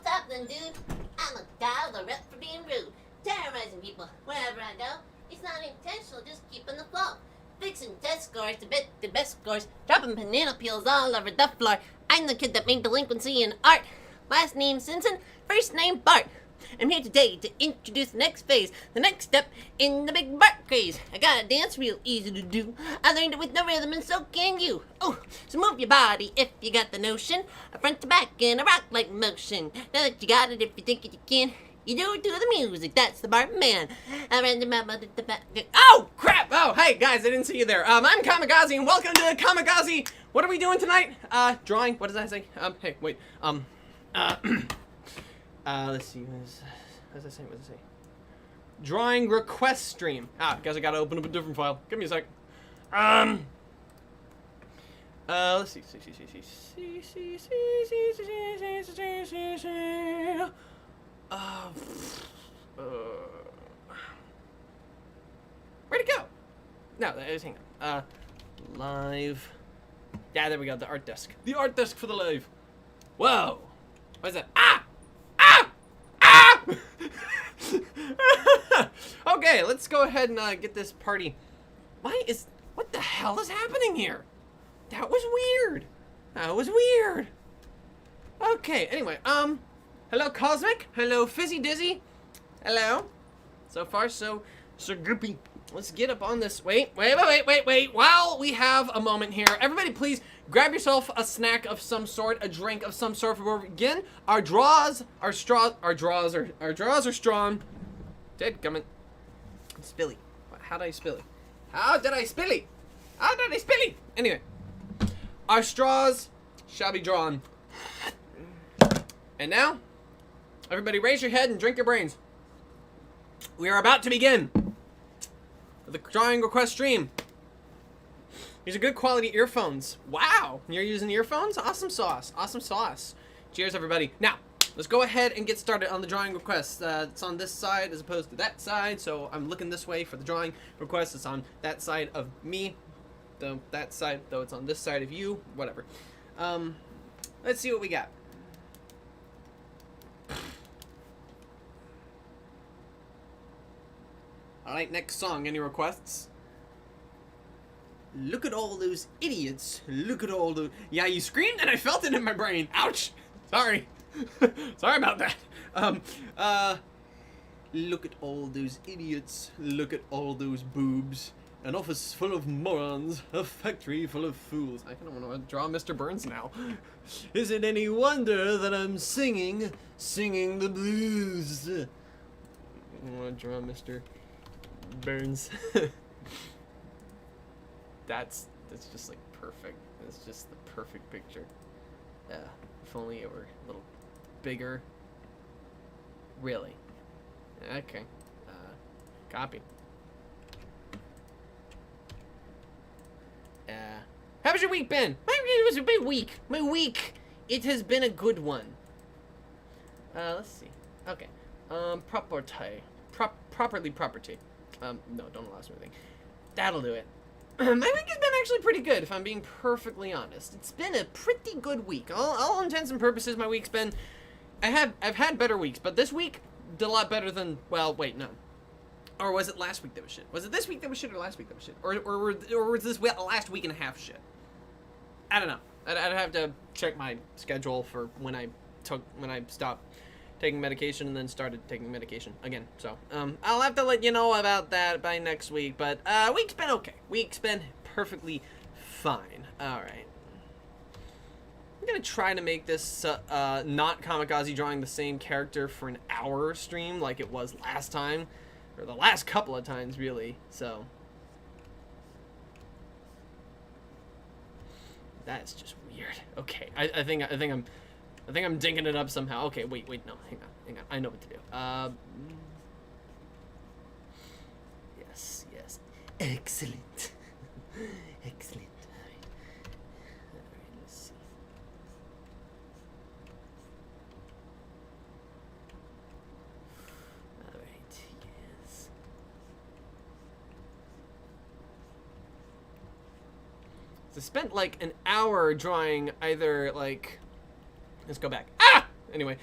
What's happening, dude? I'm a guy with a rep for being rude, terrorizing people wherever I go. It's not intentional, just keeping the flow. Fixing test scores to bet the best scores, dropping banana peels all over the floor. I'm the kid that made delinquency in art. Last name Simpson, first name Bart. I'm here today to introduce the next phase, the next step in the big Bart craze. I got a dance real easy to do. I learned it with no rhythm and so can you. Oh, so move your body if you got the notion. A front to back in a rock-like motion. Now that you got it, if you think it you can, you do it to the music. That's the Bart man. I ran the mama to the back. Oh, crap! Oh, hey, guys, I didn't see you there. I'm Kamikaze, and welcome to Kamikaze. What are we doing tonight? Drawing. What did I say? Hey, wait. Let's see. What does it say? Drawing request stream. Guess I gotta open up a different file. Give me a sec. Let's see. Where'd it go? No, hang on. Live. Yeah, there we go. The art desk. The art desk for the live. Whoa. What is that? Okay, let's go ahead and get this party. What the hell is happening here? That was weird. Okay, anyway, hello Cosmic, hello Fizzy Dizzy, hello. So far, so groupy. Let's get up on this. Wait. While we have a moment here, everybody please grab yourself a snack of some sort, a drink of some sort before we begin. Our draws are strong. Dead gummit. Spilly. How did I spilly? Anyway, our straws shall be drawn. And now, everybody raise your head and drink your brains. We are about to begin the drawing request stream. These are good quality earphones. Wow, you're using earphones? Awesome sauce. Cheers, everybody. Now, let's go ahead and get started on the drawing request. It's on this side as opposed to that side, so I'm looking this way for the drawing request. It's on that side of me, though that side, though it's on this side of you, whatever. Let's see what we got. Alright, next song. Any requests? Look at all those idiots. Yeah, you screamed and I felt it in my brain. Ouch! Sorry. Sorry about that. Look at all those idiots. Look at all those boobs. An office full of morons. A factory full of fools. I kind of want to draw Mr. Burns now. Is it any wonder that I'm singing the blues? I want to draw Mr. Burns. That's just like perfect. It's just the perfect picture. If only it were a little bigger. Really? Okay. Copy. How's your week been? It was a big week. My week. It has been a good one. Let's see. Okay. Property. No, don't allow anything. That'll do it. My week has been actually pretty good, if I'm being perfectly honest. It's been a pretty good week. All intents and purposes, my week's been... I've had better weeks, but this week did a lot better than... Well, wait, no. Or was it last week that was shit? Was it this week that was shit or last week that was shit? Or was this last week and a half shit? I don't know. I'd have to check my schedule for when I stopped taking medication and then started taking medication again. So, I'll have to let you know about that by next week. But, week's been okay. Week's been perfectly fine. Alright. I'm gonna try to make this, not Kamikaze drawing the same character for an hour stream like it was last time. Or the last couple of times, really. So. That's just weird. Okay, I think I'm dinking it up somehow. Okay, wait, no, hang on. I know what to do. Yes. Excellent. Excellent. Alright, let's see. Alright, yes. So I spent like an hour drawing either like... Let's go back. Anyway,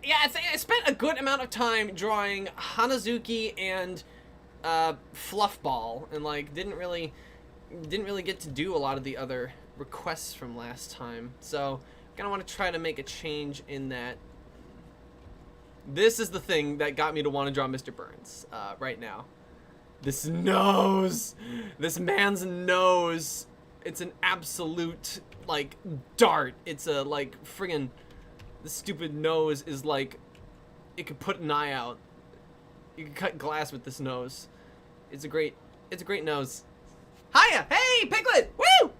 yeah, I spent a good amount of time drawing Hanazuki and Fluffball, and like didn't really get to do a lot of the other requests from last time. So kind of want to try to make a change in that. This is the thing that got me to want to draw Mr. Burns right now. This nose, this man's nose. It's an absolute like dart. It's a like friggin'. The stupid nose is like, it could put an eye out. You can cut glass with this nose. It's a great nose. Hiya! Hey, Piglet! Woo!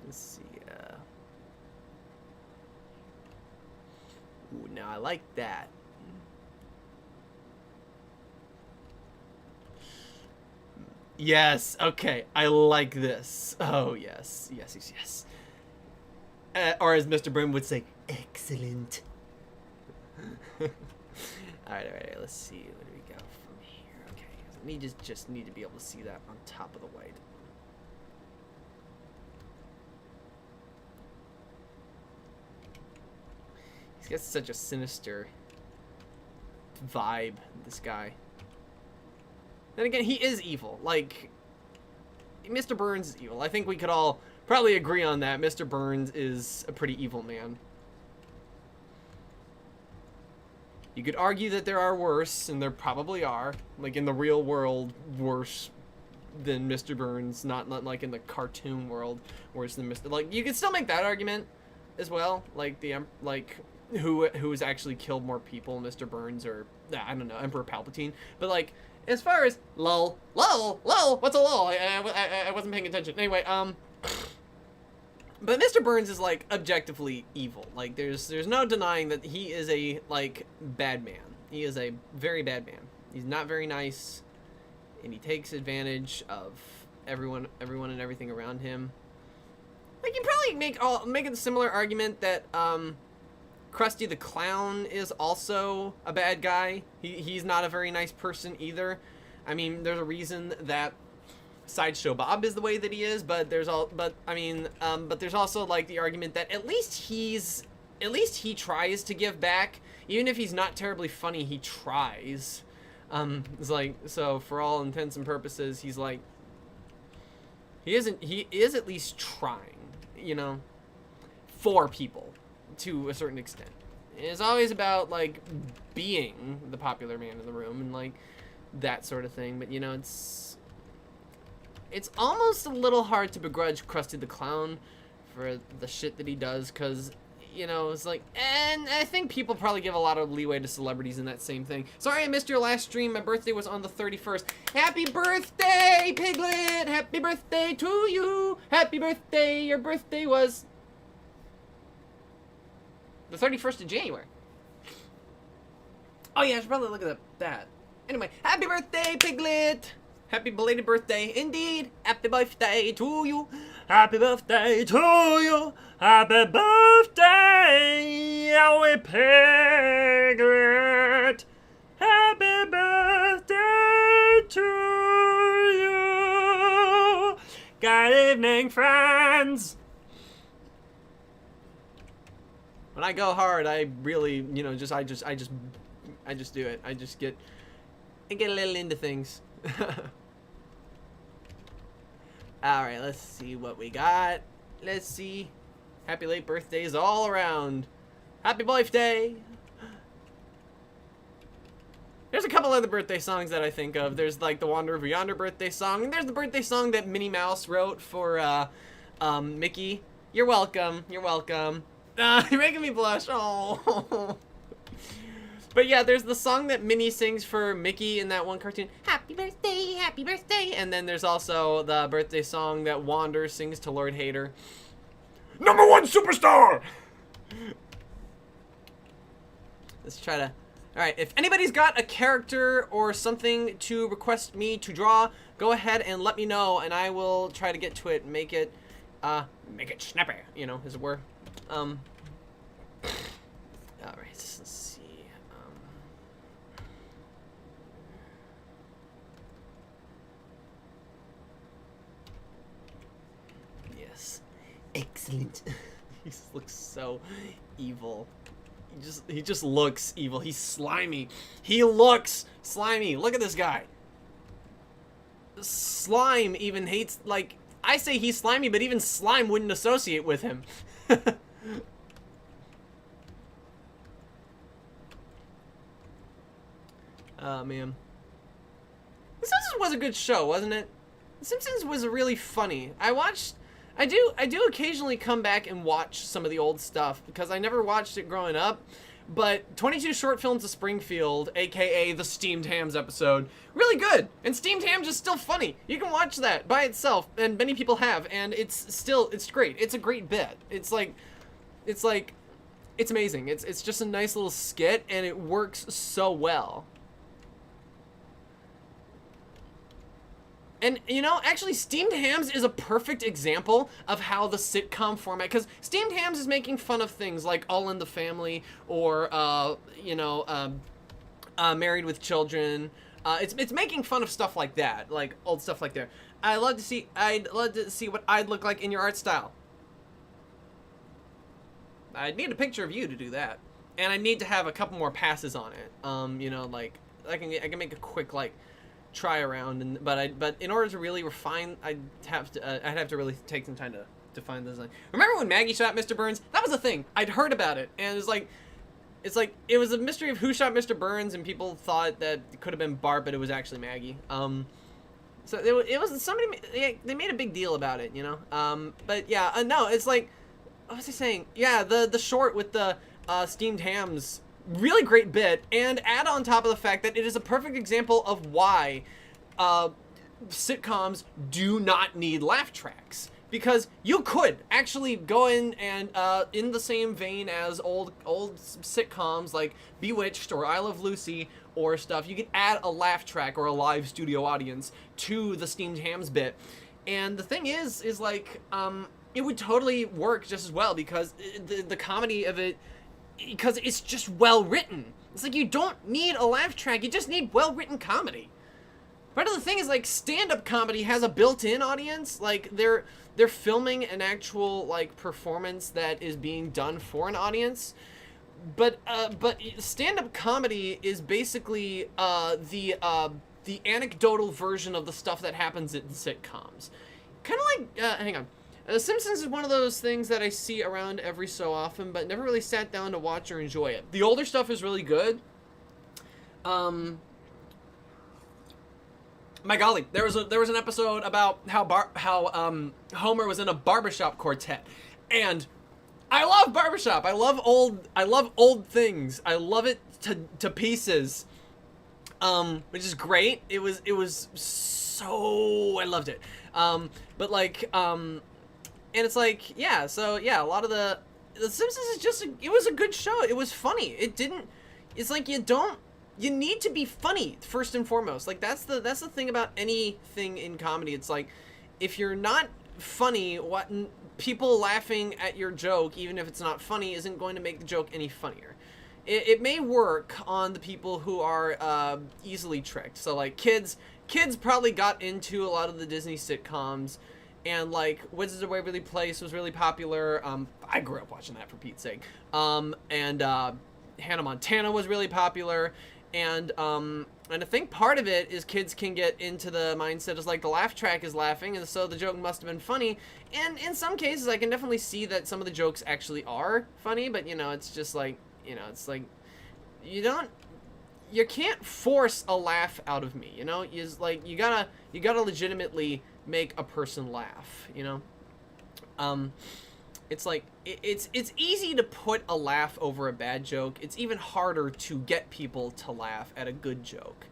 Let's see. Ooh, now I like that. Yes, okay, I like this. Oh, yes. Or as Mr. Brim would say, excellent. Alright, let's see. What do we go from here? Okay, we just need to be able to see that on top of the white. He's got such a sinister vibe, this guy. Then again, he is evil. Like, Mr. Burns is evil. I think we could all probably agree on that. Mr. Burns is a pretty evil man. You could argue that there are worse, and there probably are. Like, in the real world, worse than Mr. Burns. Not like in the cartoon world, worse than Mr. Like, you could still make that argument as well. Like, who's actually killed more people, Mr. Burns or, I don't know, Emperor Palpatine. But, like, as far as lol, what's a lol? I wasn't paying attention. Anyway, but Mr. Burns is like objectively evil. Like there's no denying that he is a like bad man. He is a very bad man. He's not very nice, and he takes advantage of everyone and everything around him. Like you probably make a similar argument that Krusty the Clown is also a bad guy. He's not a very nice person either. I mean, there's a reason that Sideshow Bob is the way that he is, but there's also like the argument that at least he tries to give back, even if he's not terribly funny. He tries. It's like, so for all intents and purposes, he's like, he is at least trying, you know, for people. To a certain extent. It's always about like being the popular man in the room and like that sort of thing, but you know, it's almost a little hard to begrudge Krusty the Clown for the shit that he does, because you know, it's like, and I think people probably give a lot of leeway to celebrities in that same thing. Sorry I missed your last stream. My birthday was on the 31st. Happy birthday, Piglet! Happy birthday to you! Happy birthday! Your birthday was the 31st of January. Oh yeah, I should probably look at that. Anyway, happy birthday, Piglet! Happy belated birthday, indeed. Happy birthday to you. Happy birthday to you. Happy birthday, our Piglet. Happy birthday to you. Good evening, friends. When I go hard, I really, you know, I just do it. I get a little into things. All right, let's see what we got. Let's see. Happy late birthdays all around. Happy birthday. There's a couple other birthday songs that I think of. There's like the Wander Over Yonder birthday song, and there's the birthday song that Minnie Mouse wrote for Mickey. You're welcome. You're welcome. You're making me blush. Oh. But yeah, there's the song that Minnie sings for Mickey in that one cartoon. Happy birthday, happy birthday. And then there's also the birthday song that Wander sings to Lord Hader. #1 superstar! Let's try to... Alright, if anybody's got a character or something to request me to draw, go ahead and let me know, and I will try to get to it and make it snappy, you know, as it were. Alright, let's see. Yes. excellent. He just looks so evil. He just looks evil. He's slimy. He looks slimy. Look at this guy. Slime even hates, like, I say he's slimy, but even slime wouldn't associate with him. Oh, man. The Simpsons was a good show, wasn't it? The Simpsons was really funny. I do occasionally come back and watch some of the old stuff because I never watched it growing up. But 22 Short Films of Springfield, aka the Steamed Hams episode, really good. And Steamed Hams is still funny. You can watch that by itself, and many people have, and it's great. It's a great bit. It's amazing. It's just a nice little skit, and it works so well. And, you know, actually, Steamed Hams is a perfect example of how the sitcom format... Because Steamed Hams is making fun of things like All in the Family or, Married with Children. It's making fun of stuff like that, like old stuff like that. I'd love to see what I'd look like in your art style. I'd need a picture of you to do that. And I need to have a couple more passes on it. You know, like, I can make a quick, like... try around, and but in order to really refine, I'd have to really take some time to find the design. Remember when Maggie shot Mr. Burns? That was a thing. I'd heard about it, and it was a mystery of who shot Mr. Burns, and people thought that it could have been Bart, but it was actually Maggie. So it was somebody. They made a big deal about it, you know. But yeah, no, it's like, what was I saying? Yeah, the short with the steamed hams. Really great bit, and add on top of the fact that it is a perfect example of why sitcoms do not need laugh tracks. Because you could actually go in and, in the same vein as old sitcoms like Bewitched or I Love Lucy or stuff, you could add a laugh track or a live studio audience to the steamed hams bit. And the thing is like, it would totally work just as well because the comedy of it, because it's just well written. It's like you don't need a laugh track, you just need well written comedy. Part of the thing is like stand-up comedy has a built-in audience. Like they're filming an actual like performance that is being done for an audience. But stand-up comedy is basically the anecdotal version of the stuff that happens in sitcoms. Kind of like hang on. The Simpsons is one of those things that I see around every so often, but never really sat down to watch or enjoy it. The older stuff is really good. My golly, there was an episode about how Homer was in a barbershop quartet, and I love barbershop. I love old things. I love it to pieces. Which is great. It was so I loved it. But like and it's like, yeah, so yeah, a lot of the Simpsons is just, it was a good show. It was funny. It's like you need to be funny first and foremost. Like that's the thing about anything in comedy. It's like, if you're not funny, people laughing at your joke, even if it's not funny, isn't going to make the joke any funnier. It may work on the people who are easily tricked. So like kids probably got into a lot of the Disney sitcoms. And like Wizards of Waverly Place was really popular. I grew up watching that, for Pete's sake. And Hannah Montana was really popular. And I think part of it is kids can get into the mindset is like the laugh track is laughing, and so the joke must have been funny. And in some cases, I can definitely see that some of the jokes actually are funny. But you know, it's just like, you know, it's like you can't force a laugh out of me. You know, you gotta legitimately make a person laugh, you know. It's like it's easy to put a laugh over a bad joke. It's even harder to get people to laugh at a good joke,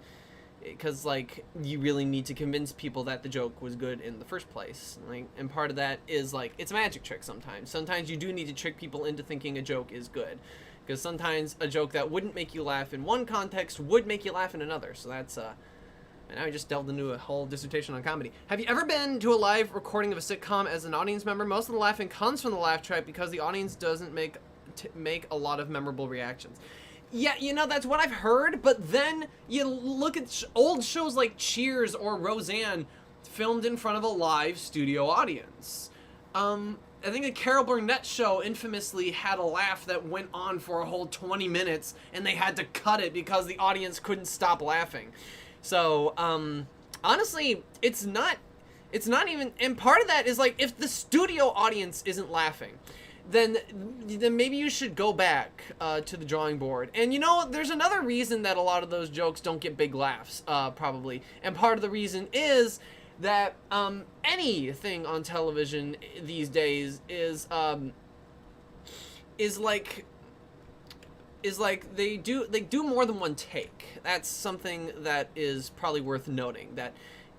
because like you really need to convince people that the joke was good in the first place. Like, and part of that is like, it's a magic trick sometimes you do need to trick people into thinking a joke is good, because sometimes a joke that wouldn't make you laugh in one context would make you laugh in another. So that's and now I just delved into a whole dissertation on comedy. Have you ever been to a live recording of a sitcom as an audience member? Most of the laughing comes from the laugh track because the audience doesn't make a lot of memorable reactions. Yeah, you know, that's what I've heard, but then you look at old shows like Cheers or Roseanne filmed in front of a live studio audience. I think the Carol Burnett show infamously had a laugh that went on for a whole 20 minutes, and they had to cut it because the audience couldn't stop laughing. So, honestly, it's not even, and part of that is like, if the studio audience isn't laughing, then maybe you should go back to the drawing board. And you know, there's another reason that a lot of those jokes don't get big laughs, probably. And part of the reason is that anything on television these days is like they do more than one take. That's something that is probably worth noting, that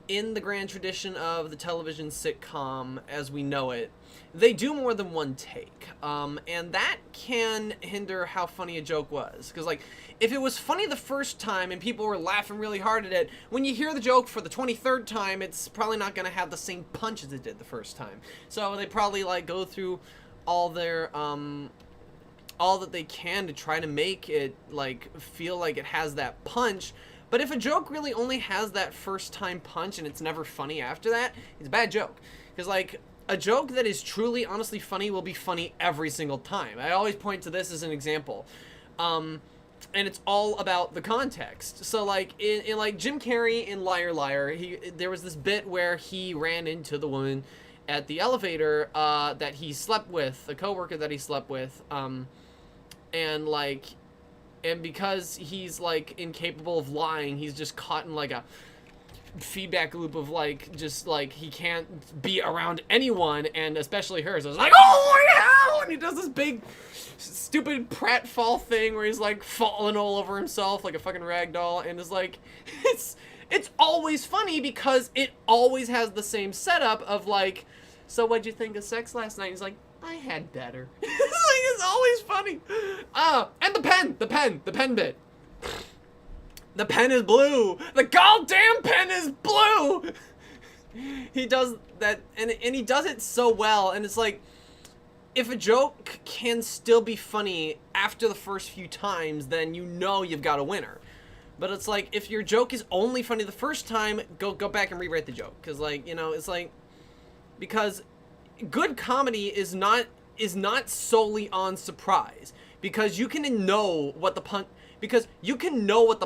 in the grand tradition of the television sitcom as we know it, they do more than one take, and that can hinder how funny a joke was. Because, like, if it was funny the first time and people were laughing really hard at it, when you hear the joke for the 23rd time, it's probably not going to have the same punch as it did the first time. So they probably, like, go through all their, all that they can to try to make it, like, feel like it has that punch. But if a joke really only has that first time punch and it's never funny after that, it's a bad joke. Because, like, a joke that is truly, honestly funny will be funny every single time. I always point to this as an example. And it's all about the context. So, like, in like, Jim Carrey in Liar Liar, there was this bit where he ran into the woman at the elevator that he slept with, a coworker that he slept with, and, like, and because he's, like, incapable of lying, he's just caught in, like, a feedback loop of, like, just, like, he can't be around anyone, and especially her. So it's like, oh my hell! And he does this big, stupid pratfall thing where he's, like, falling all over himself like a fucking rag doll, and it's like, it's always funny because it always has the same setup of, like, so what'd you think of sex last night? He's like, I had better. It's always funny. And the pen bit. The pen is blue. The goddamn pen is blue. He does that, and he does it so well. And it's like, if a joke can still be funny after the first few times, then you know you've got a winner. But it's like, if your joke is only funny the first time, go back and rewrite the joke. Because, like, you know, it's like, because good comedy is not solely on surprise, because you can know what the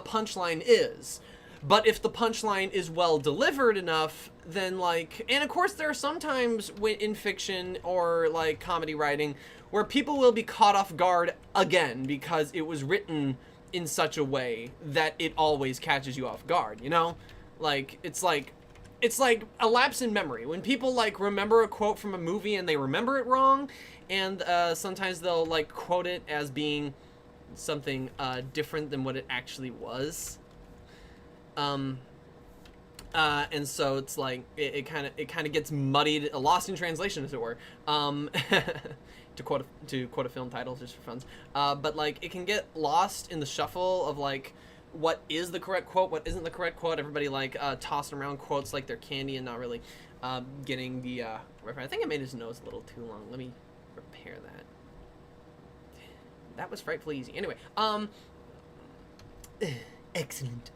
punchline is, but if the punchline is well delivered enough, then, like, and of course there are sometimes in fiction or, like, comedy writing where people will be caught off guard again because it was written in such a way that it always catches you off guard, you know? Like, it's like a lapse in memory. When people, like, remember a quote from a movie and they remember it wrong, and sometimes they'll, like, quote it as being something different than what it actually was. And so it's like, it kind of gets muddied, lost in translation, as it were. To quote a film title just for fun. But, like, it can get lost in the shuffle of, like, what is the correct quote, what isn't the correct quote. Everybody, like, tossing around quotes like they're candy and not really getting the reference. I think I made his nose a little too long. Let me repair that. That was frightfully easy. Anyway, excellent.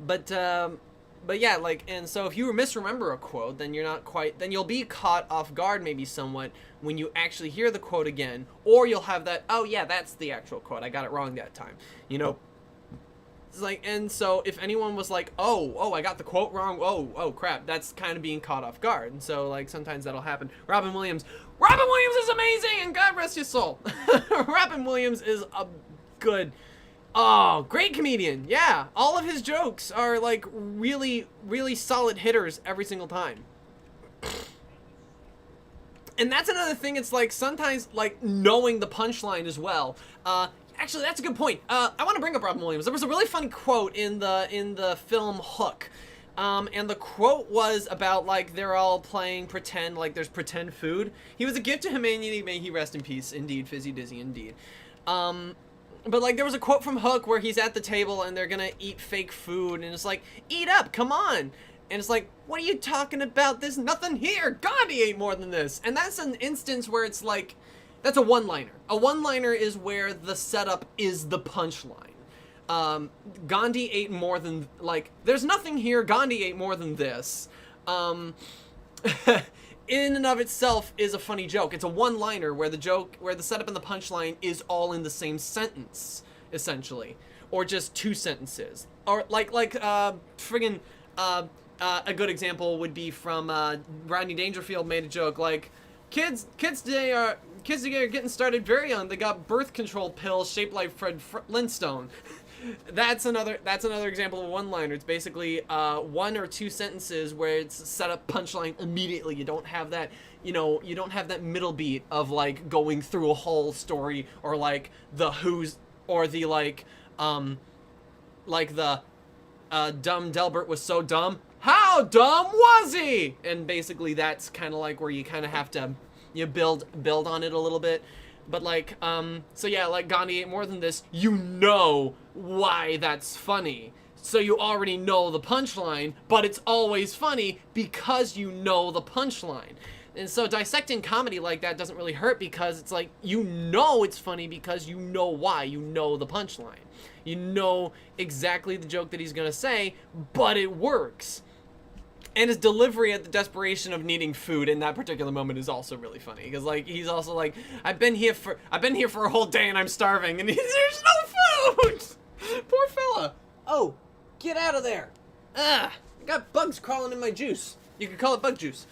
But yeah, like, and so if you misremember a quote, then then you'll be caught off guard maybe somewhat when you actually hear the quote again, or you'll have that, oh yeah, that's the actual quote, I got it wrong that time, you know. It's like, and so if anyone was like, oh, I got the quote wrong, oh crap, that's kind of being caught off guard. And so, like, sometimes that'll happen. Robin Williams is amazing, and God rest his soul. Robin Williams is a great comedian. Yeah, all of his jokes are, like, really, really solid hitters every single time. And that's another thing, it's like, sometimes, like, knowing the punchline as well. Actually, that's a good point. I want to bring up Robin Williams. There was a really funny quote in the film Hook. And the quote was about, like, they're all playing pretend, like there's pretend food. He was a gift to humanity, may he rest in peace. Indeed, Fizzy Dizzy, indeed. But, like, there was a quote from Hook where he's at the table and they're gonna eat fake food, and it's like, eat up, come on. And it's like, what are you talking about? There's nothing here. Gandhi ate more than this. And that's an instance where it's like, that's a one-liner. A one-liner is where the setup is the punchline. Gandhi ate more than, like, there's nothing here. Gandhi ate more than this. in and of itself is a funny joke. It's a one-liner where the setup and the punchline is all in the same sentence, essentially, or just two sentences, or friggin' a good example would be from Rodney Dangerfield made a joke like, kids today are getting started very young. They got birth control pills shaped like Fred Flintstone. That's another example of a one-liner. It's basically one or two sentences where it's set up punchline immediately. You don't have that, you don't have that middle beat of like going through a whole story, or like the who's, or the dumb Delbert was so dumb. How dumb was he? And basically that's kind of like where you kind of have to build on it a little bit. But like, so yeah, like Gandhi ate more than this, you know why that's funny. So you already know the punchline, but it's always funny because you know the punchline. And so dissecting comedy like that doesn't really hurt, because it's like, you know it's funny because you know why, you know the punchline. You know exactly the joke that he's gonna say, but it works. And his delivery at the desperation of needing food in that particular moment is also really funny, because like he's also like, I've been here for a whole day and I'm starving, and there's no food. Poor fella. Oh, get out of there. I got bugs crawling in my juice. You could call it bug juice.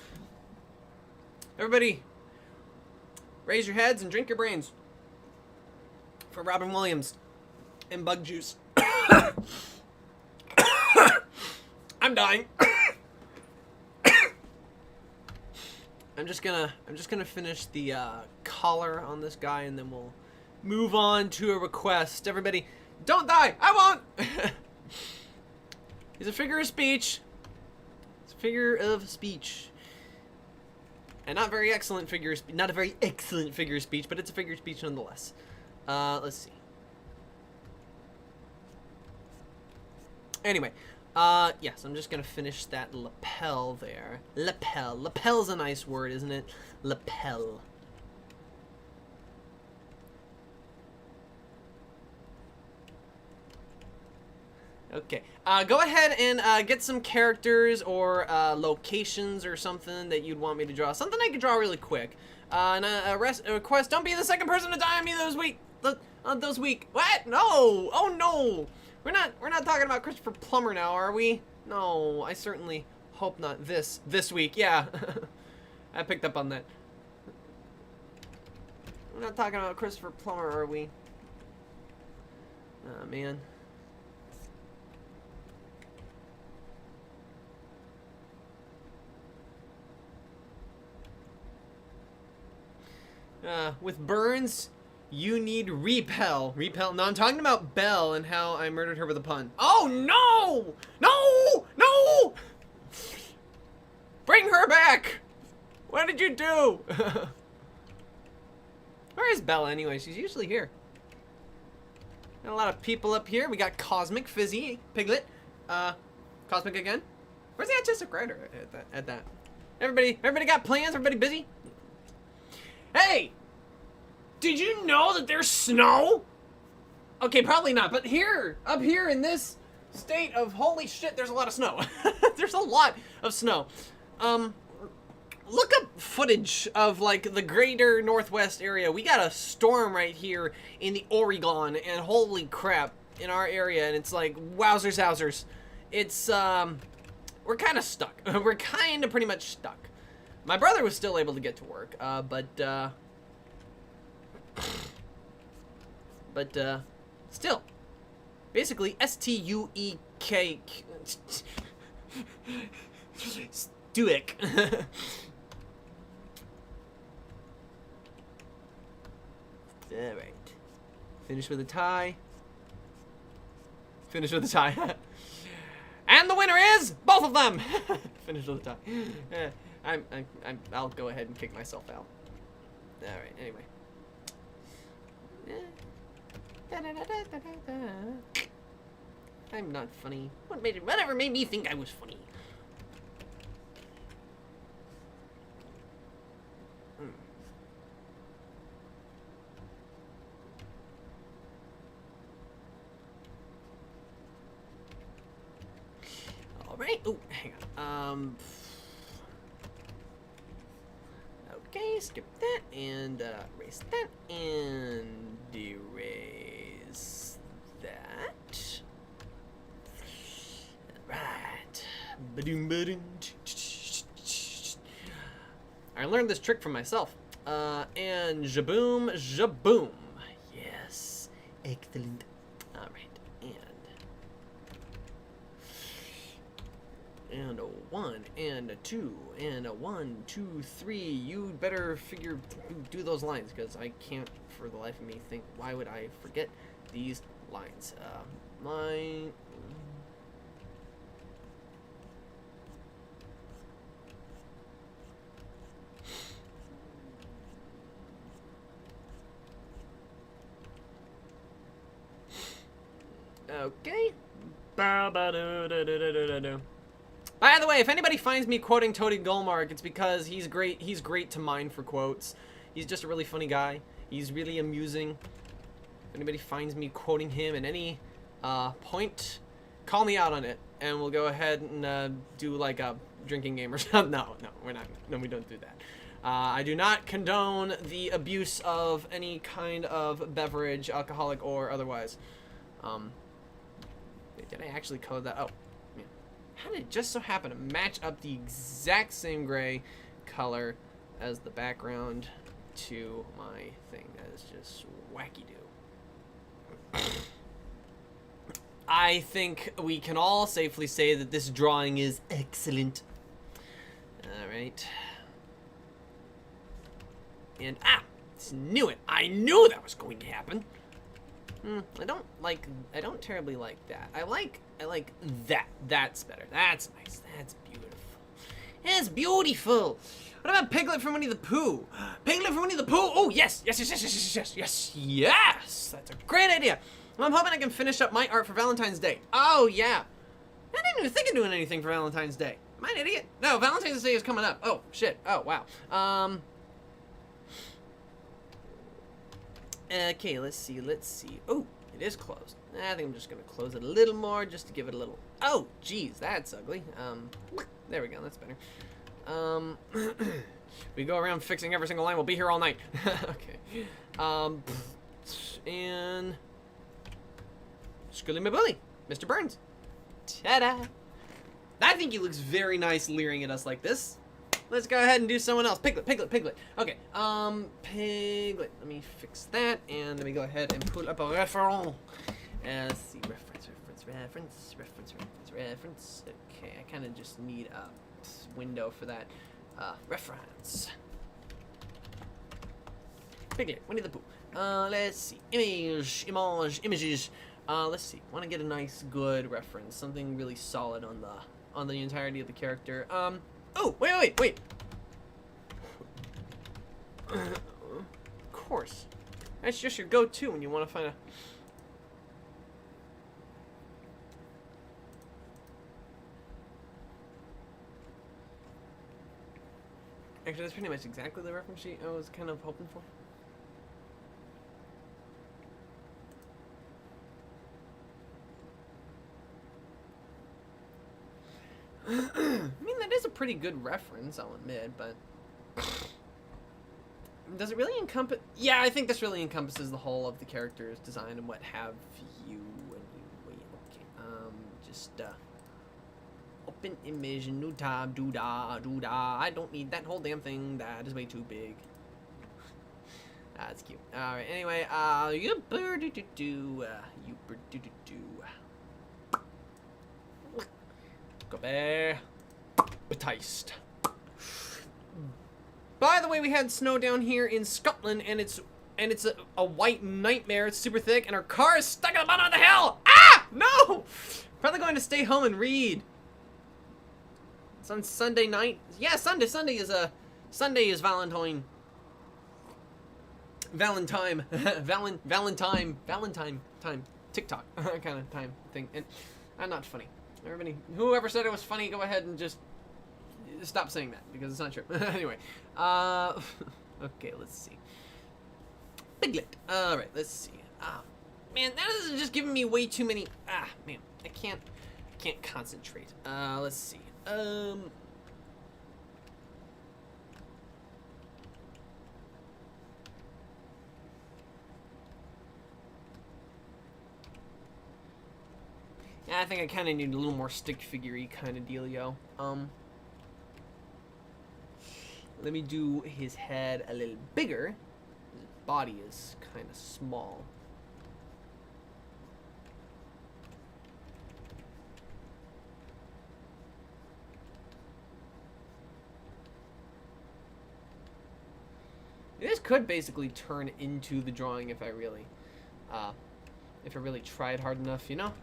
Everybody, raise your heads and drink your brains for Robin Williams and bug juice. I'm dying. I'm just gonna finish the collar on this guy, and then we'll move on to a request. Everybody, don't die! I won't! He's a figure of speech. It's a figure of speech. And not very excellent figure of speech. Not a very excellent figure of speech, but it's a figure of speech nonetheless. Let's see. Anyway. Yes, I'm just gonna finish that lapel there. Lapel. Lapel's a nice word, isn't it? Lapel. Okay. Go ahead and get some characters or locations or something that you'd want me to draw. Something I could draw really quick. And a request, don't be the second person to die on me those week. What? No! Oh no! We're not talking about Christopher Plummer now, are we? No, I certainly hope not. This week, yeah. I picked up on that. We're not talking about Christopher Plummer, are we? Oh, man. With Burns, you need repel. Repel. No, I'm talking about Belle and how I murdered her with a pun. Oh, no! No! No! Bring her back! What did you do? Where is Belle anyway? She's usually here. Got a lot of people up here. We got Cosmic, Fizzy, Piglet. Cosmic again. Where's the artistic writer at that? Everybody got plans? Everybody busy? Hey! Did you know that there's snow? Okay, probably not, but up here in this state of holy shit, there's a lot of snow. There's a lot of snow. Look up footage of like the greater Northwest area. We got a storm right here in the Oregon, and holy crap, in our area, and it's like wowzers zousers. It's we're kind of stuck. We're kind of pretty much stuck. My brother was still able to get to work, but still, basically STUEK. Stuick. All right. Finish with a tie. Finish with a tie. And the winner is both of them. Finish with a tie. I'll go ahead and kick myself out. All right. Anyway. I'm not funny. Whatever made me think I was funny? All right. Oh, hang on. skip that, and erase that, and erase that. Right. Ba-doom, ba-doom. I learned this trick from myself. And jaboom, jaboom. Yes. Excellent. Alright, and a 1, and a 2, and a 1, 2, 3. You better do those lines, because I can't for the life of me think, why would I forget these lines? Line. Okay. By the way, if anybody finds me quoting Toady Gulmark, it's because he's great. He's great to mine for quotes. He's just a really funny guy. He's really amusing. If anybody finds me quoting him at any point, call me out on it, and we'll go ahead and do like a drinking game or something. No, we're not. No, we don't do that. I do not condone the abuse of any kind of beverage, alcoholic or otherwise. Did I actually color that? Oh, yeah. How did it just so happen to match up the exact same gray color as the background to my thing? That is just wacky-doo. I think we can all safely say that this drawing is excellent. Alright. And, knew it. I knew that was going to happen. I don't terribly like that. I like that. That's better. That's nice. That's beautiful. That's beautiful. What about Piglet from Winnie the Pooh? Piglet from Winnie the Pooh. Oh, yes. Yes. That's a great idea. Well, I'm hoping I can finish up my art for Valentine's Day. Oh, yeah. I didn't even think of doing anything for Valentine's Day. Am I an idiot? No, Valentine's Day is coming up. Oh, shit. Oh, wow. Okay, let's see. Oh, it is closed. I think I'm just gonna close it a little more just to give it a little. Oh, geez, that's ugly. There we go. That's better. We go around fixing every single line. We'll be here all night. Okay. And Scully my bully, Mr. Burns. Ta-da! I think he looks very nice leering at us like this. Let's go ahead and do someone else. Piglet. Okay, Piglet. Let me fix that, and let me go ahead and pull up a reference. Let's see, reference. Okay, I kind of just need a window for that. Reference. Piglet, Winnie the Pooh. Let's see, images. Let's see, want to get a nice, good reference, something really solid on the entirety of the character. Oh, wait. Of course. That's just your go-to when you want to find a... Actually, that's pretty much exactly the reference sheet I was kind of hoping for. I mean, that is a pretty good reference, I'll admit, but... Does it really encompass... Yeah, I think this really encompasses the whole of the character's design and what have you. Okay, just, open image, new tab, doo-dah. I don't need that whole damn thing. That is way too big. That's cute. Alright, anyway, Go bear. Baptiste. By the way, we had snow down here in Scotland, and it's a white nightmare. It's super thick, and our car is stuck at the bottom of the hill. Ah! No! Probably going to stay home and read. It's on Sunday night. Yeah, Sunday is Valentine. Valentine time. TikTok kind of time thing. And I'm not funny. Everybody, whoever said it was funny, go ahead and just stop saying that, because it's not true. Anyway, okay, let's see. Piglet. All right, let's see. Man, that is just giving me way too many. Man, I can't concentrate. Let's see. I think I kind of need a little more stick figure-y kind of dealio. Let me do his head a little bigger. His body is kind of small. This could basically turn into the drawing if I really tried hard enough, you know?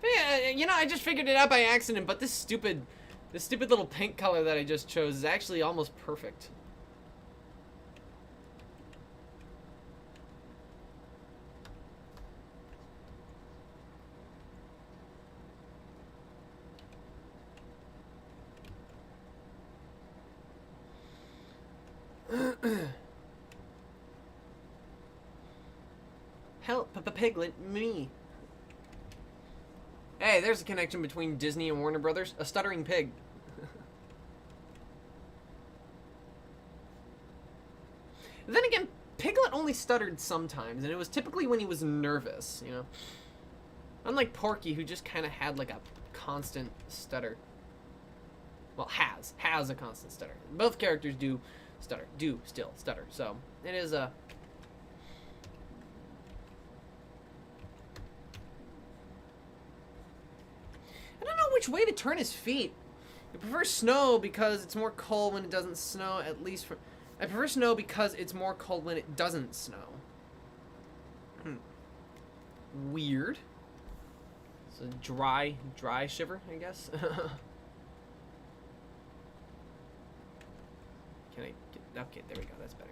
But yeah, you know, I just figured it out by accident, but this stupid little pink color that I just chose is actually almost perfect. Help, Piglet, me. Hey, there's a connection between Disney and Warner Brothers. A stuttering pig. Then again, Piglet only stuttered sometimes, and it was typically when he was nervous, you know? Unlike Porky, who just kind of had like a constant stutter. Well, has a constant stutter. Both characters do still stutter, so it is a... I don't know which way to turn his feet. I prefer snow because it's more cold when it doesn't snow, at least for... I prefer snow because it's more cold when it doesn't snow. Weird. It's a dry shiver, I guess. Can I get... Okay, there we go, that's better.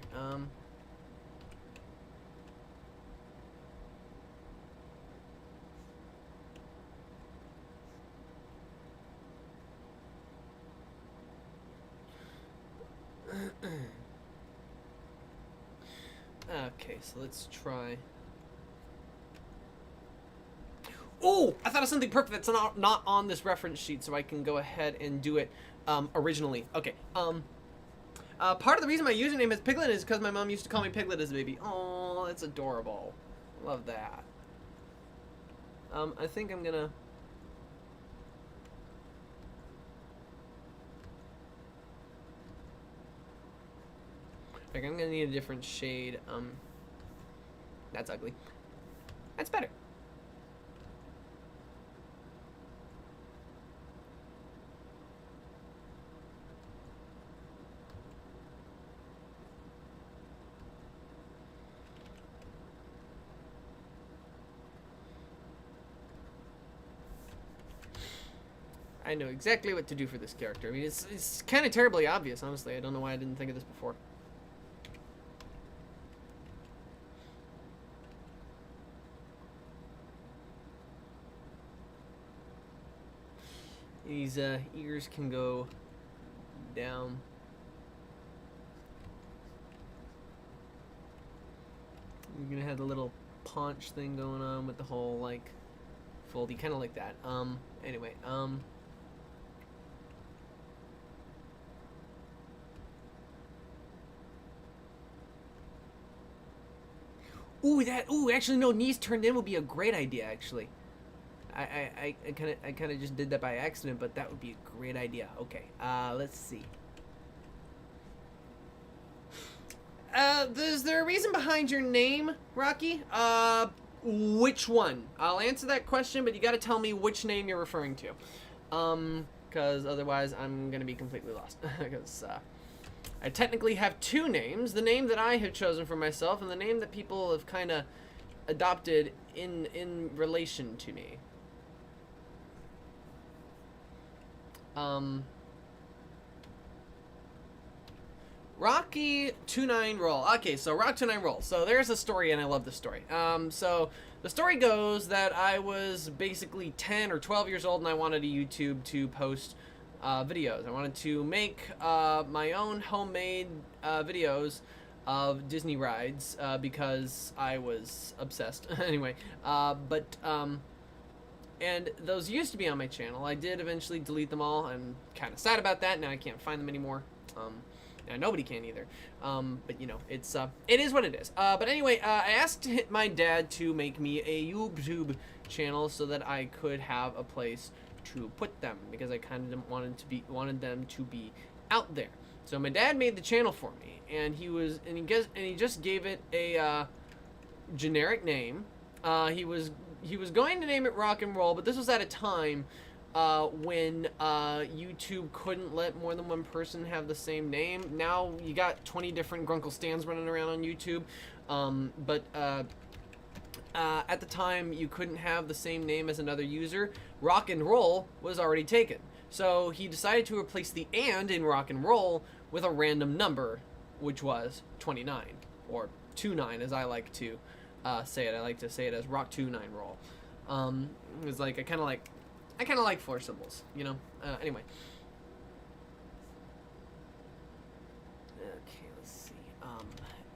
Okay, so let's try. Oh, I thought of something perfect that's not on this reference sheet, so I can go ahead and do it originally. Okay. Part of the reason my username is Piglet is because my mom used to call me Piglet as a baby. Oh, that's adorable. Love that. I think I'm gonna. Like, I'm gonna need a different shade. That's ugly. That's better. I know exactly what to do for this character. I mean, it's kind of terribly obvious, honestly. I don't know why I didn't think of this before. These ears can go down. You're gonna have the little paunch thing going on with the whole like foldy, kind of like that. Anyway, Ooh, actually, no, knees turned in would be a great idea, actually. I kind of just did that by accident, but that would be a great idea. Okay, let's see. Is there a reason behind your name, Rocky? Which one? I'll answer that question, but you gotta tell me which name you're referring to. Because otherwise I'm gonna be completely lost. Because, I technically have two names. The name that I have chosen for myself, and the name that people have kind of adopted in relation to me. Rocky 29 Roll. Okay, so Rock 29 Roll. So there's a story, and I love this story. So the story goes that I was basically 10 or 12 years old, and I wanted a YouTube to post videos. I wanted to make my own homemade videos of Disney rides because I was obsessed. Anyway, and those used to be on my channel. I did eventually delete them all. I'm kind of sad about that. Now I can't find them anymore. Now, nobody can either. But you know, it is what it is. But anyway, I asked my dad to make me a YouTube channel so that I could have a place to put them, because I kind of wanted them to be out there. So my dad made the channel for me, and he just gave it a generic name. He was going to name it Rock and Roll, but this was at a time when YouTube couldn't let more than one person have the same name. Now you got 20 different Grunkle Stans running around on YouTube, but at the time you couldn't have the same name as another user. Rock and Roll was already taken, so he decided to replace the "and" in Rock and Roll with a random number, which was 29, or 29 as I like to say it. I like to say it as Rock 29 Roll. It was like I kind of like 4 syllables, you know. Anyway. Okay, let's see.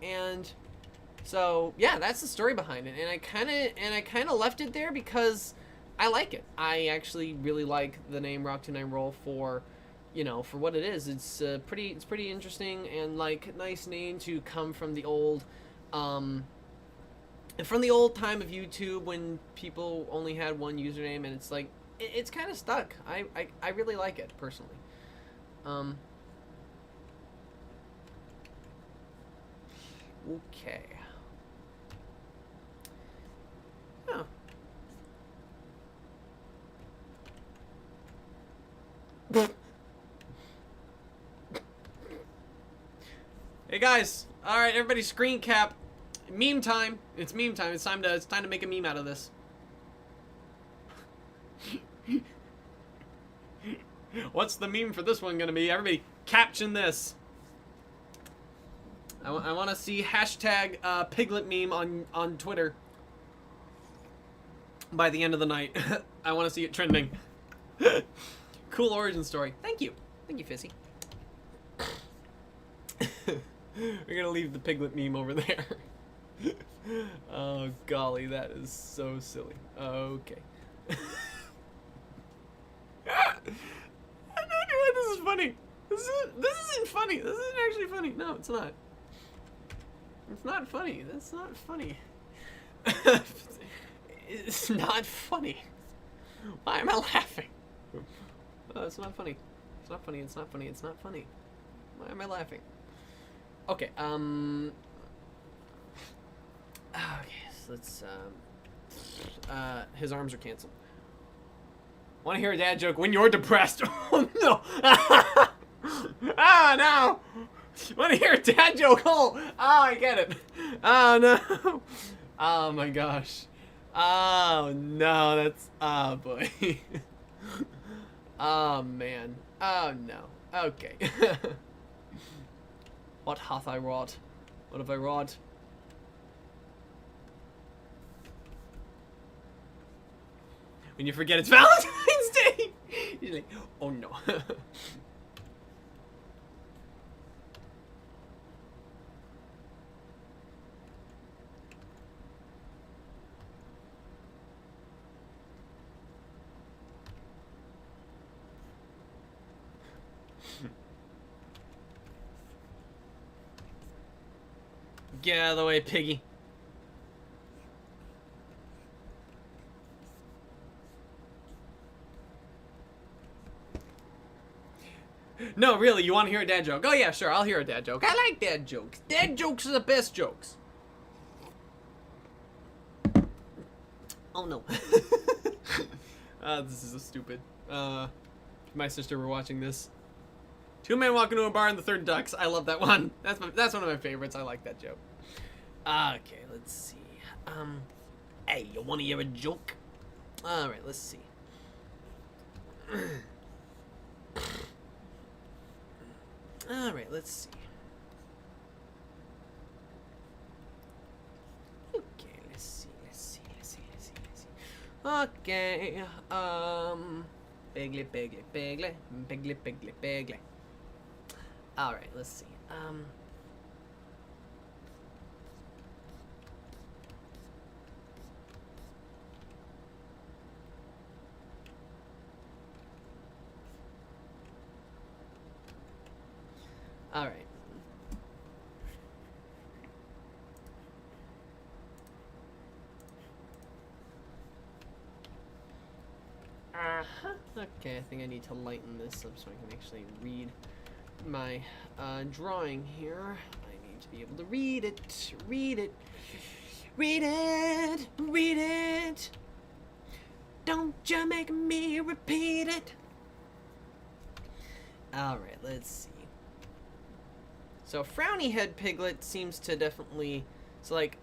And so yeah, that's the story behind it, and I kind of left it there because I like it. I actually really like the name Rock 29 Roll for, you know, for what it is. It's pretty interesting, and like nice name to come from the old time of YouTube when people only had one username, and it's like it's kind of stuck. I really like it personally. Okay. Oh. Hey guys, all right, everybody, screen cap. Meme time. It's meme time. It's time to make a meme out of this. What's the meme for this one gonna be? Everybody, caption this. I want to see hashtag Piglet meme on Twitter by the end of the night. I want to see it trending. Cool origin story. Thank you, Fizzy. We're gonna leave the Piglet meme over there. Oh golly, that is so silly. Okay. I don't know why this is funny. This isn't funny. This isn't actually funny. No, it's not. It's not funny. That's not funny. It's not funny. Why am I laughing? Oh, it's not funny. It's not funny. It's not funny. It's not funny. Why am I laughing? Okay. Okay. So let's. His arms are canceled. Want to hear a dad joke when you're depressed? Oh no! Ah no! Want to hear a dad joke? Oh, I get it. Oh no! Oh my gosh! Oh no! That's boy. Oh man! Oh no! Okay. What hath I wrought? What have I wrought? When you forget it's Valentine's Day, you're like, oh no. Get out of the way, piggy. No, really, you want to hear a dad joke? Oh yeah, sure, I'll hear a dad joke. I like dad jokes. Dad jokes are the best jokes. Oh no. This is so stupid. My sister were watching this. 2 men walk into a bar and the third ducks. I love that one. That's one of my favorites. I like that joke. Okay, let's see. Hey, you want to hear a joke? All right, let's see. All right, let's see. Okay, let's see. Okay, Piglet. All right, let's see. All right. Okay, I think I need to lighten this up so I can actually read my drawing here. I need to be able to read it, read it, read it, read it. Don't you make me repeat it. Alright, let's see. So frowny head piglet seems to definitely, so like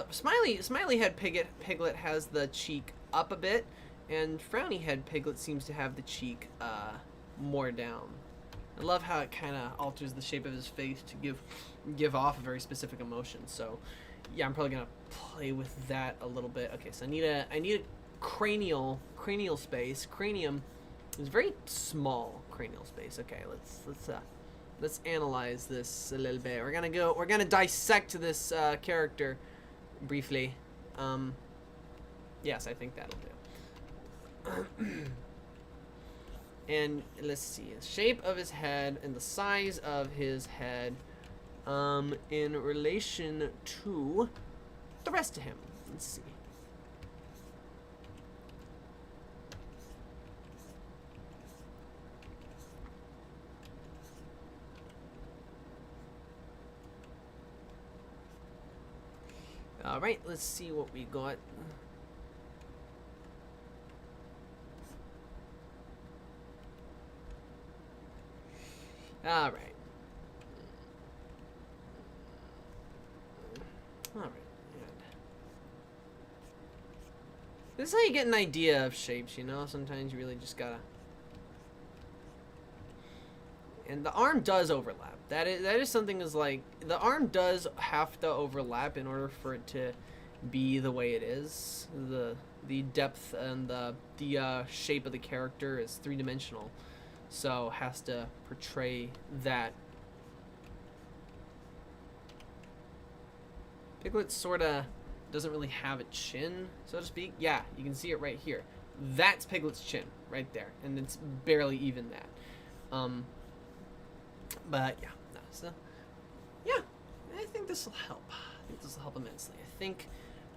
smiley head piglet has the cheek up a bit, and frowny head piglet seems to have the cheek more down. I love how it kind of alters the shape of his face to give off a very specific emotion. So yeah, I'm probably gonna play with that a little bit. Okay, so I need a cranial space. Cranium is very small cranial space. Okay, let's analyze this a little bit. We're gonna dissect this character briefly. Yes, I think that'll do. And let's see, the shape of his head and the size of his head in relation to the rest of him. Let's see. Alright, let's see what we got. Alright. Alright. This is how you get an idea of shapes, you know? Sometimes you really just gotta... And the arm does overlap. That is something is like... The arm does have to overlap in order for it to be the way it is. The depth and the shape of the character is three-dimensional. So has to portray that. Piglet sorta doesn't really have a chin, so to speak. Yeah, you can see it right here. That's Piglet's chin right there, and it's barely even that. But yeah, no, so yeah, I think this will help. I think this will help immensely. I think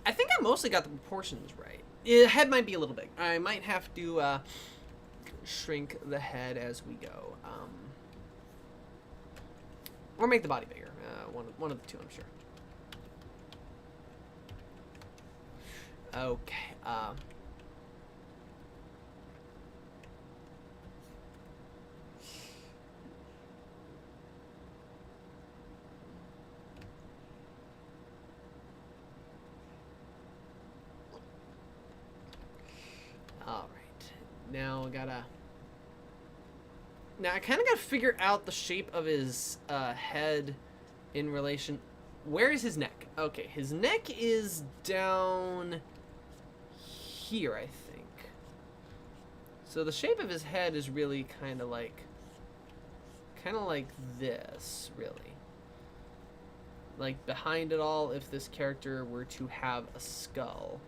I mostly got the proportions right. The head might be a little big. I might have to shrink the head as we go, or make the body bigger. One of the two, I'm sure. Okay. All right. Now I kind of gotta figure out the shape of his head in relation. Where is his neck? Okay, his neck is down here, I think. So the shape of his head is really kind of like this, really. Like behind it all, if this character were to have a skull.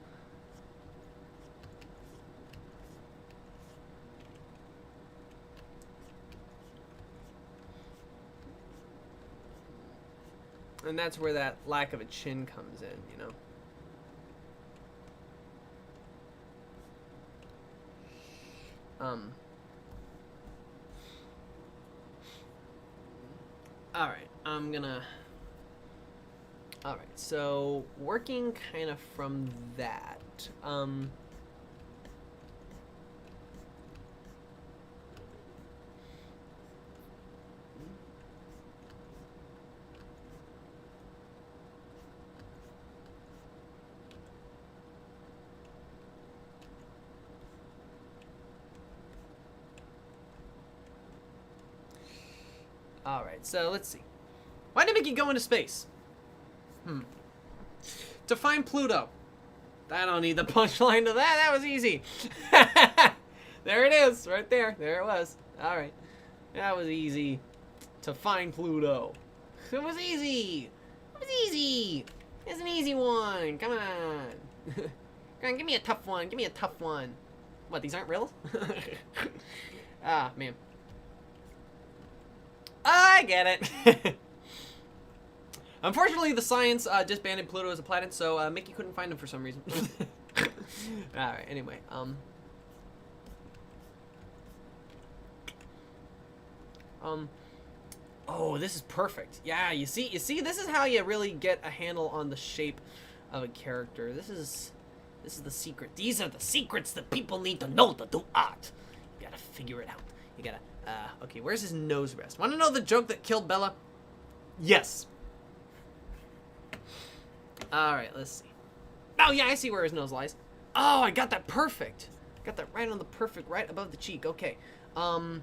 And that's where that lack of a chin comes in, you know? Alright, alright, so working kind of from that, alright, so let's see. Why did Mickey go into space? To find Pluto. I don't need the punchline to that. That was easy. There it is. Right there. There it was. Alright. That was easy. To find Pluto. It was easy. It was easy. It's an easy one. Come on. Come on, give me a tough one. Give me a tough one. What, these aren't real? Ah, man. I get it. Unfortunately, the science disbanded Pluto as a planet, so Mickey couldn't find him for some reason. Alright, anyway. Oh, this is perfect. Yeah, you see, this is how you really get a handle on the shape of a character. This is the secret. These are the secrets that people need to know to do art. You gotta figure it out. You gotta, okay, where's his nose rest? Want to know the joke that killed Bella? Yes. Alright, let's see. Oh, yeah, I see where his nose lies. Oh, I got that perfect. Got that right on the perfect, right above the cheek. Okay. And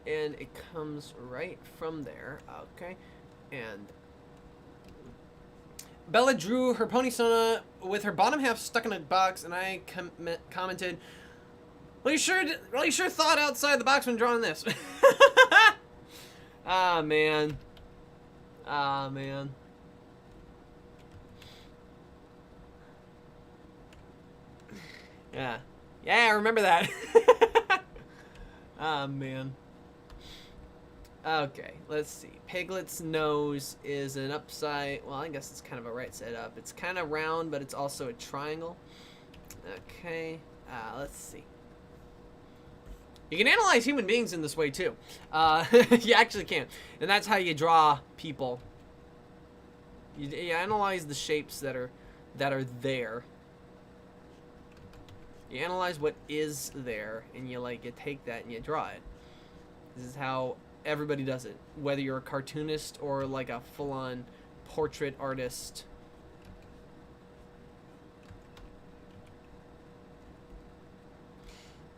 it comes right from there. Okay. And Bella drew her pony Sona with her bottom half stuck in a box, and I commented, well, you sure thought outside the box when drawing this. Ah, man. Ah, man. Yeah. Yeah, I remember that. Ah, man. Okay, let's see. Piglet's nose is an upside... Well, I guess it's kind of a right side up. It's kind of round, but it's also a triangle. Okay, let's see. You can analyze human beings in this way, too. You actually can. And that's how you draw people. You analyze the shapes that are there. You analyze what is there, and you take that and you draw it. This is how everybody does it, whether you're a cartoonist or like a full-on portrait artist.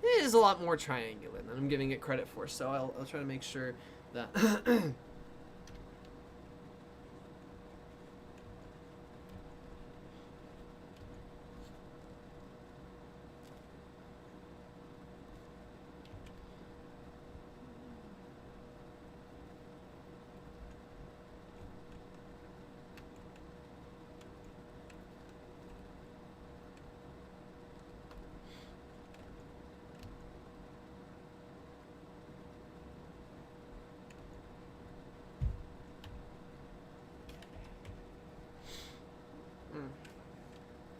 It is a lot more triangular than I'm giving it credit for, so I'll try to make sure that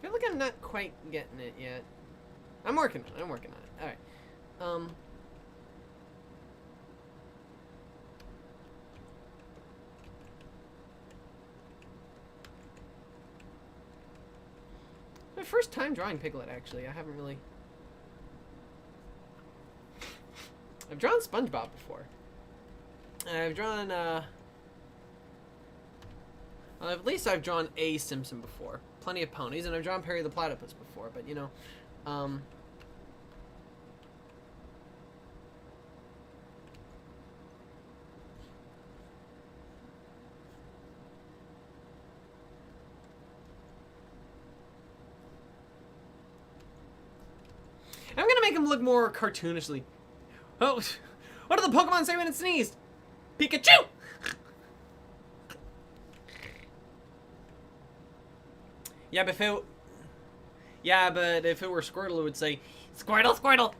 I feel like I'm not quite getting it yet. I'm working on it. Alright. My first time drawing Piglet, actually. I haven't really... I've drawn SpongeBob before. I've drawn, well, at least I've drawn a Simpson before. Plenty of ponies, and I've drawn Perry the Platypus before, but, you know, I'm gonna make him look more cartoonishly. Oh, what did the Pokemon say when it sneezed? Pikachu! Yeah, but if it were Squirtle, it would say, Squirtle, Squirtle!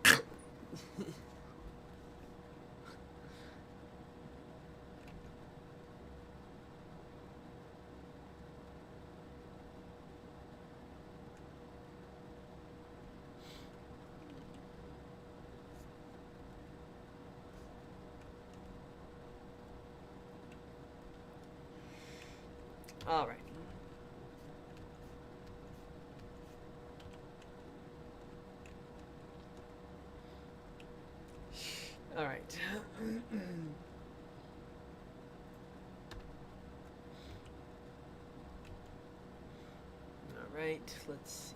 All right. All right. All right, let's see.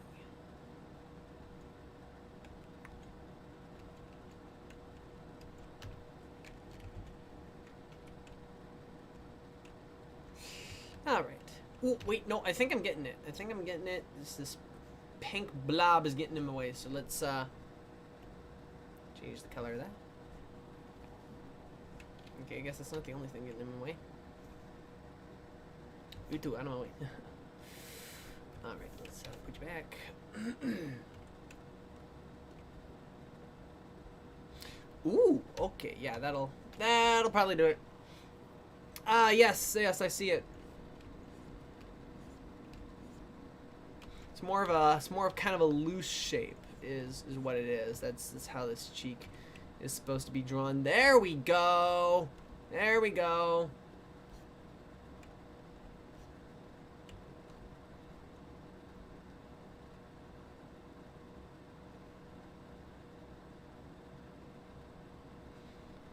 All right. Oh, wait, no, I think I'm getting it. This pink blob is getting in my way, so let's change the color of that. Okay, I guess that's not the only thing getting in my way. You too, I don't know. Alright, let's put you back. Ooh, okay, yeah, that'll probably do it. Yes, I see it. It's more of kind of a loose shape is what it is. That's how this cheek is supposed to be drawn. There we go. There we go.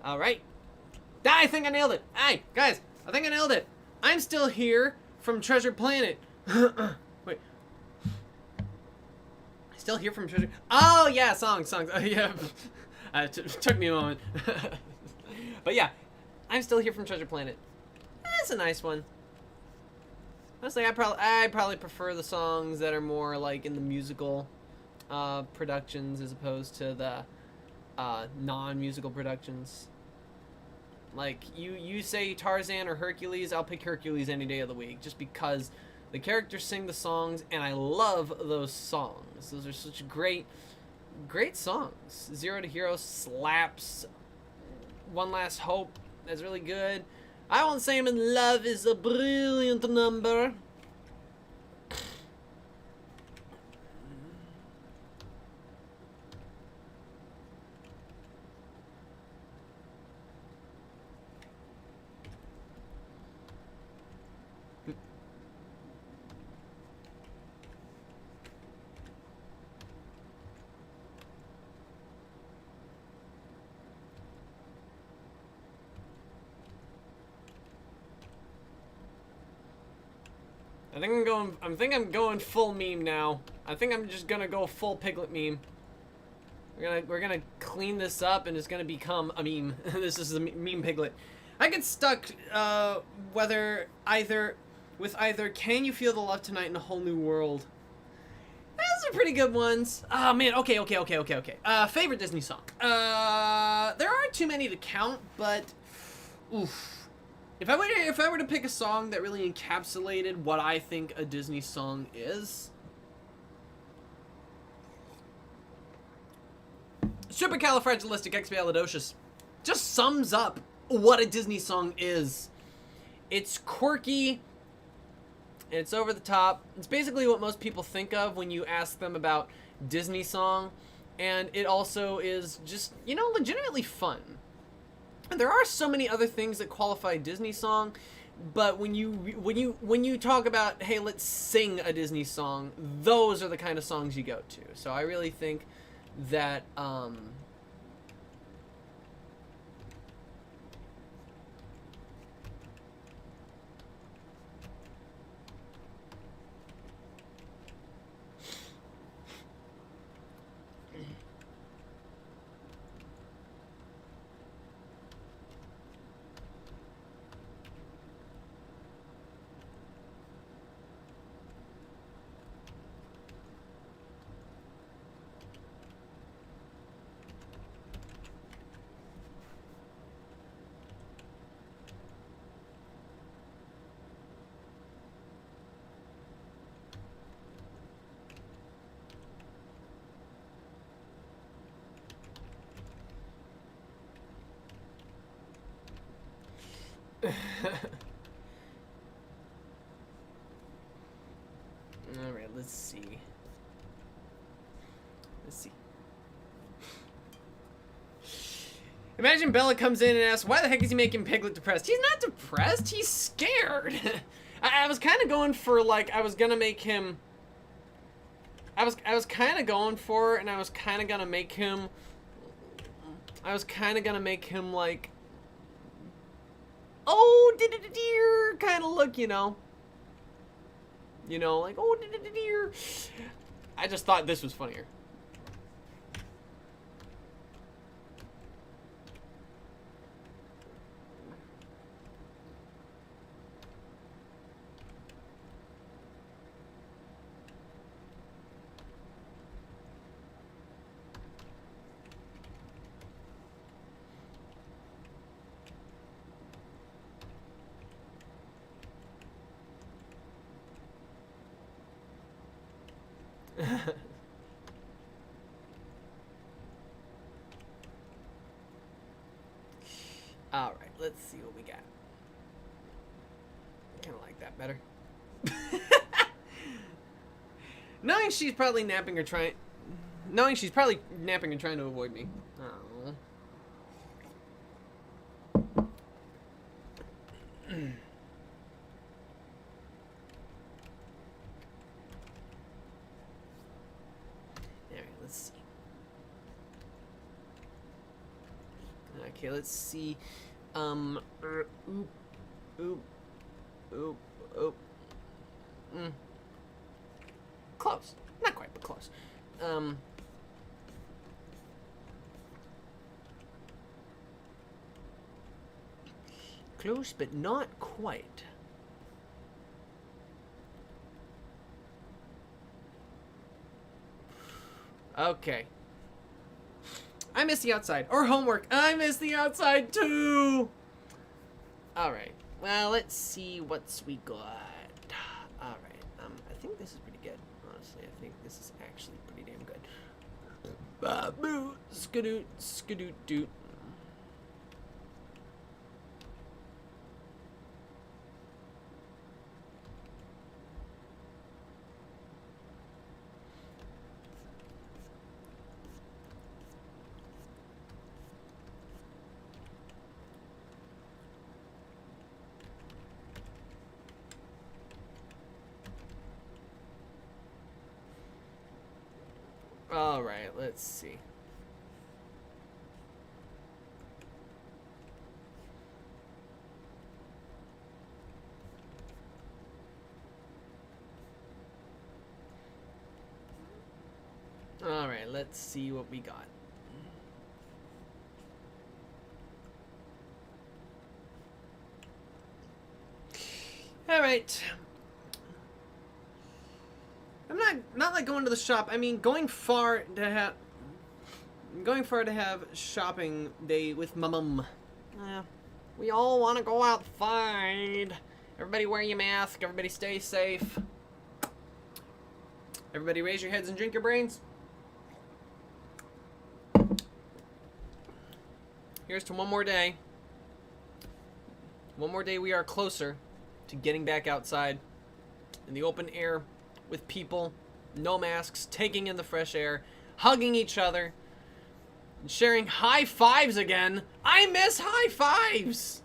All right. I think I nailed it. Hey, guys, I think I nailed it. I'm still here from Treasure Planet. Wait. Still here from Treasure... Oh, yeah, songs. Oh, yeah. Took me a moment. But yeah, I'm still here from Treasure Planet. That's a nice one. Honestly, I probably prefer the songs that are more like in the musical productions as opposed to the non-musical productions. Like, you say Tarzan or Hercules, I'll pick Hercules any day of the week, just because the characters sing the songs, and I love those songs. Those are such great songs. Zero to Hero slaps. One Last Hope, that's really good. I Won't Say I'm in Love is a brilliant number. I think I'm going full meme now. I think I'm just gonna go full Piglet meme. We're gonna clean this up and it's gonna become a meme. This is the meme Piglet. I get stuck with either Can You Feel the Love Tonight in a Whole New World. Those are pretty good ones. Oh man, okay. Favorite Disney song. There aren't too many to count, but oof. If I were to pick a song that really encapsulated what I think a Disney song is, Supercalifragilisticexpialidocious just sums up what a Disney song is. It's quirky, it's over the top. It's basically what most people think of when you ask them about Disney song, and it also is just, legitimately fun. There are so many other things that qualify Disney song, but when you talk about, hey, let's sing a Disney song, those are the kind of songs you go to. So I really think that Alright, let's see. Imagine Bella comes in and asks, why the heck is he making Piglet depressed? He's not depressed, he's scared. I was kind of going for, like, I was kind of gonna make him like, oh, dear kind of look, like, oh, dear. I just thought this was funnier. All right, let's see what we got. Kind of like that better. Knowing she's probably napping and trying to avoid me. Oh. let's see. Okay, let's see. Oop. Close. Not quite, but close. Close, but not quite. Okay. I miss the outside. Or homework. I miss the outside too. Alright. Well, let's see what's we got. Alright. I think this is pretty good. Honestly, I think this is actually pretty damn good. Boo. Skadoot. Skadoot doot. All right, let's see. All right, let's see what we got. All right. I'm not like going to the shop. I mean, going far to have shopping day with my mum. We all want to go outside. Everybody wear your mask. Everybody stay safe. Everybody raise your heads and drink your brains. Here's to one more day. One more day we are closer to getting back outside in the open air with people, no masks, taking in the fresh air, hugging each other, and sharing high fives again. I miss high fives!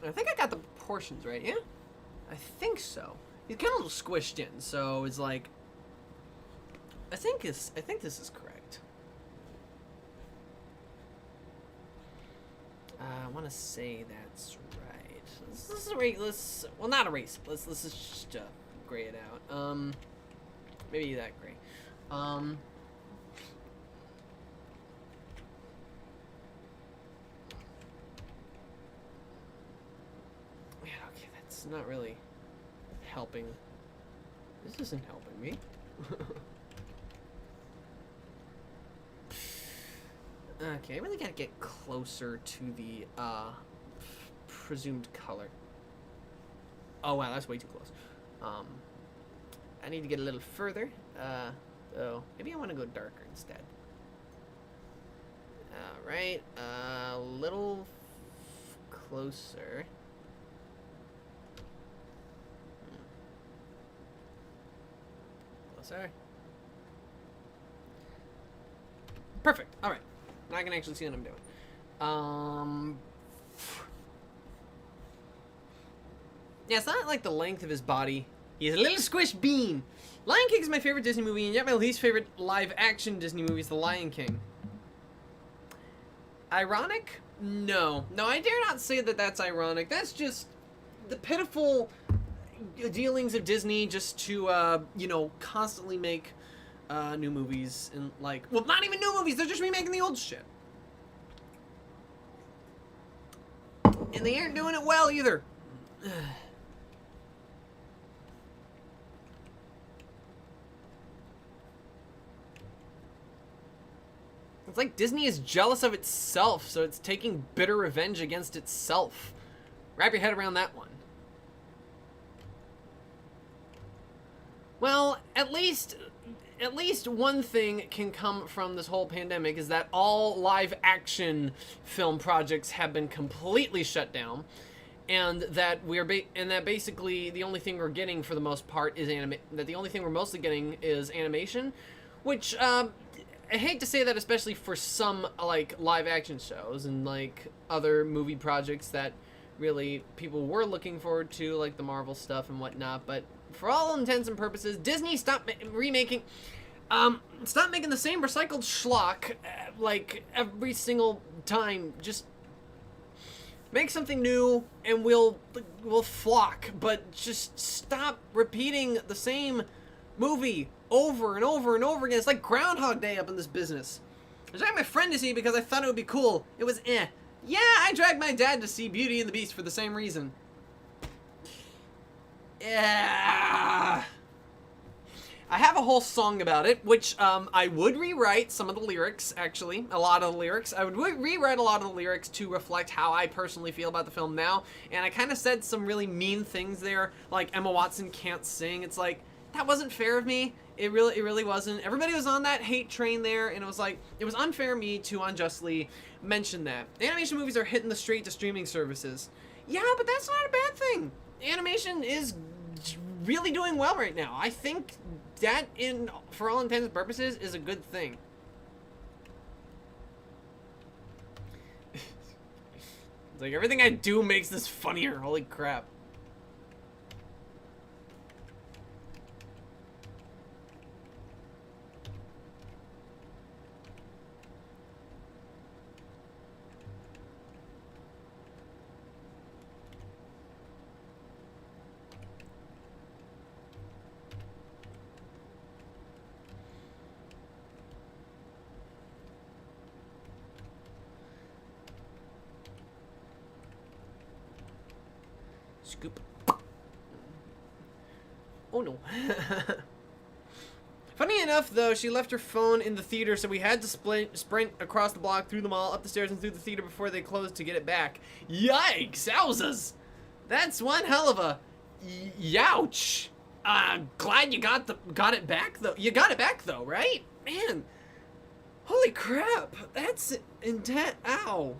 I think I got the proportions right, yeah? I think so. He's kind of a little squished in, so it's like... I think this is correct. I want to say that's right. Let's erase, well, not erase it. Let's just gray it out. Maybe that gray. It's not really helping. This isn't helping me. Okay, I really gotta get closer to the presumed color. Oh wow, that's way too close. I need to get a little further. Oh, maybe I want to go darker instead. All right, a little closer. Closer. Perfect. All right. Now I can actually see what I'm doing. Yeah, it's not like the length of his body. He's a little squished bean. Lion King is my favorite Disney movie, and yet my least favorite live-action Disney movie is The Lion King. Ironic? No. No, I dare not say that that's ironic. That's just the pitiful dealings of Disney just to, you know, constantly make new movies and, like, well, not even new movies, they're just remaking the old shit. And they aren't doing it well either. It's like Disney is jealous of itself, so it's taking bitter revenge against itself. Wrap your head around that one. Well, at least at least one thing can come from this whole pandemic is that all live action film projects have been completely shut down, and that that basically the only thing we're getting for the most part is the only thing we're mostly getting is animation, which I hate to say that, especially for some like live action shows and like other movie projects that really people were looking forward to, like the Marvel stuff and whatnot. But for all intents and purposes, Disney stop making the same recycled schlock like every single time. Just make something new and we'll flock, but just stop repeating the same movie over and over and over again. It's like Groundhog Day up in this business. I dragged my friend to see because I thought it would be cool. It was eh. Yeah, I dragged my dad to see Beauty and the Beast for the same reason. Yeah. I have a whole song about it, which I would rewrite some of the lyrics, actually. A lot of the lyrics. I would rewrite a lot of the lyrics to reflect how I personally feel about the film now. And I kind of said some really mean things there, like Emma Watson can't sing. It's like, that wasn't fair of me. It really wasn't. Everybody was on that hate train there, and it was like, it was unfair of me to unjustly mention that. Animation movies are hitting the street to streaming services. Yeah, but that's not a bad thing. Animation is really doing well right now. I think that, for all intents and purposes, is a good thing. It's like everything I do makes this funnier. Holy crap. Scoop. Oh no. Funny enough, though, she left her phone in the theater, so we had to sprint across the block, through the mall, up the stairs, and through the theater before they closed to get it back. Yikes! Owzas! That's one hell of a youch. Glad you got it back, though. You got it back, though, right? Man. Holy crap. That's intense. Ow.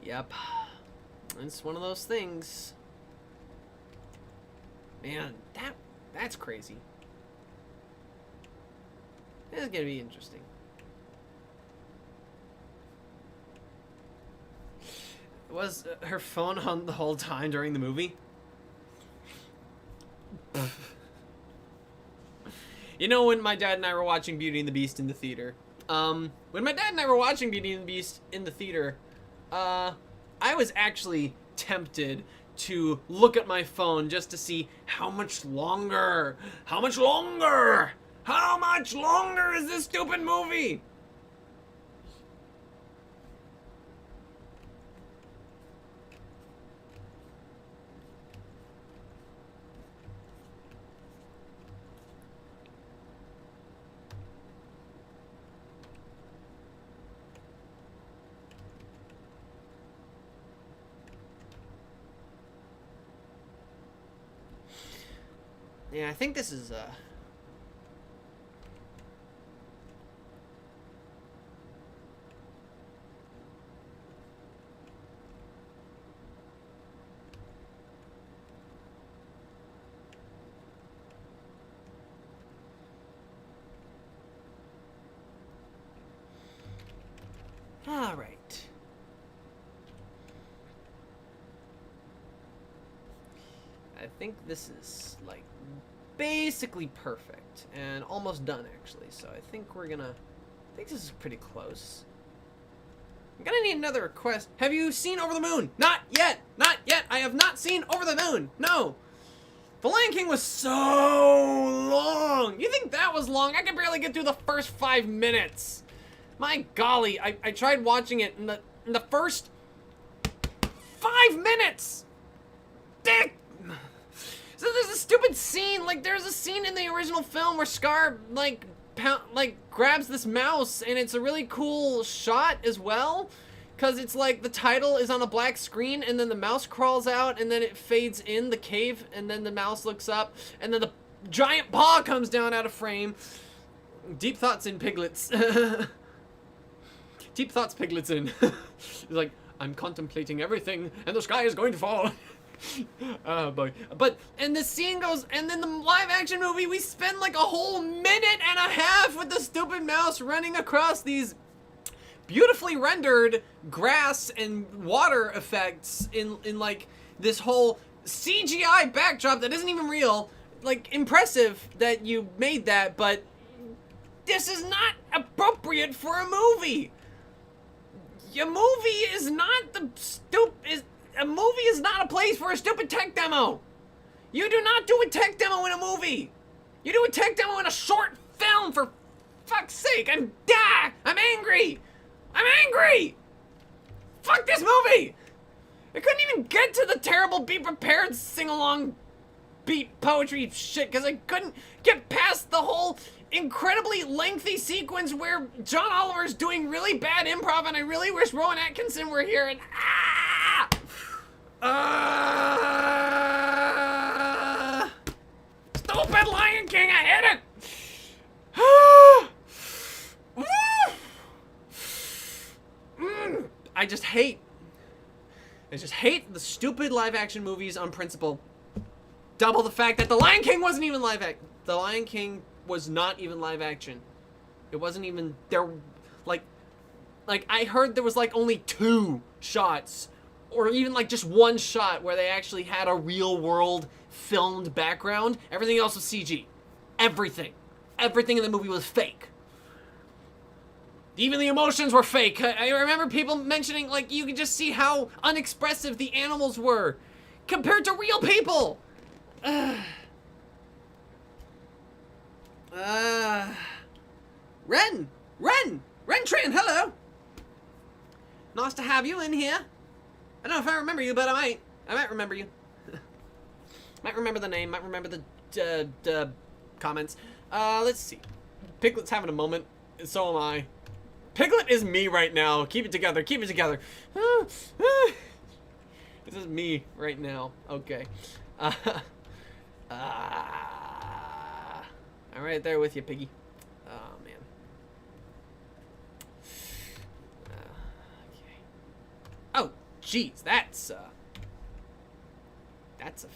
Yep. It's one of those things. Man, that's crazy. This is gonna be interesting. Was her phone on the whole time during the movie? You know, when my dad and I were watching Beauty and the Beast in the theater. When my dad and I were watching Beauty and the Beast in the theater, I was actually tempted to look at my phone just to see how much longer is this stupid movie? Yeah, I think this is, all right. I think this is, like, basically perfect and almost done, actually. So I think I think this is pretty close. I'm gonna need another request. Have you seen Over the Moon? Not yet! Not yet! I have not seen Over the Moon! No! The Lion King was so long! You think that was long? I could barely get through the first 5 minutes! My golly, I tried watching it in the first 5 minutes! Dick! So there's a stupid scene, like there's a scene in the original film where Scar like grabs this mouse, and it's a really cool shot as well. Because it's like the title is on a black screen, and then the mouse crawls out, and then it fades in the cave, and then the mouse looks up, and then the giant paw comes down out of frame. Deep thoughts in Piglets. Deep thoughts Piglets in. He's like, I'm contemplating everything, and the sky is going to fall. Oh boy. But, and the scene goes, and then the live action movie, we spend like a whole minute and a half with the stupid mouse running across these beautifully rendered grass and water effects in like this whole CGI backdrop that isn't even real. Like, impressive that you made that, but this is not appropriate for a movie. A movie is not a movie is not a place for a stupid tech demo. You do not do a tech demo in a movie. You do a tech demo in a short film, for fuck's sake. I'm angry. I'm angry. Fuck this movie. I couldn't even get to the terrible Be Prepared sing-along beat poetry shit because I couldn't get past the whole incredibly lengthy sequence where John Oliver's doing really bad improv, and I really wish Rowan Atkinson were here. And stupid Lion King, I hate it. I just hate the stupid live action movies on principle. Double the fact that The Lion King wasn't even live action. The Lion King was not even live action. It wasn't even there. Like I heard there was like only 2 shots, or even like just 1 shot where they actually had a real world filmed background. Everything else was CG. Everything in the movie was fake. Even the emotions were fake. I remember people mentioning, like, you could just see how unexpressive the animals were compared to real people. Ren Tran, hello. Nice to have you in here. I don't know if I remember you, but I might remember you. Might remember the name, might remember the comments. Let's see. Piglet's having a moment, so am I. Piglet is me right now. Keep it together. Keep it together. This is me right now. Okay. I'm right there with you, Piggy. Oh, man. Okay. Oh, jeez. That's a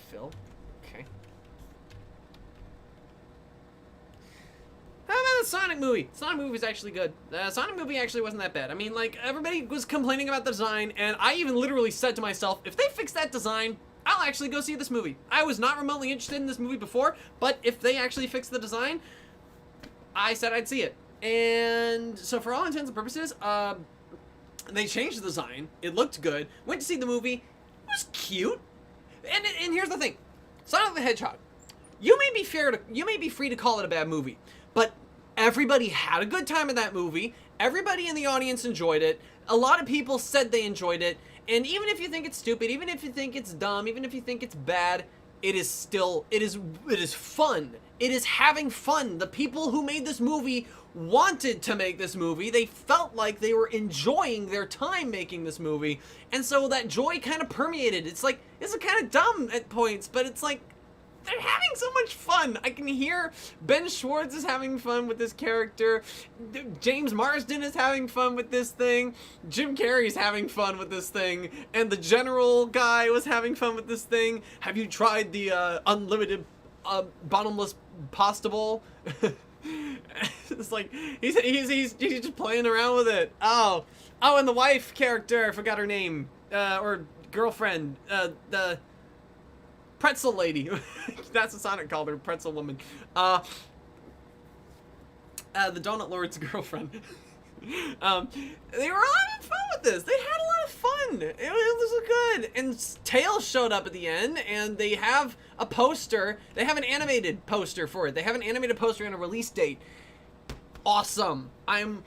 fill. Okay. How about the Sonic movie? Sonic movie was actually good. Sonic movie actually wasn't that bad. I mean, like, everybody was complaining about the design, and I even literally said to myself, if they fix that design, I'll actually go see this movie. I was not remotely interested in this movie before, but if they actually fix the design, I said I'd see it. And so for all intents and purposes, they changed the design. It looked good. Went to see the movie. It was cute. And here's the thing. Sonic the Hedgehog. You may be free to call it a bad movie, but everybody had a good time in that movie. Everybody in the audience enjoyed it. A lot of people said they enjoyed it. And even if you think it's stupid, even if you think it's dumb, even if you think it's bad, it is fun. It is having fun. The people who made this movie wanted to make this movie. They felt like they were enjoying their time making this movie. And so that joy kind of permeated. It's like, it's kind of dumb at points, but it's like, they're having so much fun. I can hear Ben Schwartz is having fun with this character. James Marsden is having fun with this thing. Jim Carrey's having fun with this thing. And the general guy was having fun with this thing. Have you tried the unlimited bottomless pasta bowl? It's like, he's just playing around with it. Oh, and the wife character, I forgot her name. Or girlfriend. The pretzel lady. That's what Sonic called her, pretzel woman. The Donut Lord's girlfriend. They were having fun with this. They had a lot of fun. It was good. And Tails showed up at the end, and they have a poster. They have an animated poster for it. They have an animated poster and a release date. Awesome. I'm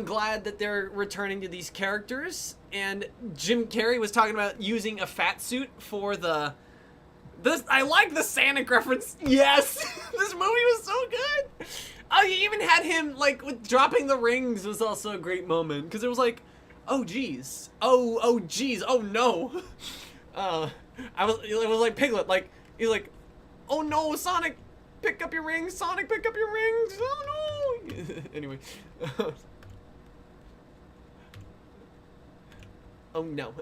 glad that they're returning to these characters. And Jim Carrey was talking about using a fat suit for the... I like the Sonic reference. Yes! This movie was so good! Oh, you even had him, like, with dropping the rings was also a great moment. Because it was like, Oh geez. Oh geez. Oh no. It was like Piglet. Like he's like, oh no, Sonic, pick up your rings. Sonic, pick up your rings. Oh no. Anyway. Oh no.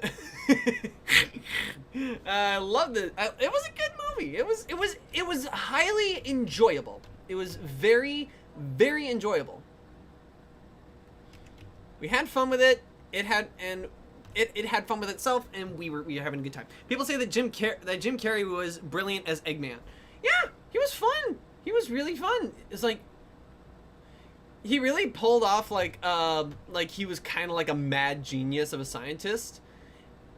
I loved it. It was a good movie. It was highly enjoyable. It was very, very enjoyable. We had fun with it. It had fun with itself, and we were having a good time. People say that Jim Carrey was brilliant as Eggman. Yeah, he was fun. He was really fun. It's like he really pulled off like he was kind of like a mad genius of a scientist.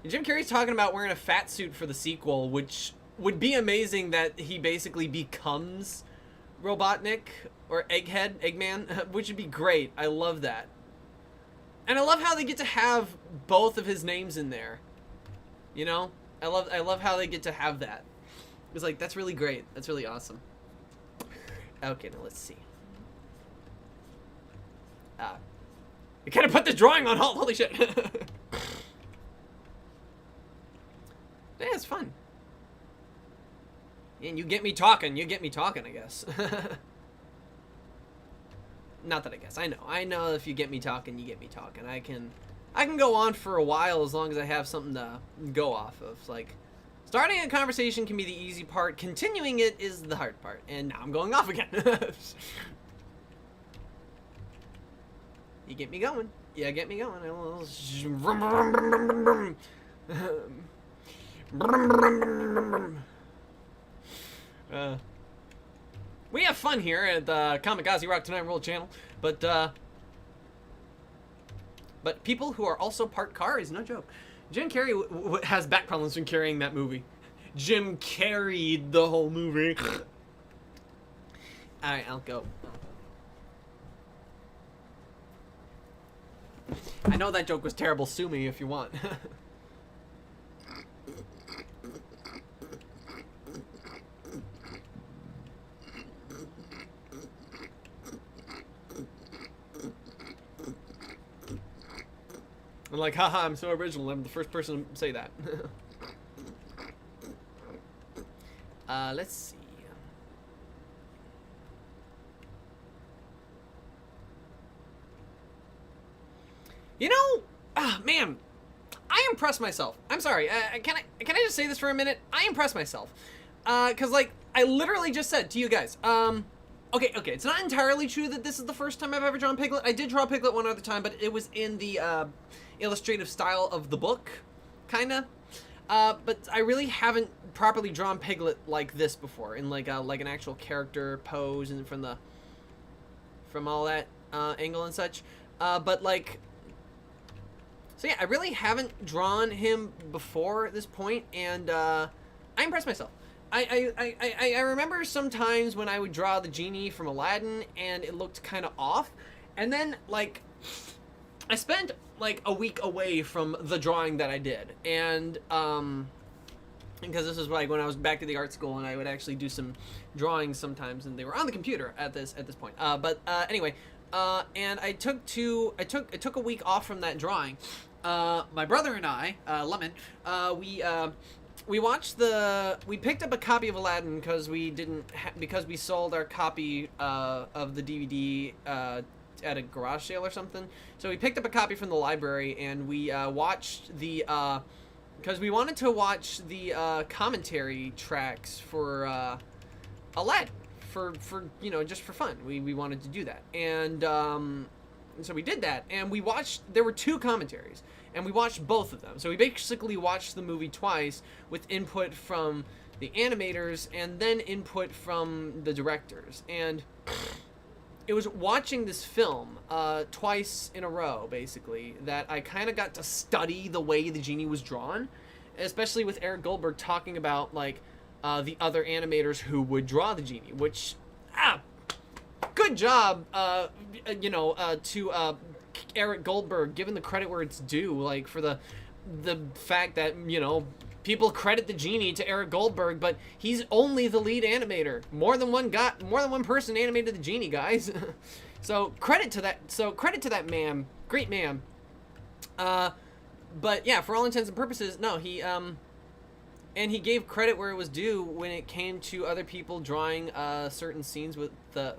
And Jim Carrey's talking about wearing a fat suit for the sequel, which would be amazing. That he basically becomes Robotnik or Eggman, which would be great. I love that. And I love how they get to have both of his names in there. You know? I love how they get to have that. It's like, that's really great. That's really awesome. Okay, now let's see. I kind of put the drawing on hold. Holy shit. Yeah, it's fun. And you get me talking. You get me talking, I guess. Not that I guess. I know if you get me talking, you get me talking. I can go on for a while as long as I have something to go off of. Like, starting a conversation can be the easy part. Continuing it is the hard part. And now I'm going off again. You get me going. Yeah, get me going. We have fun here at the Kamikaze Rock Tonight Roll channel, but people who are also part car is no joke. Jim Carrey has back problems from carrying that movie. Jim carried the whole movie. Alright, I'll go. I know that joke was terrible. Sue me if you want. I'm like, haha, I'm so original. I'm the first person to say that. Let's see. You know, man, I impress myself. I'm sorry. Can I just say this for a minute? I impress myself. Cause like I literally just said to you guys, okay, it's not entirely true that this is the first time I've ever drawn Piglet. I did draw Piglet one other time, but it was in the illustrative style of the book, kinda. But I really haven't properly drawn Piglet like this before, in like an actual character pose and from all that angle and such. But like, so yeah, I really haven't drawn him before at this point, and I impressed myself. I remember sometimes when I would draw the genie from Aladdin and it looked kind of off, and then like I spent like a week away from the drawing that I did, and because this was like when I was back to the art school and I would actually do some drawings sometimes, and they were on the computer at this point. Anyway, and I took a week off from that drawing. My brother and I, Lemon, we picked up a copy of Aladdin because we sold our copy of the DVD at a garage sale or something. So we picked up a copy from the library, and we watched the because we wanted to watch the commentary tracks for Aladdin for just for fun. We wanted to do that, and so we did that, and we watched. There were 2 commentaries, and we watched both of them. So we basically watched the movie twice with input from the animators and then input from the directors. And it was watching this film twice in a row, basically, that I kind of got to study the way the genie was drawn, especially with Eric Goldberg talking about like the other animators who would draw the genie, which good job, to Eric Goldberg, given the credit where it's due, like for the fact that people credit the genie to Eric Goldberg, but he's only the lead animator. More than one person animated the genie, guys. So credit to that man, great man. But yeah, for all intents and purposes, no, and he gave credit where it was due when it came to other people drawing certain scenes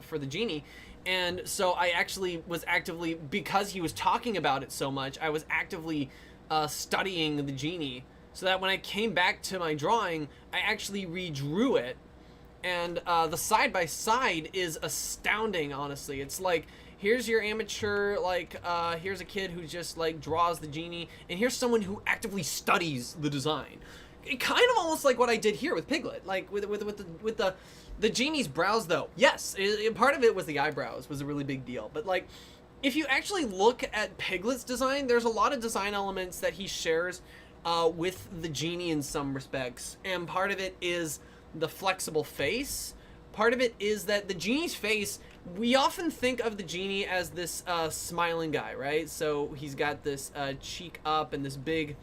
for the genie. And so I actually was actively, because he was talking about it so much, I was actively studying the genie, so that when I came back to my drawing, I actually redrew it. And the side by side is astounding, honestly. It's like, here's your amateur, like, here's a kid who just like draws the genie, and here's someone who actively studies the design. It kind of almost like what I did here with Piglet, like with the genie's brows, though. Yes, part of it was the eyebrows was a really big deal, but like, if you actually look at Piglet's design, there's a lot of design elements that he shares with the genie in some respects, and part of it is the flexible face. Part of it is that the genie's face, we often think of the genie as this smiling guy, right? So he's got this cheek up and this big,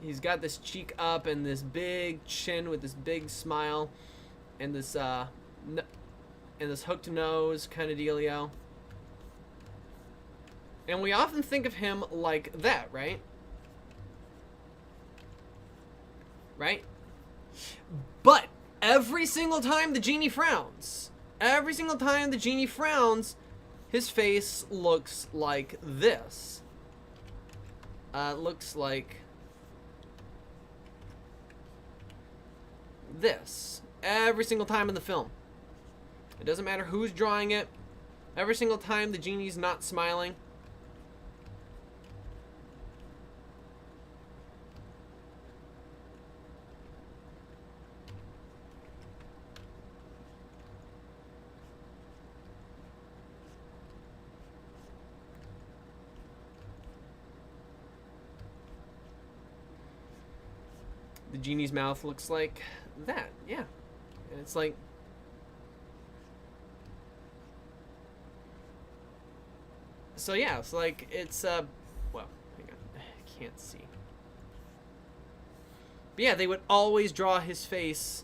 he's got this cheek up and this big chin with this big smile and this hooked nose kind of dealio. And we often think of him like that, right? Right? But every single time the genie frowns, his face looks like this. Looks like this. Every single time in the film. It doesn't matter who's drawing it. Every single time the genie's not smiling. The genie's mouth looks like that, yeah. And it's like, so yeah, it's like, it's, well, hang on, I can't see. But yeah, they would always draw his face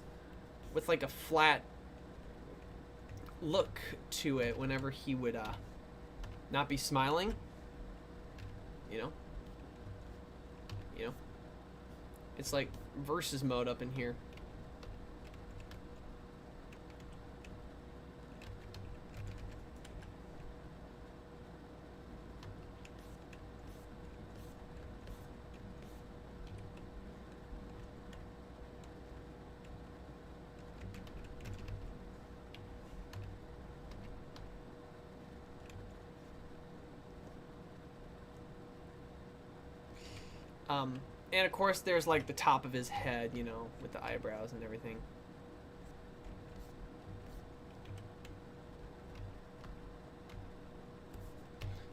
with like a flat look to it whenever he would, not be smiling. You know? It's like versus mode up in here. And of course there's like the top of his head, you know, with the eyebrows and everything.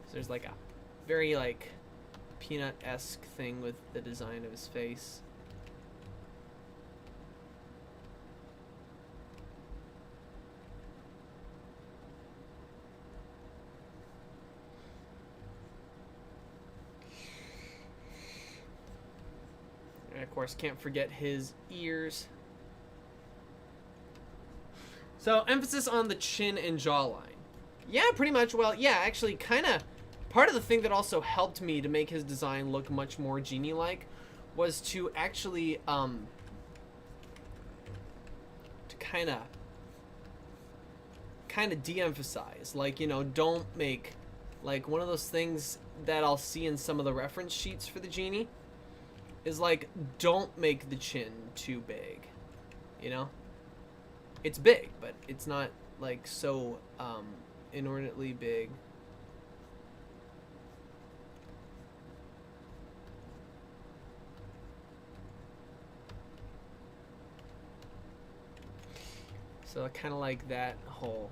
So there's like a very like peanut-esque thing with the design of his face. And of course, can't forget his ears. So, emphasis on the chin and jawline. Yeah, pretty much. Well, yeah, actually, kind of, part of the thing that also helped me to make his design look much more genie-like was to actually, to kind of de-emphasize. Like, you know, don't make, like, one of those things that I'll see in some of the reference sheets for the genie is like, don't make the chin too big, you know? It's big, but it's not like so inordinately big. So I kind of like that whole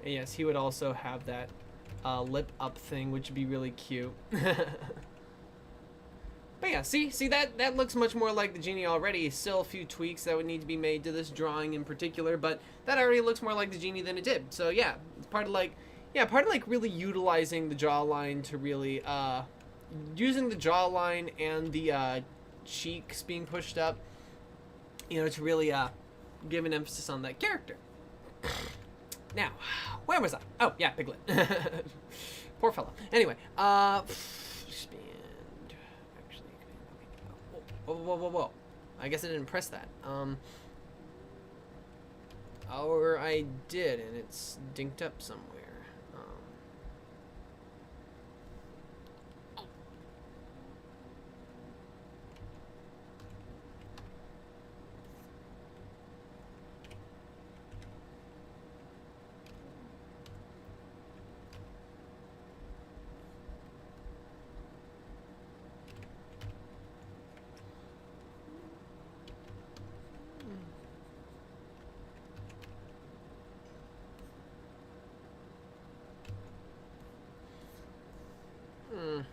and yes, he would also have that lip up thing, which would be really cute. But yeah, see that looks much more like the genie already. Still a few tweaks that would need to be made to this drawing in particular, but that already looks more like the genie than it did. So yeah, it's part of like really utilizing the jawline to really using the jawline and the cheeks being pushed up, you know, to really give an emphasis on that character. Now, where was I? Oh yeah, Piglet. Poor fellow. Anyway, expand. Actually, whoa. I guess I didn't press that. Or I did, and it's dinked up somewhere.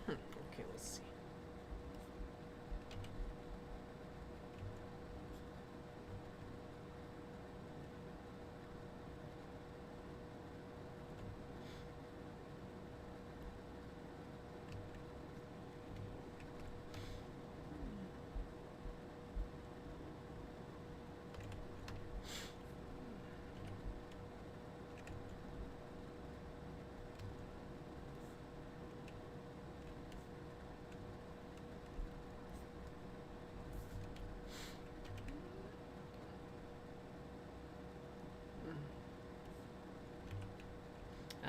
Okay, let's see.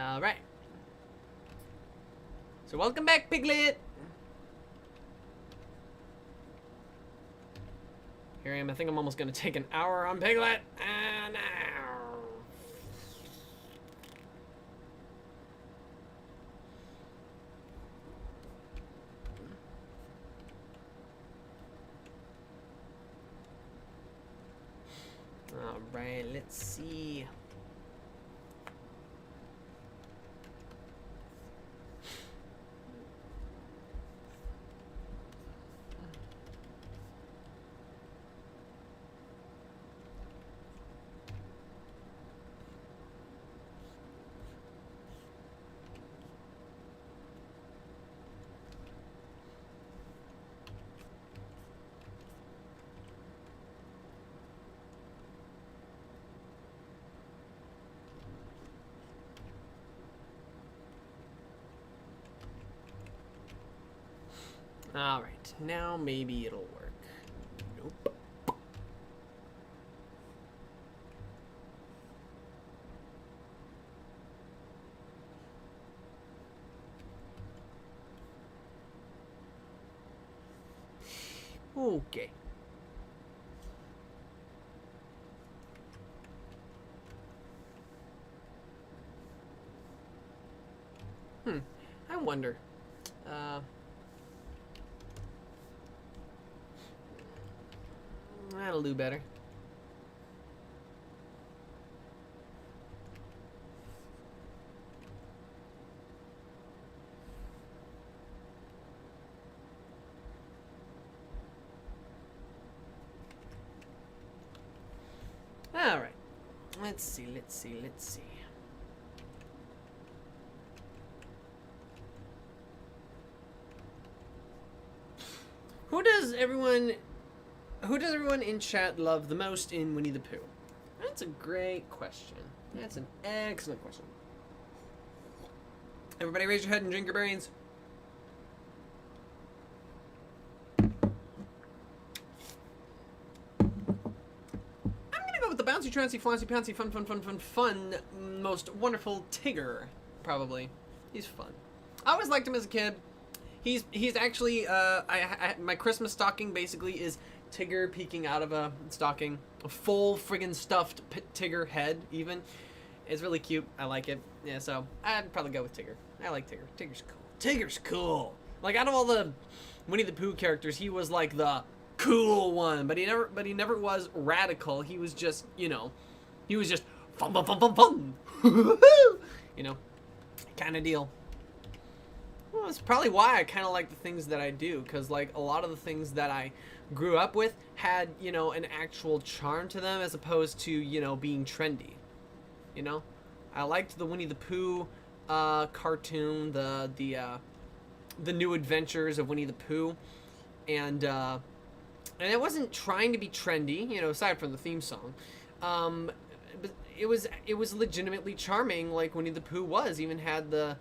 All right. So welcome back, Piglet. Here I am. I think I'm almost gonna take an hour on Piglet. And all right. Let's see. All right, now maybe it'll work. Nope. Okay. I wonder. That'll do better. All right. Let's see. Who does everyone in chat love the most in Winnie the Pooh? That's a great question. That's an excellent question. Everybody raise your head and drink your brains. I'm gonna go with the bouncy, trancy, flouncy, pouncy, fun, most wonderful Tigger, probably. He's fun. I always liked him as a kid. He's actually, my Christmas stocking basically is Tigger peeking out of a stocking. A full friggin' stuffed Tigger head, even. It's really cute. I like it. Yeah, so I'd probably go with Tigger. I like Tigger. Tigger's cool. Like, out of all the Winnie the Pooh characters, he was like the cool one. But he never was radical. He was just, you know, fun. You know, kind of deal. Well, it's probably why I kind of like the things that I do, because like a lot of the things that I grew up with had, you know, an actual charm to them as opposed to, you know, being trendy. You know, I liked the Winnie the Pooh cartoon, the New Adventures of Winnie the Pooh, and it wasn't trying to be trendy, you know, aside from the theme song. But it was legitimately charming, like Winnie the Pooh was. Even had the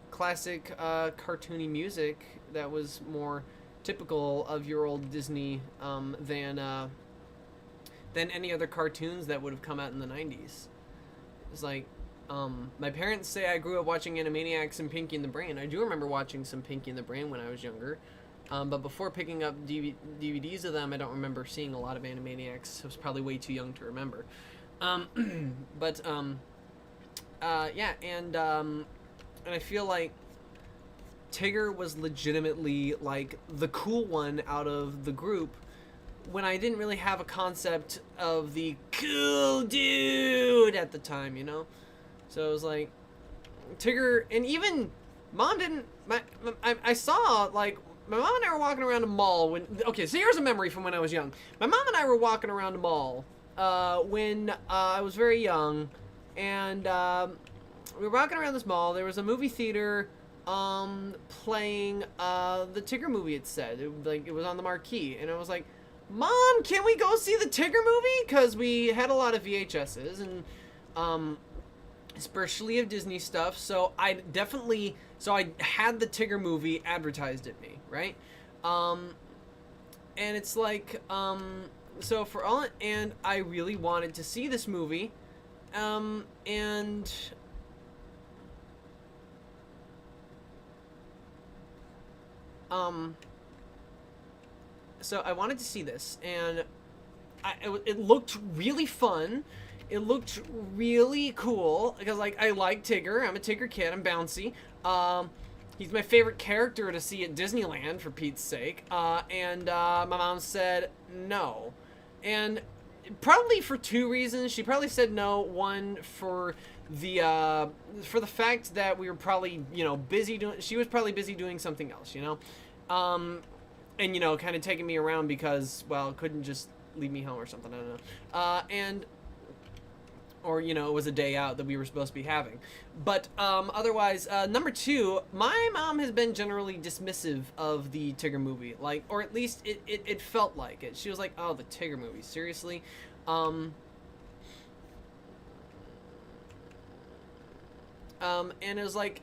classic cartoony music that was more typical of your old Disney than any other cartoons that would have come out in the 90s. It's like, my parents say I grew up watching Animaniacs and Pinky and the Brain. I do remember watching some Pinky and the Brain when I was younger. But before picking up DVDs of them, I don't remember seeing a lot of Animaniacs. I was probably way too young to remember. Yeah, and I feel like Tigger was legitimately, like, the cool one out of the group when I didn't really have a concept of the cool dude at the time, you know? So it was like, Tigger, and even Mom didn't, I saw, like, my mom and I were walking around a mall when, okay, so here's a memory from when I was young. My mom and I were walking around a mall when I was very young, and we were walking around this mall. There was a movie theater playing the Tigger movie, it said. It was on the marquee, and I was like, Mom, can we go see the Tigger movie? Because we had a lot of VHSs, and especially of Disney stuff, so I had the Tigger movie advertised at me, right? And it's like, so for all, and I really wanted to see this movie, and so I wanted to see this, and it looked really fun. It looked really cool because, like, I like Tigger. I'm a Tigger kid. I'm bouncy. He's my favorite character to see at Disneyland, for Pete's sake. And my mom said no, and probably for two reasons. She probably said no. One, for the fact that we were probably, you know, busy doing. She was probably busy doing something else, you know. And, you know, kind of taking me around because, well, couldn't just leave me home or something. I don't know. Or, you know, it was a day out that we were supposed to be having. But otherwise, number two, my mom has been generally dismissive of the Tigger movie. Like, or at least it felt like it. She was like, oh, the Tigger movie, seriously? And it was like,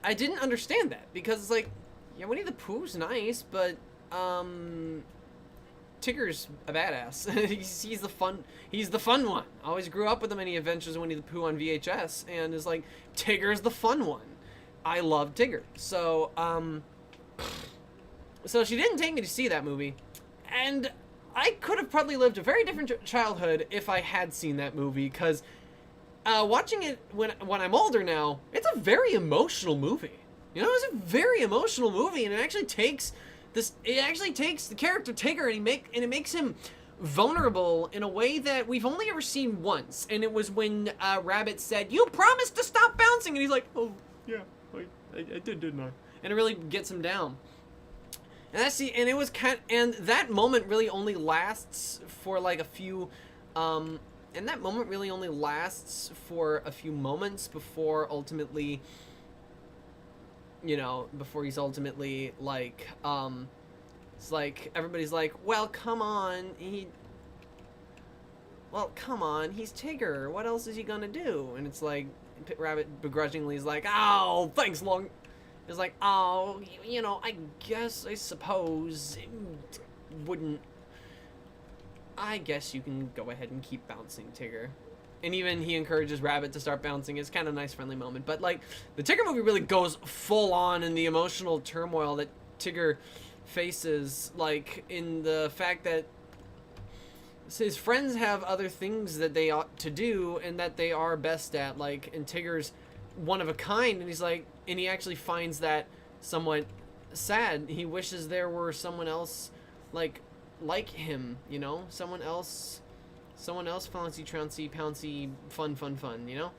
I didn't understand that. Because it's like, yeah, Winnie the Pooh's nice, but Tigger's a badass. he's the fun one. I always grew up with the many adventures of Winnie the Pooh on VHS, and is like, Tigger's the fun one. I love Tigger. So so she didn't take me to see that movie, and I could have probably lived a very different childhood if I had seen that movie, because watching it when I'm older now, it's a very emotional movie. You know, it's a very emotional movie, and it actually takes the character Tigger and it makes him vulnerable in a way that we've only ever seen once. And it was when Rabbit said, "You promised to stop bouncing," and he's like, "Oh yeah, I did, didn't I?" And it really gets him down. And that moment really only lasts for like a few, and that moment really only lasts for a few moments before ultimately, you know, before he's ultimately like, it's like, everybody's like, well, come on, he's Tigger, what else is he gonna do? And it's like, Rabbit begrudgingly is like, oh, thanks, Long. It's like, oh, you know, I suppose it wouldn't, I guess you can go ahead and keep bouncing, Tigger. And even he encourages Rabbit to start bouncing. It's kind of a nice, friendly moment. But, like, the Tigger movie really goes full on in the emotional turmoil that Tigger faces, like, in the fact that his friends have other things that they ought to do and that they are best at, like, and Tigger's one of a kind, and he's like, and he actually finds that somewhat sad. He wishes there were someone else, like him, you know? Someone else flouncy, trouncy, pouncy, fun, you know?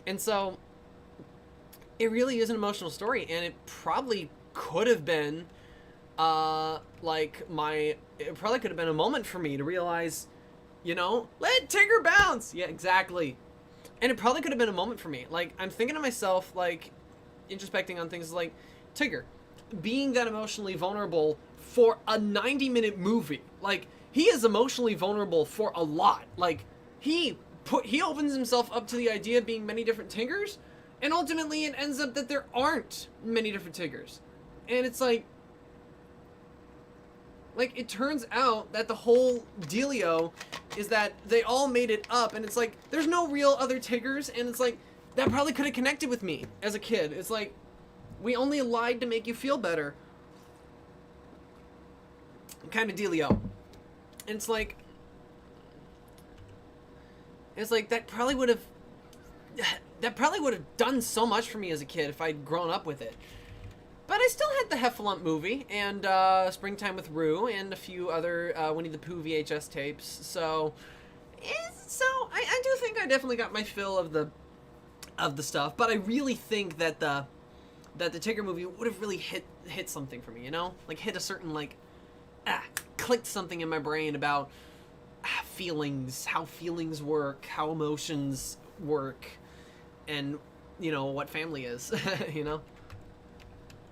And so, it really is an emotional story, and it probably could have been, like it probably could have been a moment for me to realize, you know, let Tigger bounce. Yeah, exactly. And it probably could have been a moment for me. Like, I'm thinking to myself, like, introspecting on things like Tigger being that emotionally vulnerable for a 90-minute movie. Like, he is emotionally vulnerable for a lot. Like, he opens himself up to the idea of being many different Tiggers, and ultimately it ends up that there aren't many different Tiggers. And it's like it turns out that the whole dealio is that they all made it up, and it's like, there's no real other Tiggers, and it's like, that probably could have connected with me as a kid. It's like, we only lied to make you feel better. Kind of dealio. And it's like, that probably would have done so much for me as a kid if I'd grown up with it. But I still had the Heffalump movie, and Springtime with Rue, and a few other Winnie the Pooh VHS tapes. So I do think I definitely got my fill of the stuff. But I really think that the Tigger movie would have really hit something for me, you know? Like, hit a certain, like, clicked something in my brain about feelings, how feelings work, how emotions work, and, you know, what family is, you know?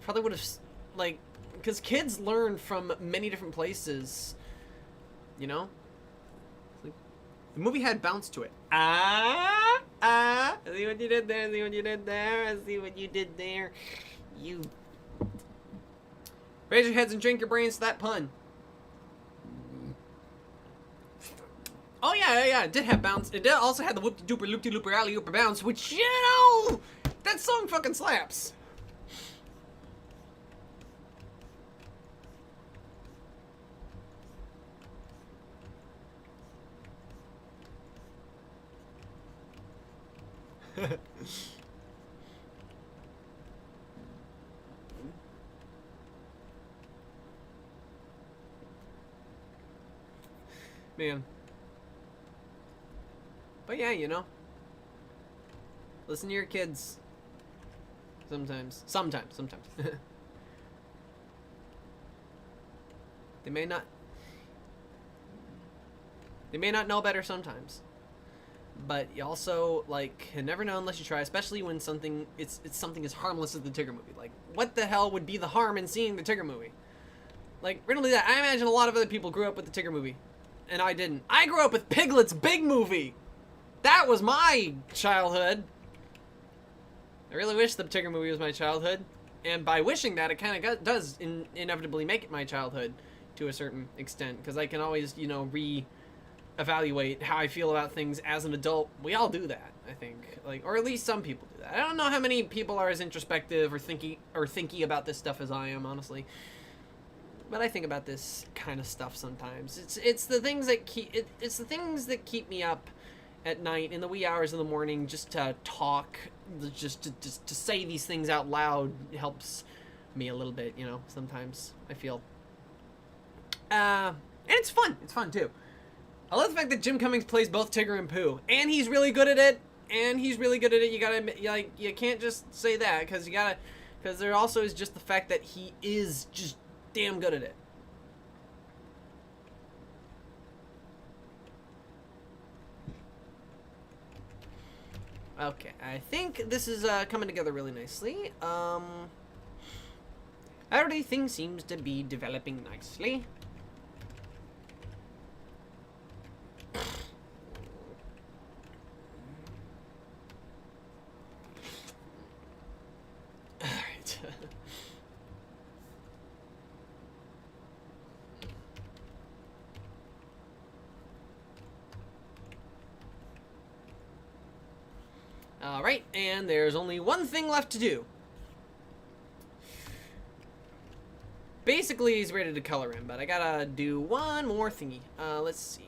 Probably would have, like, because kids learn from many different places, you know? Like, the movie had bounce to it. I see what you did there, I see what you did there, I see what you did there. You. Raise your heads and drink your brains to that pun. Oh, yeah, it did have bounce. It did also had the whoop-de-dooper, loop-de-looper, alley-ooper bounce, which, you know, that song fucking slaps. Man. But yeah, you know. Listen to your kids. Sometimes. They may not know better sometimes. But you also, like, can never know unless you try, especially when it's something as harmless as the Tigger movie. Like, what the hell would be the harm in seeing the Tigger movie? Like, really, that I imagine a lot of other people grew up with the Tigger movie, and I didn't. I grew up with Piglet's Big Movie. That was my childhood. I really wish the Tigger movie was my childhood, and by wishing that, it kind of does inevitably make it my childhood to a certain extent, because I can always, you know, evaluate how I feel about things as an adult. We all do that, I think. Like, or at least some people do that. I don't know how many people are as introspective or thinky about this stuff as I am, honestly. But I think about this kind of stuff sometimes. It's the things that keep me up at night in the wee hours of the morning, just to talk, just to say these things out loud helps me a little bit, you know. Sometimes I feel and it's fun too. I love the fact that Jim Cummings plays both Tigger and Pooh, and he's really good at it. You gotta admit, like, you can't just say that, because there also is just the fact that he is just damn good at it. Okay, I think this is coming together really nicely. Everything seems to be developing nicely. Alright, and there's only one thing left to do. Basically, he's ready to color in, but I gotta do one more thingy. Let's see.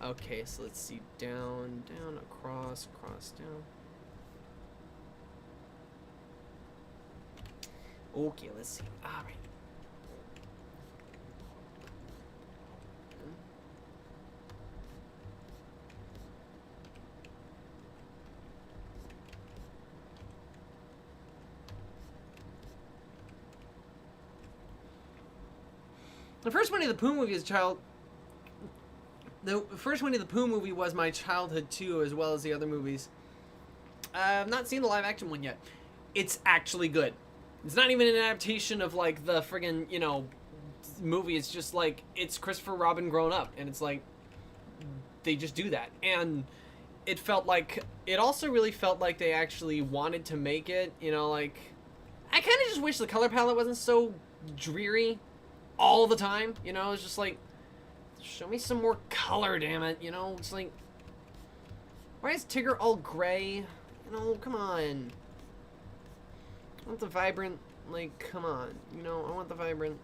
Okay, so let's see. Down, down, across, down. Okay, let's see. Alright. The first Winnie the Pooh movie as a child. The first Winnie the Pooh movie was my childhood too, as well as the other movies. I've not seen the live action one yet. It's actually good. It's not even an adaptation of like the friggin', you know, movie. It's just like it's Christopher Robin grown up, and it's like they just do that. And it felt like it also really felt like they actually wanted to make it, you know, like I kind of just wish the color palette wasn't so dreary all the time, you know. It's just like show me some more color, damn it, you know. It's like why is Tigger all gray? You know, come on. I want the vibrant, like, come on. You know, I want the vibrant.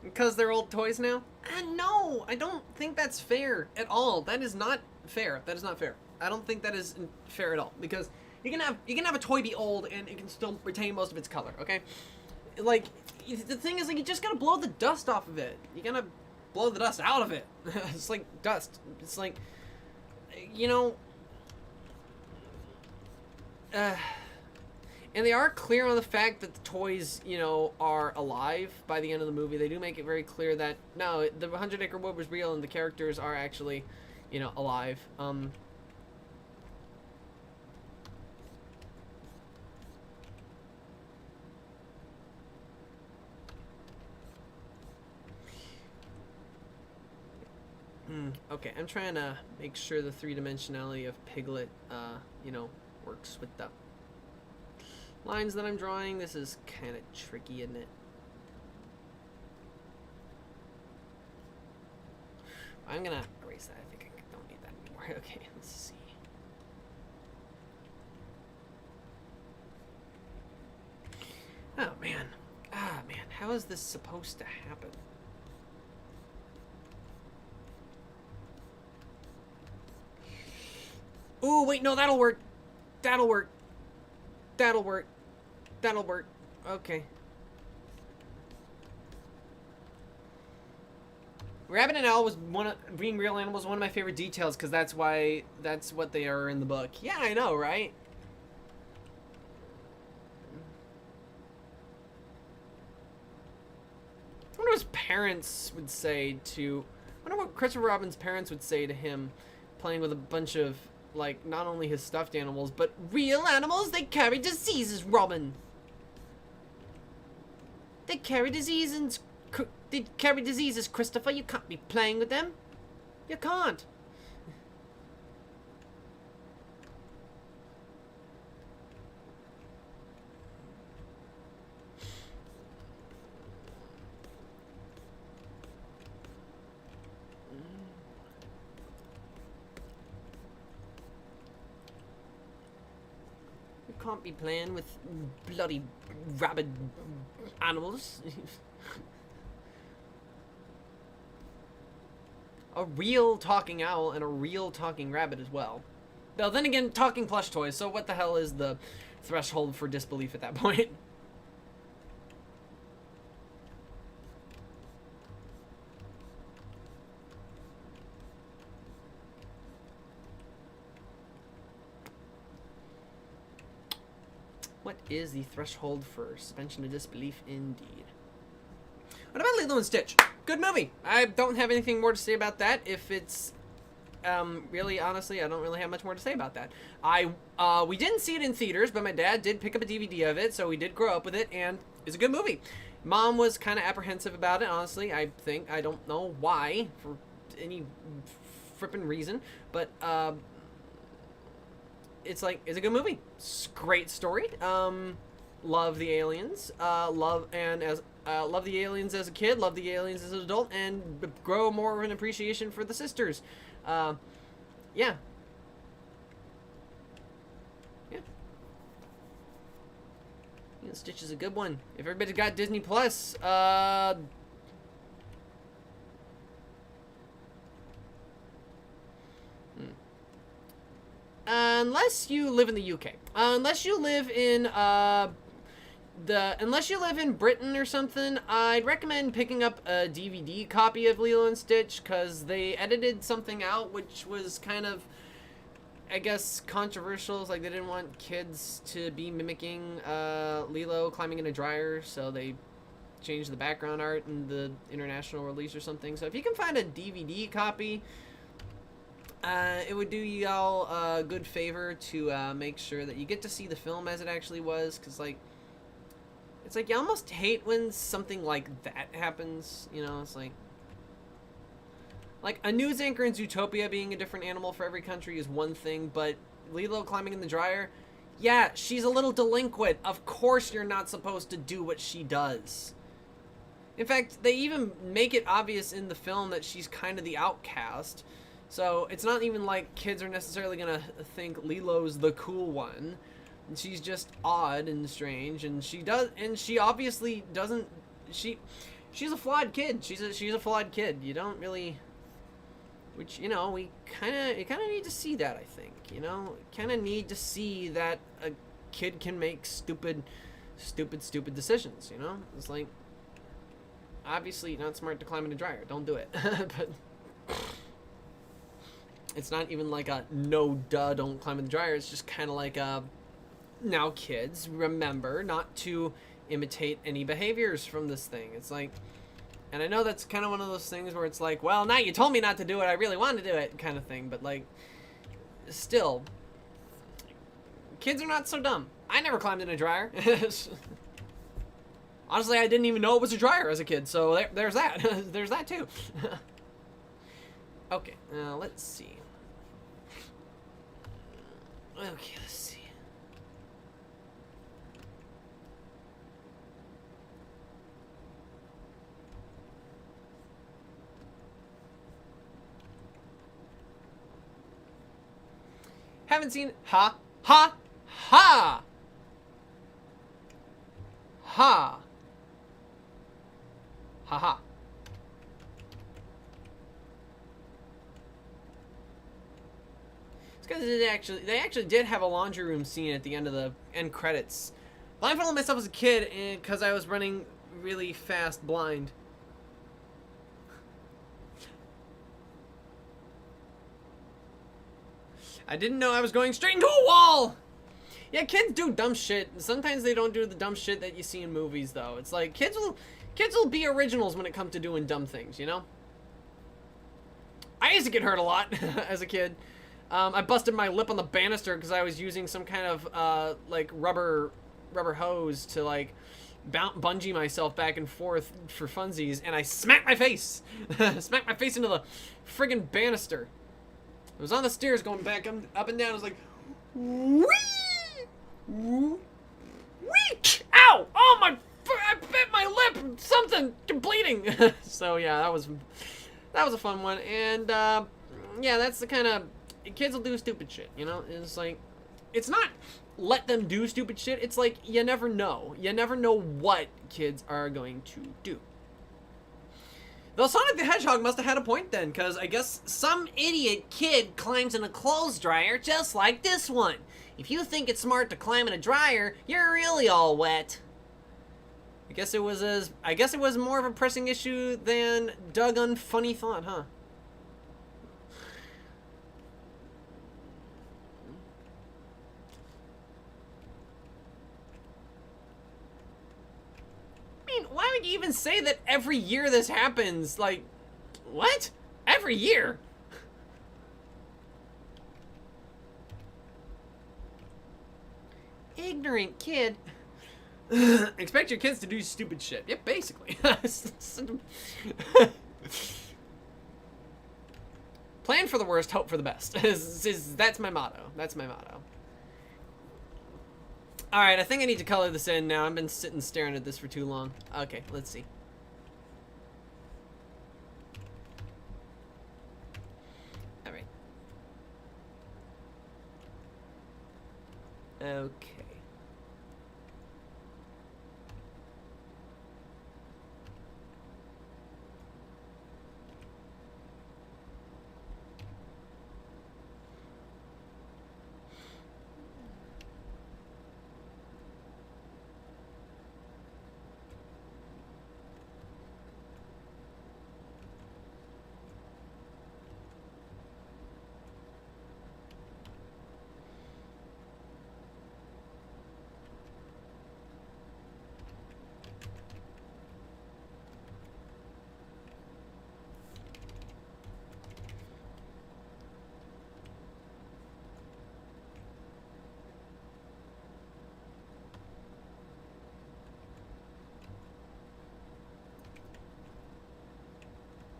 Because they're old toys now? No, I don't think that's fair at all. That is not fair. That is not fair. I don't think that is fair at all. Because you can have a toy be old and it can still retain most of its color, okay? Like, the thing is, like, you just gotta blow the dust off of it. You gotta blow the dust out of it. It's like dust. It's like, you know... And they are clear on the fact that the toys, you know, are alive by the end of the movie. They do make it very clear that, no, the 100 Acre Wood was real and the characters are actually, you know, alive. Okay, I'm trying to make sure the three-dimensionality of Piglet, you know, works with the lines that I'm drawing. This is kind of tricky, isn't it? I'm gonna erase that. I think I don't need that anymore. Okay, let's see. Oh man. Ah man, how is this supposed to happen? Ooh, wait, no, that'll work. That'll work. That'll work. That'll work. Okay. Rabbit and owl was being real animals was one of my favorite details because that's what they are in the book. Yeah, I know, right? I wonder what his parents would say to... I wonder what Christopher Robin's parents would say to him playing with a bunch of, like, not only his stuffed animals, but real animals. They carry diseases, Robin. They carry diseases. They carry diseases, Christopher. You can't be playing with them. You can't. Can't be playing with bloody rabid animals. A real talking owl and a real talking rabbit as well. Now then again, talking plush toys, so what the hell is the threshold for disbelief at that point? What is the threshold for suspension of disbelief indeed? What about Lilo and Stitch? Good movie. I don't have anything more to say about that. If it's really, honestly, I don't really have much more to say about that. We didn't see it in theaters, but my dad did pick up a DVD of it, so we did grow up with it, and it's a good movie. Mom was kind of apprehensive about it, honestly. I don't know why, for any frippin' reason, but it's a good movie. It's a great story. Love the aliens. Love the aliens as a kid. Love the aliens as an adult, and grow more of an appreciation for the sisters. Yeah. Yeah. Stitch is a good one. If everybody's got Disney Plus, unless you live in the UK. Unless you live in Britain or something, I'd recommend picking up a DVD copy of Lilo and Stitch, because they edited something out which was kind of, I guess, controversial. It's like they didn't want kids to be mimicking Lilo climbing in a dryer, so they changed the background art in the international release or something. So if you can find a DVD copy, it would do y'all a good favor to make sure that you get to see the film as it actually was, because like, it's like you almost hate when something like that happens, you know. It's like a news anchor in Zootopia being a different animal for every country is one thing, but Lilo climbing in the dryer, yeah, she's a little delinquent. Of course you're not supposed to do what she does. In fact, they even make it obvious in the film that she's kind of the outcast. So it's not even like kids are necessarily gonna think Lilo's the cool one. And she's just odd and strange, and she obviously doesn't. She's a flawed kid. She's a flawed kid. You don't really, which, you know, you kind of need to see that. I think, you know, kind of need to see that a kid can make stupid decisions. You know, it's like, obviously not smart to climb in a dryer. Don't do it. But it's not even like a no duh, don't climb in the dryer. It's just kind of like a, now kids, remember not to imitate any behaviors from this thing. It's like, and I know that's kind of one of those things where it's like, well, now you told me not to do it, I really wanted to do it, kind of thing. But like, still, kids are not so dumb. I never climbed in a dryer. Honestly, I didn't even know it was a dryer as a kid, so there's that. There's that too. Okay, let's see. Okay, let's see. Haven't seen ha ha ha ha ha ha. It's because they actually did have a laundry room scene at the end of the end credits. Blindfolded myself as a kid because I was running really fast blind. I didn't know I was going straight into a wall! Yeah, kids do dumb shit. Sometimes they don't do the dumb shit that you see in movies, though. It's like, kids will be originals when it comes to doing dumb things, you know? I used to get hurt a lot as a kid. I busted my lip on the banister because I was using some kind of, like, rubber hose to, like, bungee myself back and forth for funsies, and I smacked my face! Smacked my face into the friggin' banister. I was on the stairs going back up and down. I was like, wee! Wee! Ow! Oh, I bit my lip! Something! You're bleeding! So, yeah, that was a fun one. And, yeah, that's the kind of... Kids will do stupid shit, you know? It's like... It's not let them do stupid shit. It's like, you never know. You never know what kids are going to do. Though Sonic the Hedgehog must have had a point then, because I guess some idiot kid climbs in a clothes dryer just like this one. If you think it's smart to climb in a dryer, you're really all wet. I guess it was more of a pressing issue than Doug Unfunny thought, huh? Why would you even say that every year this happens? Like, what? Every year? Ignorant kid. Expect your kids to do stupid shit. Yep, basically. Plan for the worst, hope for the best. That's my motto. That's my motto. Alright, I think I need to color this in now. I've been sitting staring at this for too long. Okay, let's see. Alright. Okay.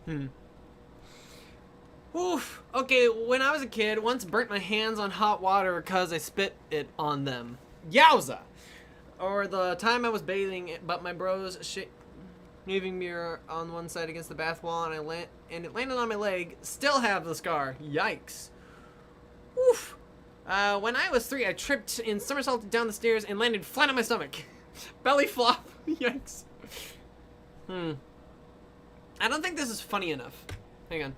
Hmm. Oof. Okay, when I was a kid, once burnt my hands on hot water because I spit it on them. Yowza! Or the time I was bathing, but my bros shaving mirror on one side against the bath wall, and it landed on my leg. Still have the scar. Yikes. Oof. When I was 3, I tripped and somersaulted down the stairs and landed flat on my stomach. Belly flop. Yikes. I don't think this is funny enough. Hang on.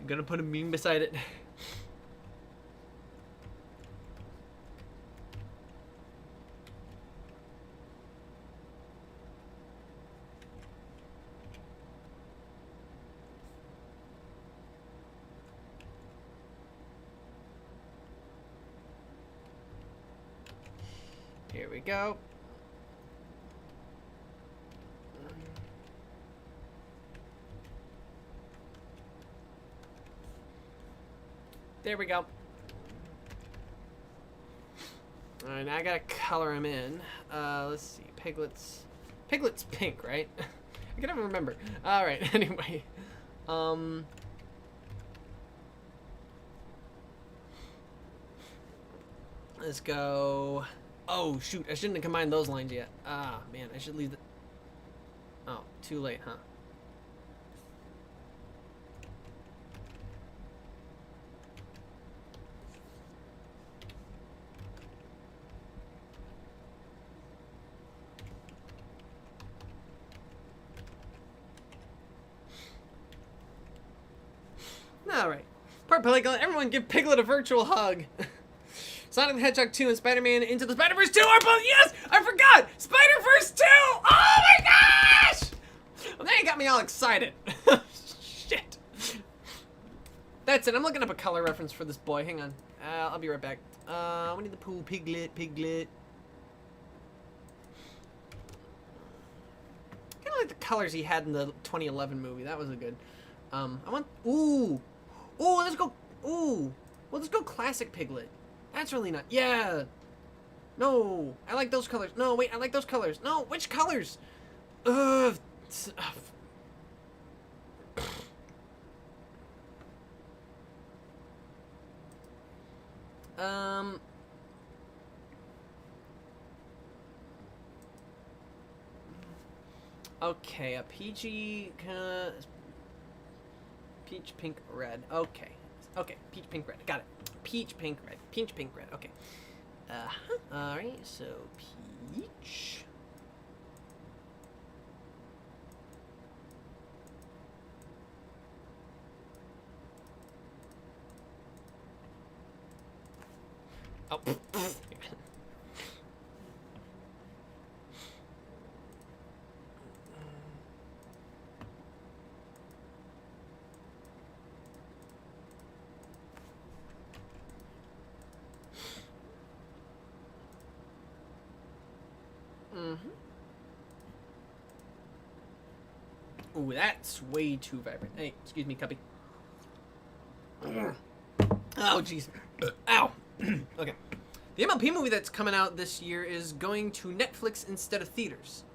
I'm gonna put a meme beside it. Here we go. There we go. Alright, now I gotta color him in. Let's see. Piglet's pink, right? I can never remember. Alright, anyway. Let's go. Oh, shoot. I shouldn't have combined those lines yet. Ah, man. I should leave the... Oh, too late, huh? Alright. Poor Piglet. Everyone give Piglet a virtual hug. Sonic the Hedgehog 2 and Spider-Man Into the Spider-Verse 2 are both... Yes! I forgot! Spider-Verse 2! Oh my gosh! Well, now you got me all excited. Shit. That's it. I'm looking up a color reference for this boy. Hang on. I'll be right back. Winnie the Pooh, Piglet. Kind of like the colors he had in the 2011 movie. That was a good... I want... Ooh! Ooh, let's go... Ooh! Well, let's go classic Piglet. That's really not... Yeah! No! I like those colors. No, wait, I like those colors. No, which colors? Ugh. Okay, a peachy... Peach, pink, red. Okay. Okay, peach, pink, red. Got it. Peach, pink, red. Peach, pink, red. Okay. Alright, so peach. Oh. Ooh, that's way too vibrant. Hey, excuse me, Cubby. Oh, jeez. Ow. Okay. The MLP movie that's coming out this year is going to Netflix instead of theaters.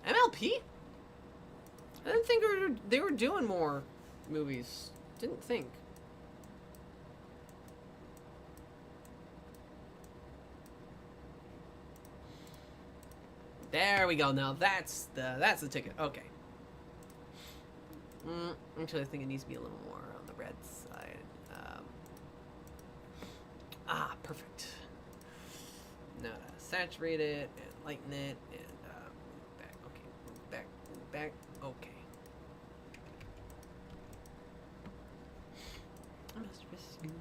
MLP? I didn't think they were doing more movies. Didn't think. There we go. Now that's the ticket. Okay. Actually, I think it needs to be a little more on the red side. Perfect. Now to saturate it and lighten it and move back. Okay, move back, move back. Okay. I must risk you.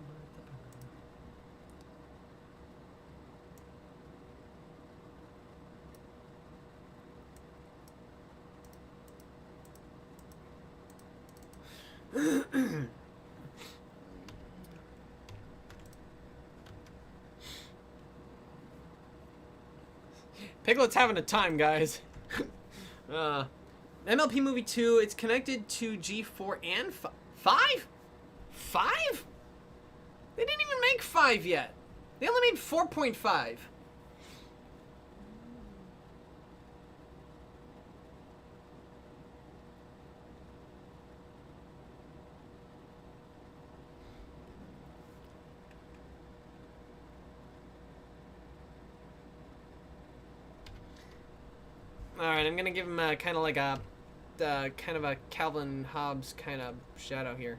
Piglet's having a time, guys. MLP Movie 2, it's connected to G4 and 5? 5? They didn't even make 5 yet. They only made 4.5. Alright, I'm gonna give him kind of like a kind of a Calvin Hobbes kind of shadow here.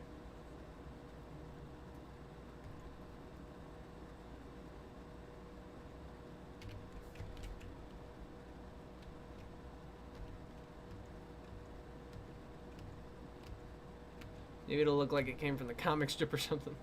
Maybe it'll look like it came from the comic strip or something.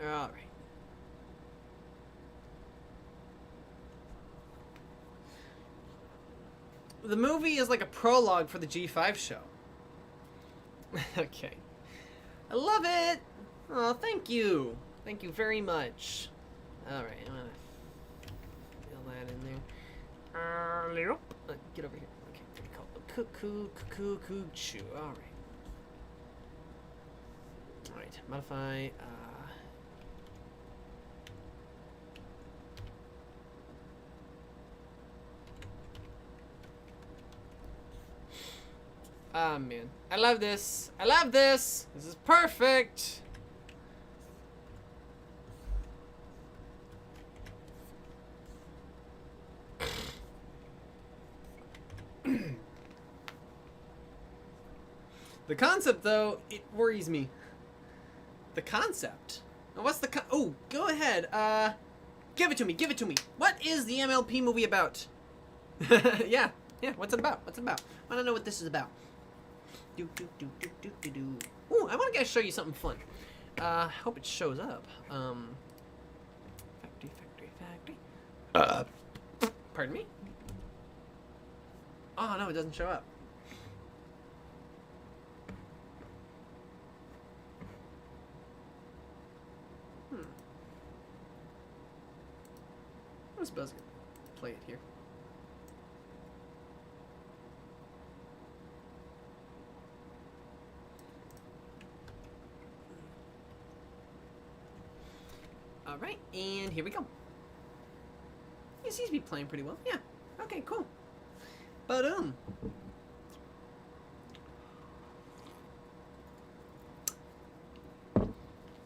All right. The movie is like a prologue for the G5 show. Okay. I love it! Oh, thank you. Thank you very much. Alright, I'm gonna fill that in there. Get over here. Okay, pretty cool. Cuckoo, chew. Alright. Alright, modify, ah, man. I love this. I love this. This is perfect. The concept, though, it worries me. The concept? What's the oh, go ahead. Give it to me. Give it to me. What is the MLP movie about? Yeah. Yeah, what's it about? What's it about? I want to know what this is about. Ooh, I want to show you something fun. Hope it shows up. Factory. Pardon me? Oh, no, it doesn't show up. I suppose I can play it here. Alright, and here we go. It seems to be playing pretty well. Yeah. Okay, cool. Ba-dum.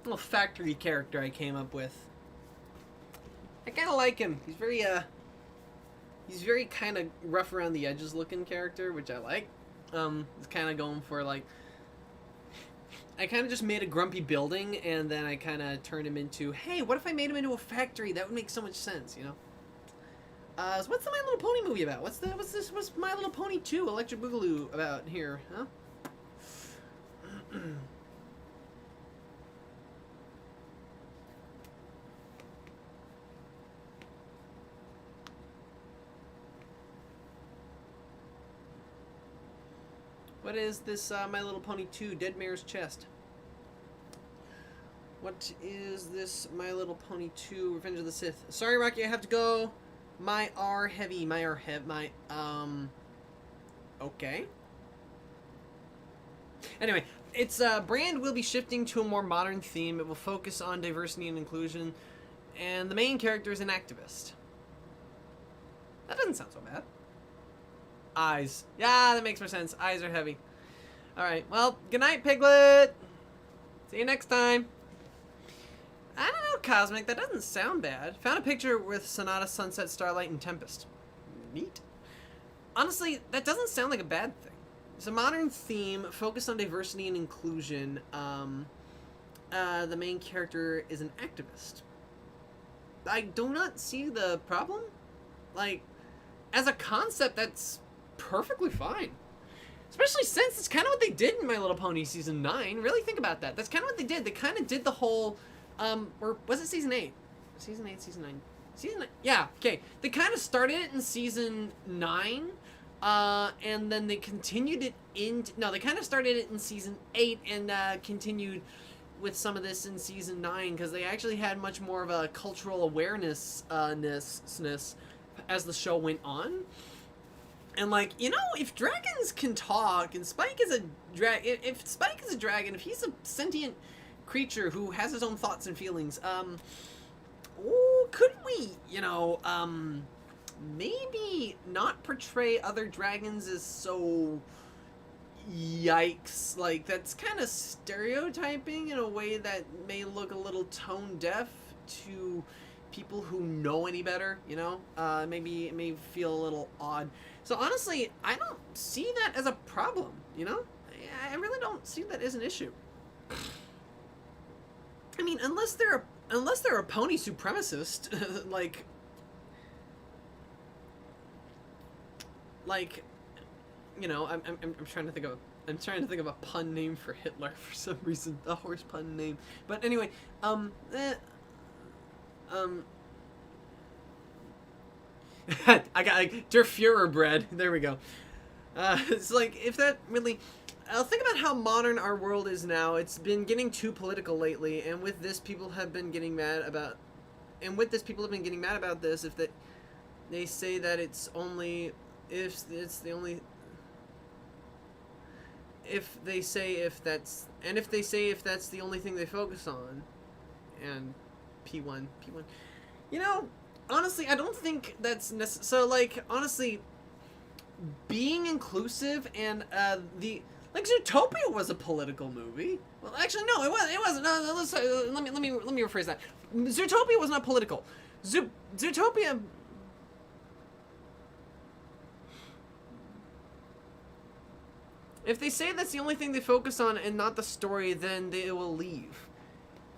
Little factory character I came up with. I kind of like him. He's very kind of rough around the edges looking character, which I like. He's kind of going for like, I kind of just made a grumpy building, and then I kind of turned him into, hey, what if I made him into a factory? That would make so much sense, you know? So what's the My Little Pony movie about? What's My Little Pony 2 Electric Boogaloo about here, huh? What is this My Little Pony 2 Dead Mare's Chest? What is this My Little Pony 2 Revenge of the Sith? Sorry, Rocky, I have to go. My R heavy. Okay. Anyway, its brand will be shifting to a more modern theme. It will focus on diversity and inclusion, and the main character is an activist. That doesn't sound so bad. Eyes. Yeah, that makes more sense. Eyes are heavy. Alright, well, good night, Piglet. See you next time. I don't know, Cosmic. That doesn't sound bad. Found a picture with Sonata, Sunset, Starlight, and Tempest. Neat. Honestly, that doesn't sound like a bad thing. It's a modern theme focused on diversity and inclusion. The main character is an activist. I do not see the problem. Like, as a concept, that's perfectly fine. Especially since it's kind of what they did in My Little Pony season 9. Really think about that. That's kind of what they did. They kind of did the whole, or was it season 8? Season 8, season 9. Season 9. Yeah, okay. They kind of started it in season 9, and then they continued it no, they kind of started it in season 8 and continued with some of this in season 9 because they actually had much more of a cultural awareness as the show went on. And, like, you know, if dragons can talk, and Spike is a if Spike is a dragon, if he's a sentient creature who has his own thoughts and feelings, could we, you know, maybe not portray other dragons as so yikes? Like, that's kind of stereotyping in a way that may look a little tone deaf to people who know any better, you know? Maybe it may feel a little odd. So honestly, I don't see that as a problem, you know? I really don't see that as an issue. I mean, unless they're a pony supremacist, like, you know, I'm trying to think of a pun name for Hitler for some reason, a horse pun name. But anyway, I got like Der Führerbread. There we go. It's like, if that really, think about how modern our world is now. It's been getting too political lately, and with this, people have been getting mad about. And with this, people have been getting mad about this. If they say that it's only if it's the only. If they say if that's the only thing they focus on, and P1, you know. Honestly, I don't think that's necessary. So, like, honestly, being inclusive and like Zootopia was a political movie. Well, actually, no, it wasn't. No, let me rephrase that. Zootopia was not political. Zootopia. If they say that's the only thing they focus on and not the story, then they will leave.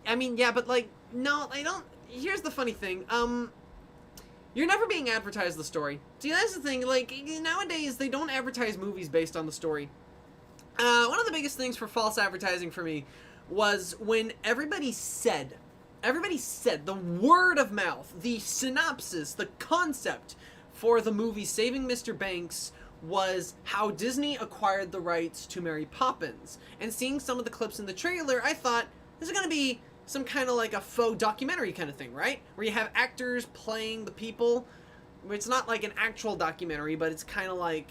I mean, yeah, but like, no, I don't. Here's the funny thing. You're never being advertised the story. See, that's the thing. Like, nowadays, they don't advertise movies based on the story. One of the biggest things for false advertising for me was when everybody said the word of mouth, the synopsis, the concept for the movie Saving Mr. Banks was how Disney acquired the rights to Mary Poppins. And seeing some of the clips in the trailer, I thought, this is going to be some kind of like a faux documentary kind of thing, right? Where you have actors playing the people. It's not like an actual documentary, but it's kind of like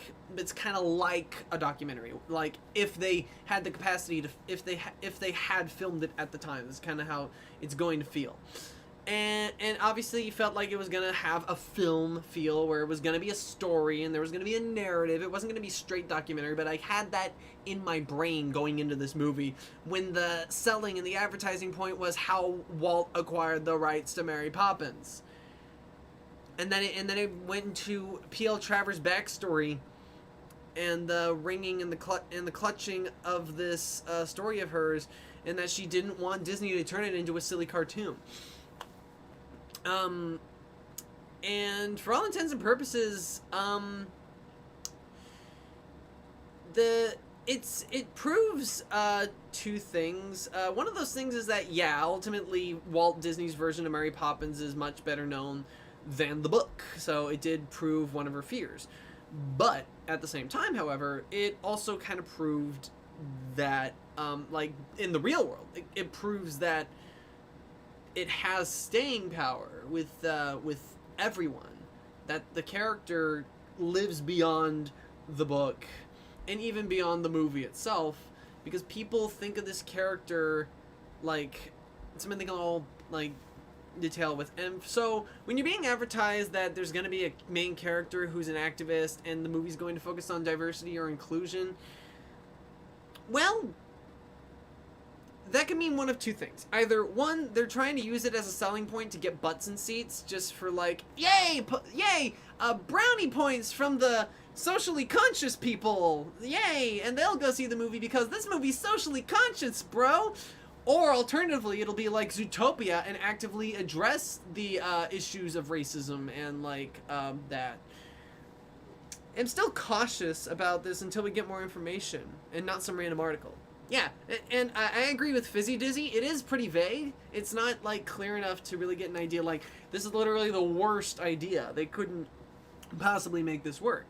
a documentary. Like if they had the capacity to, if they had filmed it at the time, that's kind of how it's going to feel. And obviously you felt like it was going to have a film feel where it was going to be a story and there was going to be a narrative. It wasn't going to be straight documentary, but I had that in my brain going into this movie when the selling and the advertising point was how Walt acquired the rights to Mary Poppins. And then it went into P.L. Travers' backstory and the ringing and the clutching of this story of hers, and that she didn't want Disney to turn it into a silly cartoon. And for all intents and purposes, it proves two things. One of those things is that, yeah, ultimately Walt Disney's version of Mary Poppins is much better known than the book, so it did prove one of her fears. But at the same time, however, it also kind of proved that, like in the real world, it proves that it has staying power with everyone, that the character lives beyond the book and even beyond the movie itself, because people think of this character like something they can all like detail with. And so when you're being advertised that there's going to be a main character who's an activist and the movie's going to focus on diversity or inclusion, well, that can mean one of two things. Either one, they're trying to use it as a selling point to get butts in seats, just for like, yay, brownie points from the socially conscious people, yay, and they'll go see the movie because this movie's socially conscious, bro. Or alternatively, it'll be like Zootopia and actively address the issues of racism and like that. am still cautious about this until we get more information and not some random article. Yeah, and I agree with Fizzy Dizzy. It is pretty vague. It's not, like, clear enough to really get an idea, like, this is literally the worst idea. They couldn't possibly make this work.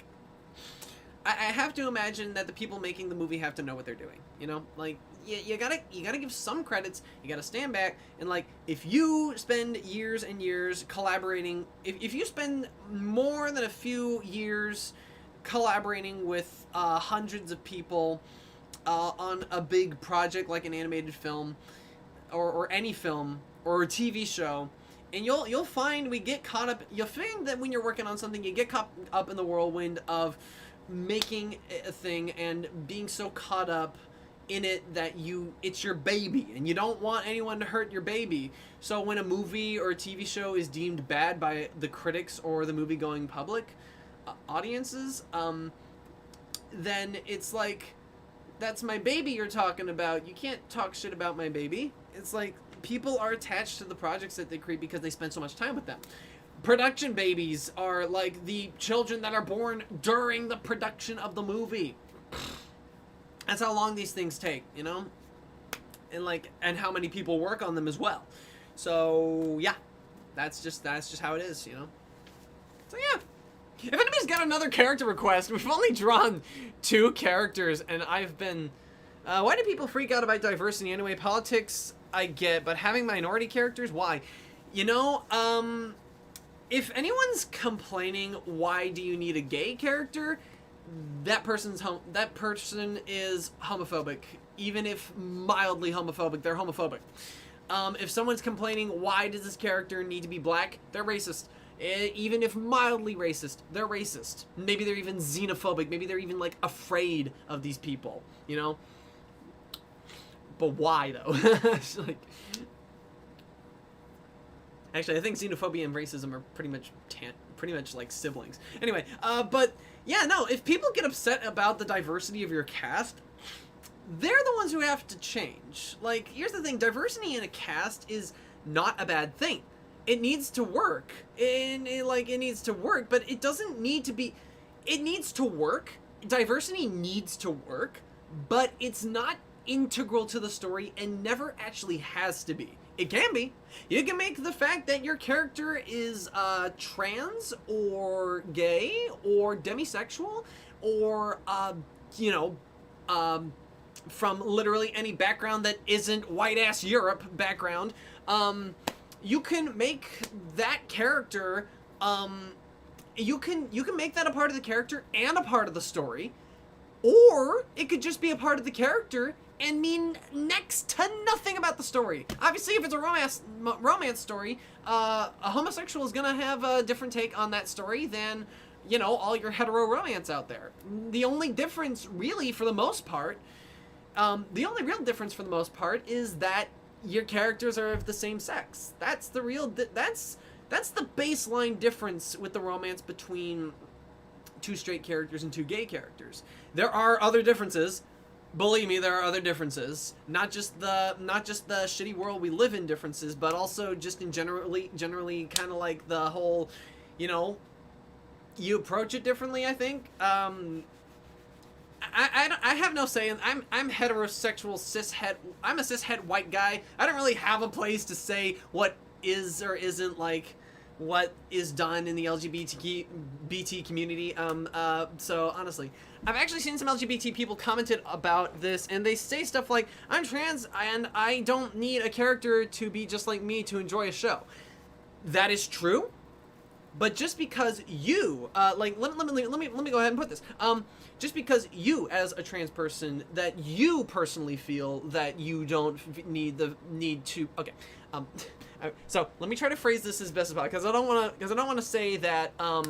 I have to imagine that the people making the movie have to know what they're doing, you know? Like, you gotta give some credits, you gotta stand back, and, like, if you spend years and years collaborating, if you spend more than a few years collaborating with hundreds of people on a big project like an animated film, or any film, or a TV show, and you'll find we get caught up, you'll find that when you're working on something, you get caught up in the whirlwind of making a thing and being so caught up in it that it's your baby and you don't want anyone to hurt your baby. So when a movie or a TV show is deemed bad by the critics or the movie going public audiences, then it's like, that's my baby you're talking about. You can't talk shit about my baby. It's like, people are attached to the projects that they create because they spend so much time with them. Production babies are like the children that are born during the production of the movie. That's how long these things take, you know? And how many people work on them as well. So yeah, that's just how it is, you know? So yeah. If anybody's got another character request, we've only drawn 2 characters, and I've been... why do people freak out about diversity anyway? Politics, I get, but having minority characters, why? You know, if anyone's complaining, why do you need a gay character? That person is homophobic. Even if mildly homophobic, they're homophobic. If someone's complaining, why does this character need to be black? They're racist. Even if mildly racist, they're racist. Maybe they're even xenophobic. Maybe they're even, like, afraid of these people, you know? But why, though? Like, actually, I think xenophobia and racism are pretty much like siblings. Anyway, but yeah, no, if people get upset about the diversity of your cast, they're the ones who have to change. Like, here's the thing, diversity in a cast is not a bad thing. It needs to work. It needs to work, but it doesn't need to be... It needs to work. Diversity needs to work, but it's not integral to the story and never actually has to be. It can be. You can make the fact that your character is trans or gay or demisexual or, you know, from literally any background that isn't white-ass Europe background. You can make that character, you can make that a part of the character and a part of the story, or it could just be a part of the character and mean next to nothing about the story. Obviously, if it's a romance story, a homosexual is gonna have a different take on that story than, you know, all your hetero romance out there. The only difference, really, for the most part, the only real difference for the most part is that your characters are of the same sex. That's the real, that's the baseline difference with the romance between 2 straight characters and 2 gay characters. There are other differences. Believe me, there are other differences. Not just the shitty world we live in differences, but also just in generally kind of like the whole, you know, you approach it differently, I think. I have no say in, I'm heterosexual cishet, I'm a cishet white guy. I don't really have a place to say what is or isn't, like, what is done in the LGBT community. So honestly, I've actually seen some LGBT people commented about this, and they say stuff like, I'm trans and I don't need a character to be just like me to enjoy a show. That is true, but just because you, like, let me go ahead and put this. Just because you, as a trans person, that you personally feel that you don't need to, okay. So let me try to phrase this as best as possible, because I don't want to say that, I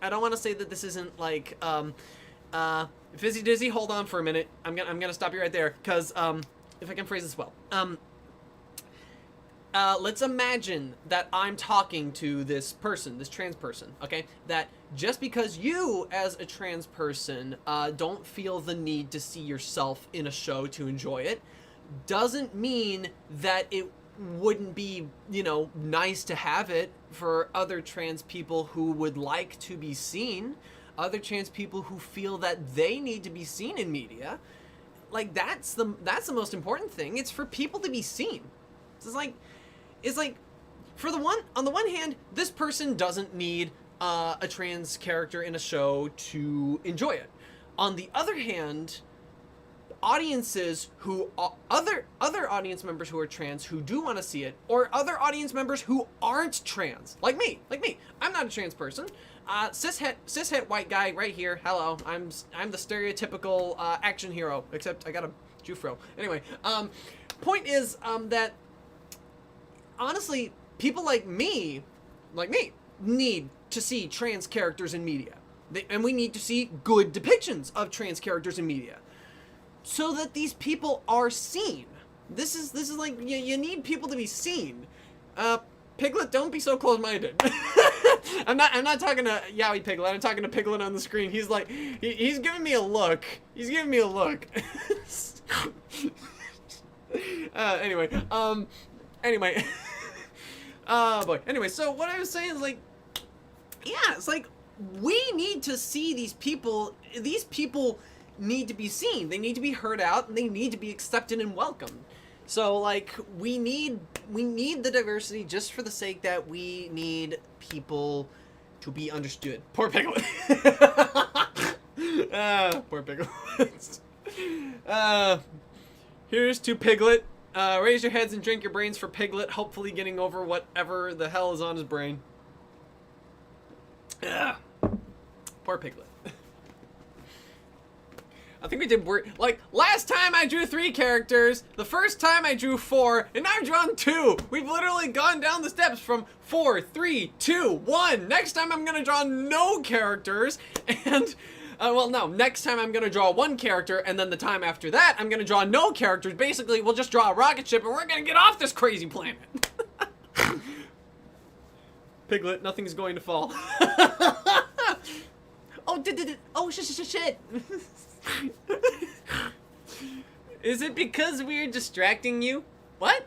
don't want to say that this isn't like, Fizzy Dizzy, hold on for a minute. I'm gonna stop you right there, because, if I can phrase this well. Let's imagine that I'm talking to this person, this trans person, okay? That just because you, as a trans person, don't feel the need to see yourself in a show to enjoy it, doesn't mean that it wouldn't be, you know, nice to have it for other trans people who would like to be seen. other trans people who feel that they need to be seen in media. Like, that's the most important thing. It's for people to be seen. It's like on the one hand, this person doesn't need a trans character in a show to enjoy it. On the other hand, audiences who other audience members who are trans who do want to see it, or other audience members who aren't trans, like me, I'm not a trans person, cishet white guy right here. Hello, I'm the stereotypical action hero, except I got a Jufro. Anyway, point is that honestly, people like me need to see trans characters in media, and we need to see good depictions of trans characters in media, so that these people are seen. This is like, you need people to be seen. Piglet, don't be so close-minded. I'm not talking to Yowie Piglet. I'm talking to Piglet on the screen. He's like, he's giving me a look. He's giving me a look. Anyway. Boy. Anyway, so what I was saying is, like, yeah, it's like, we need to see these people. These people need to be seen. They need to be heard out, and they need to be accepted and welcomed. So, like, we need the diversity just for the sake that we need people to be understood. Poor Piglet. Poor Piglet. Here's to Piglet. Raise your heads and drink your brains for Piglet, hopefully getting over whatever the hell is on his brain. Poor Piglet. I think we did like, last time I drew 3 characters, the first time I drew 4, and now I've drawn 2. We've literally gone down the steps from 4, 3, 2, 1. Next time I'm gonna draw no characters, and, well, no, next time I'm gonna draw 1 character, and then the time after that, I'm gonna draw no characters. Basically, we'll just draw a rocket ship, and we're gonna get off this crazy planet. Piglet, nothing's going to fall. Oh, shit. Is it because we're distracting you? What?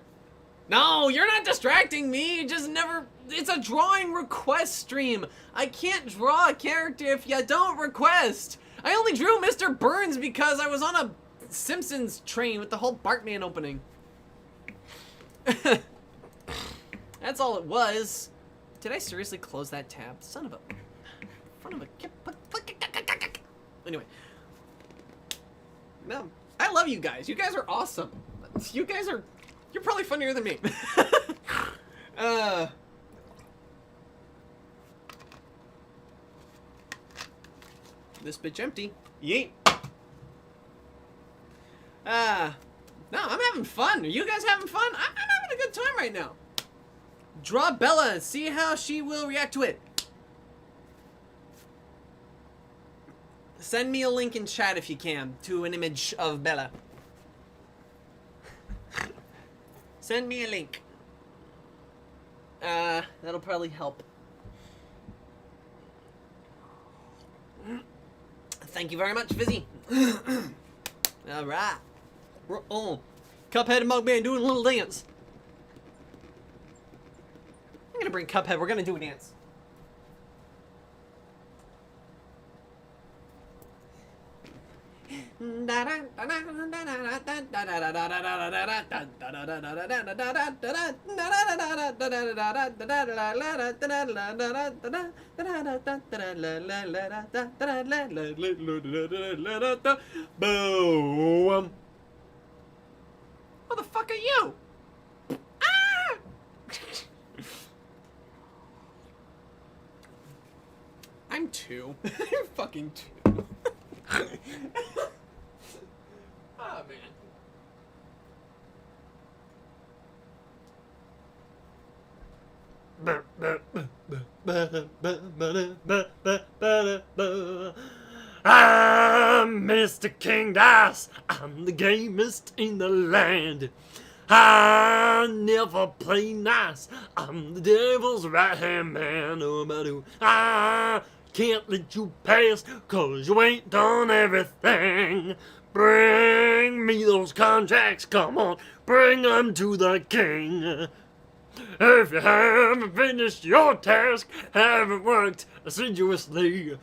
No, you're not distracting me. Just never. It's a drawing request stream. I can't draw a character if you don't request. I only drew Mr. Burns because I was on a Simpsons train with the whole Bartman opening. That's all it was. Did I seriously close that tab? Son of a. Anyway. No, I love you guys. You guys are awesome. You're probably funnier than me. This bitch empty. Yeet. No, I'm having fun. Are you guys having fun? I'm having a good time right now. Draw Bella and see how she will react to it. Send me a link in chat if you can to an image of Bella. Send me a link. That'll probably help. Thank you very much, Fizzy. Alright. Oh, Cuphead and Mugman doing a little dance. I'm gonna bring Cuphead. We're gonna do a dance. Boom. What the fuck are you? Ah! I'm 2. I'm fucking 2. Oh, man. I'm Mr. King Dice. I'm the gamest in the land. I never play nice. I'm the devil's right-hand man. I can't let you pass, 'cause you ain't done everything. Bring me those contracts, come on, bring them to the king. If you haven't finished your task, haven't worked assiduously,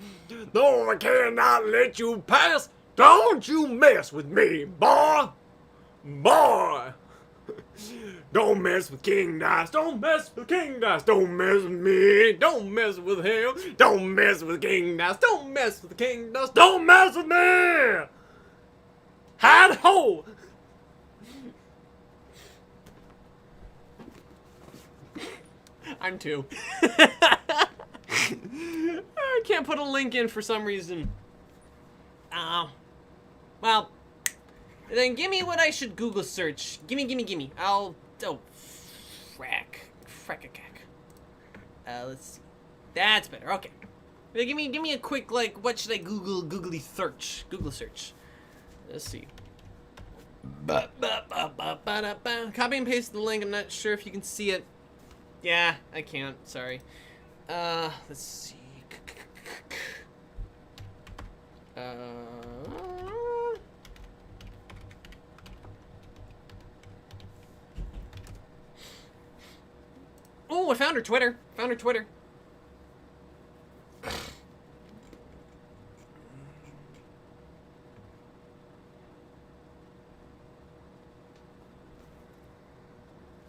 though I cannot let you pass, don't you mess with me, boy! Boy! Don't mess with King Dice, don't mess with King Dice, don't mess with me, don't mess with him, don't mess with King Dice, don't mess with King Dice, don't mess with me! Hide ho! I'm two. I can't put a link in for some reason. Well, then give me what I should Google search. Gimme. Oh, frack. Let's see. That's better. Okay. Give me a quick, like, what should I Google search? Let's see. Copy and paste the link. I'm not sure if you can see it. Yeah, I can't. Sorry. Let's see. Oh, I found her Twitter.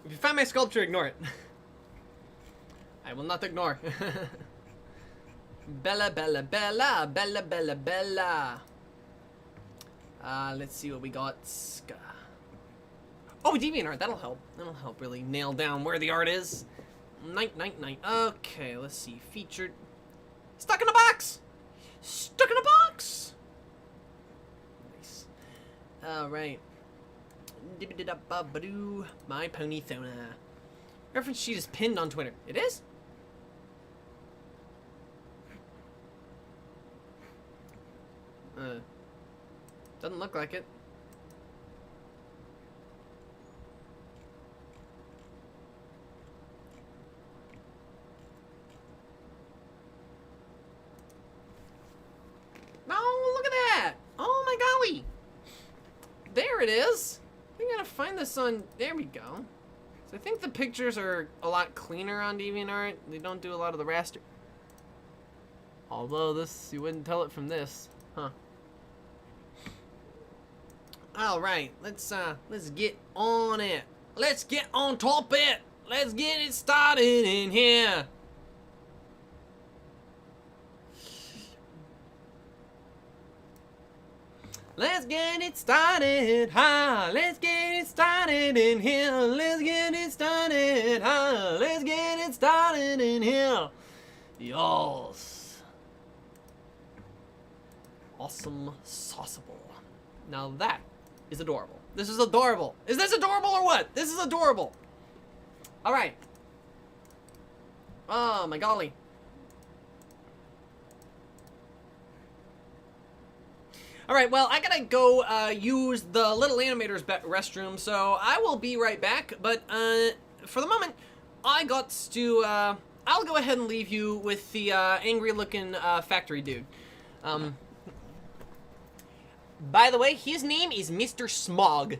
If you find my sculpture, ignore it. I will not ignore. Bella. Let's see what we got. Oh, DeviantArt, that'll help. That'll help really nail down where the art is. Night. Okay, let's see. Featured. Stuck in a box! Nice. Alright. My pony Thona. Reference sheet is pinned on Twitter. It is? Doesn't look like it. Oh, look at that! Oh my golly! There it is! I gotta find this on... There we go. So I think the pictures are a lot cleaner on DeviantArt. They don't do a lot of the raster. Although this, you wouldn't tell it from this. Huh. Alright, let's get on it. Let's get on top of it. Let's get it started in here. Let's get it started, ha! Let's get it started in here. Let's get it started, ha! Let's get it started in here. Yes. Awesome sauceable. Now that is adorable. This is adorable. Is this adorable or what? This is adorable. All right. Oh my golly. Alright, well, I gotta go use the little animator's restroom, so I will be right back, but for the moment, I'll go ahead and leave you with the angry-looking factory dude. By the way, his name is Mr. Smog.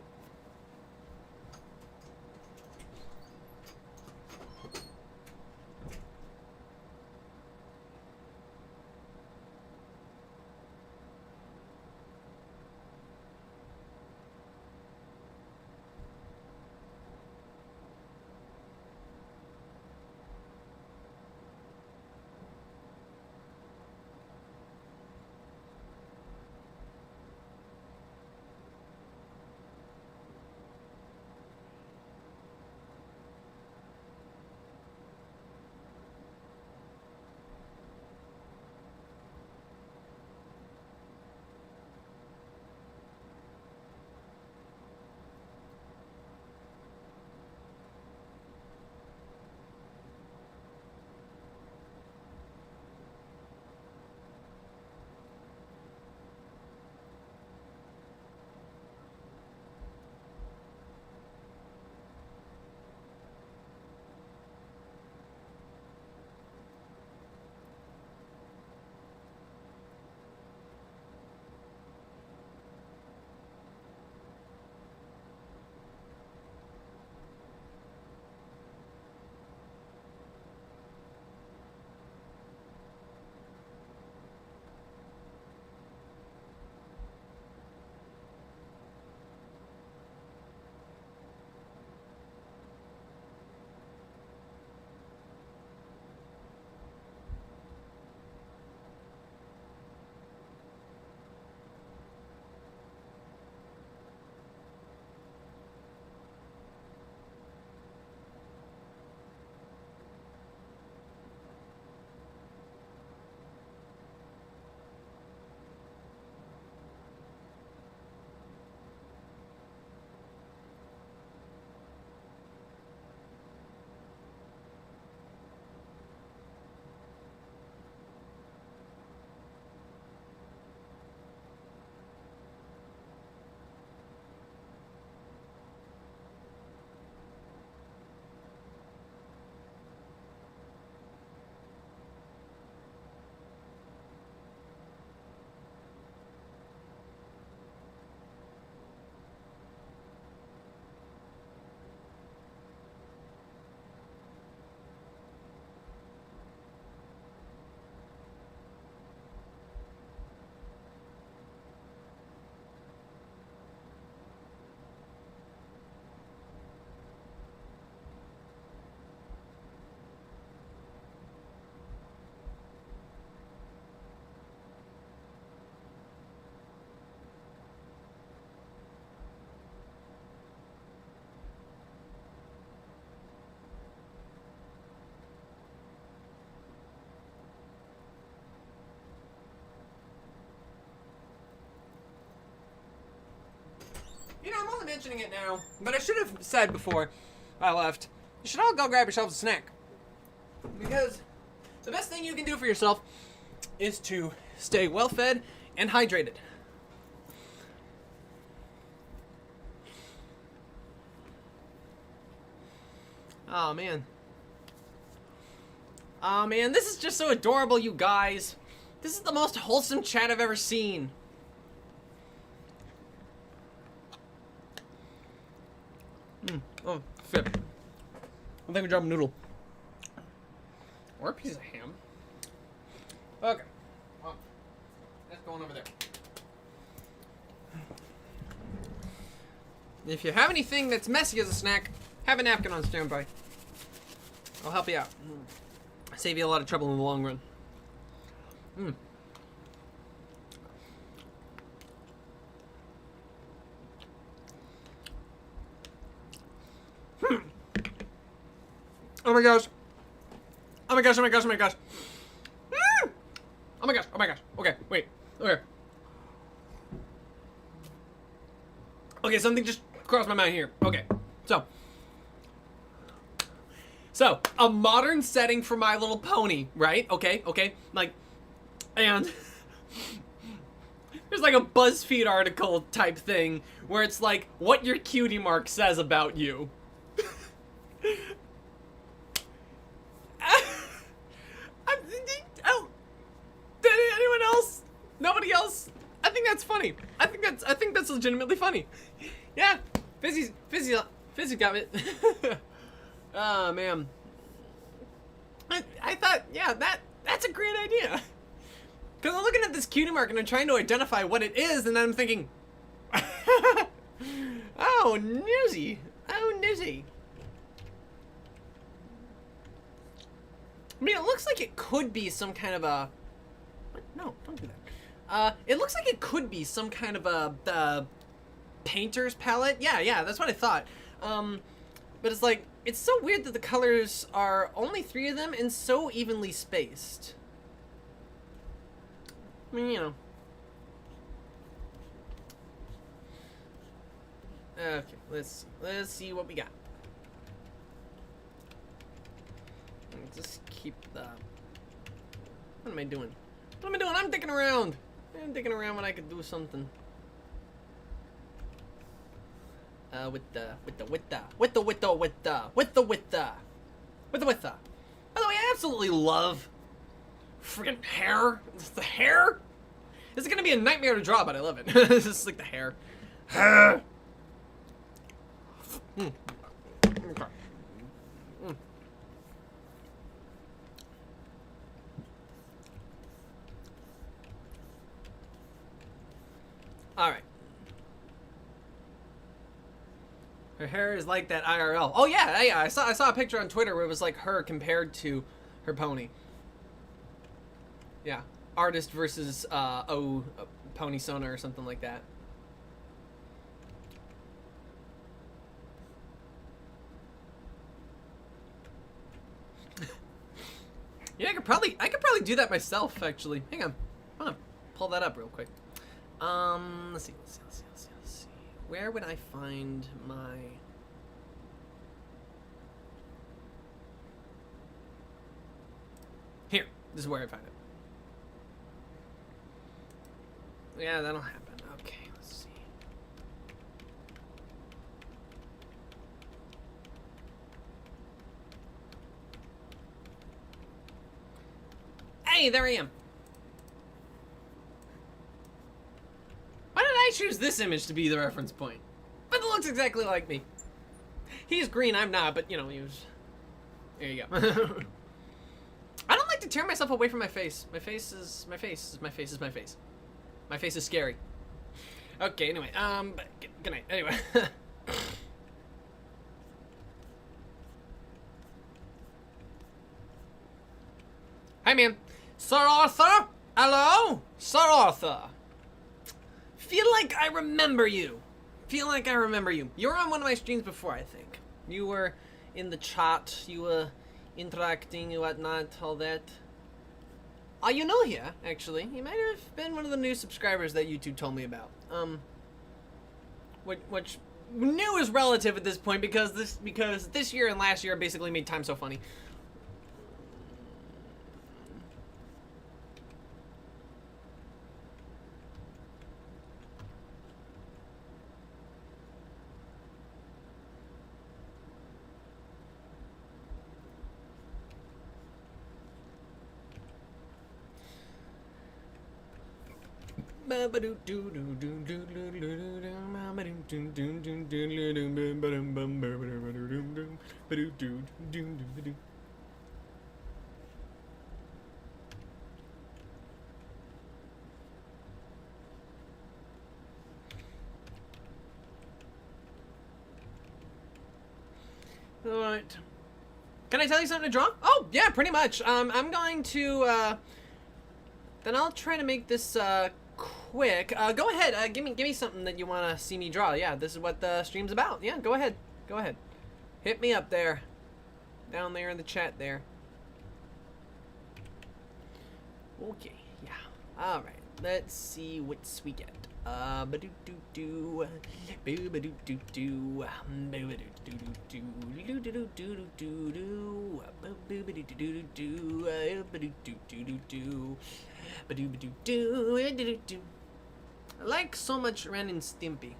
You know, I'm only mentioning it now, but I should have said before I left, you should all go grab yourselves a snack. Because the best thing you can do for yourself is to stay well-fed and hydrated. Oh, man. Oh, man, this is just so adorable, you guys. This is the most wholesome chat I've ever seen. Oh, fit. I think we drop a noodle. Or a piece of ham. Okay. Well, that's going over there. If you have anything that's messy as a snack, have a napkin on standby. I'll help you out. Save you a lot of trouble in the long run. Oh my gosh. Oh my gosh, oh my gosh, oh my gosh. Oh my gosh, oh my gosh. Okay, wait. Okay. Okay, something just crossed my mind here. Okay, so a modern setting for My Little Pony, right? Okay, like, and there's like a BuzzFeed article type thing where it's like what your cutie mark says about you. Anyone else? Nobody else? I think that's funny. I think that's legitimately funny. Yeah, Fizzy got it. Oh man. I thought, yeah, that's a great idea. Cause I'm looking at this cutie mark and I'm trying to identify what it is, and then I'm thinking, oh newsy, oh newsy. I mean, it looks like it could be some kind of a. No, don't do that. It looks like it could be some kind of a painter's palette. Yeah, that's what I thought. But it's like, it's so weird that the colors are only 3 of them and so evenly spaced. I mean, you know. Okay, let's see what we got. Just keep the. What am I doing? What am I doing? I'm dicking around. I'm dicking around when I could do something. With the. By the way, I absolutely love friggin' hair. It's the hair. This is gonna be a nightmare to draw, but I love it. It's just like the hair. Hair. Okay. All right. Her hair is like that IRL. Oh yeah. I saw a picture on Twitter where it was like her compared to her pony. Yeah, artist versus pony Sona or something like that. Yeah, I could probably do that myself actually. Hang on. I'm gonna pull that up real quick. Let's see. Where would I find my... Here. This is where I find it. Yeah, that'll happen. Okay, let's see. Hey, there I am. Why did I choose this image to be the reference point? But it looks exactly like me. He's green, I'm not, but you know, he was... There you go. I don't like to tear myself away from my face. My face is my face. My face is my face. My face is scary. Okay, anyway, good night. Anyway. Hi, man. Sir Arthur? Hello? Sir Arthur. Feel like I remember you. You were on one of my streams before, I think. You were in the chat. You were interacting and whatnot, all that. Oh, you know here, actually. You might have been one of the new subscribers that YouTube told me about. which new is relative at this point because this year and last year basically made time so funny. All right. Can I tell you something to draw? Oh, yeah, pretty much. I'm going to, then I'll try to make this, quick. Go ahead, give me something that you want to see me draw. Yeah, this is what the stream's about. Yeah, go ahead. Go ahead. Hit me up there. Down there in the chat there. Okay, yeah. Alright, let's see what we get. Ba-do-do-do. Boo-ba-do-do-do. Boo-ba-do-do-do-do. Boo-ba-do-do-do-do. Ba-do-do-do-do-do. Ba-do-ba-do-do. I like so much Ren and Stimpy.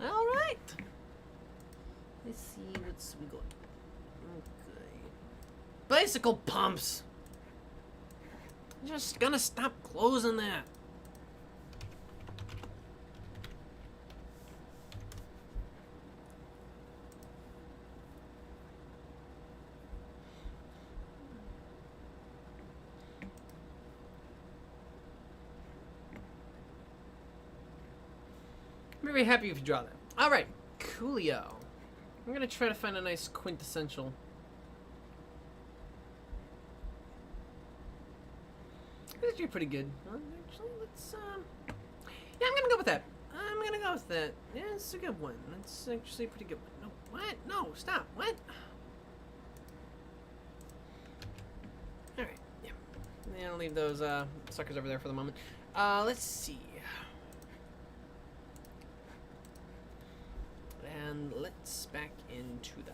Alright. Let's see what's we got. Okay. Bicycle pumps. I'm just gonna stop closing that. I'm very happy if you draw that. Alright, coolio. I'm gonna try to find a nice quintessential. That's actually pretty good. Actually, let's, yeah, I'm gonna go with that. I'm gonna go with that. Yeah, it's a good one. That's actually a pretty good one. No, what? No, stop. What? Alright, yeah. Yeah, I'll leave those, suckers over there for the moment. Let's see. And let's back into the...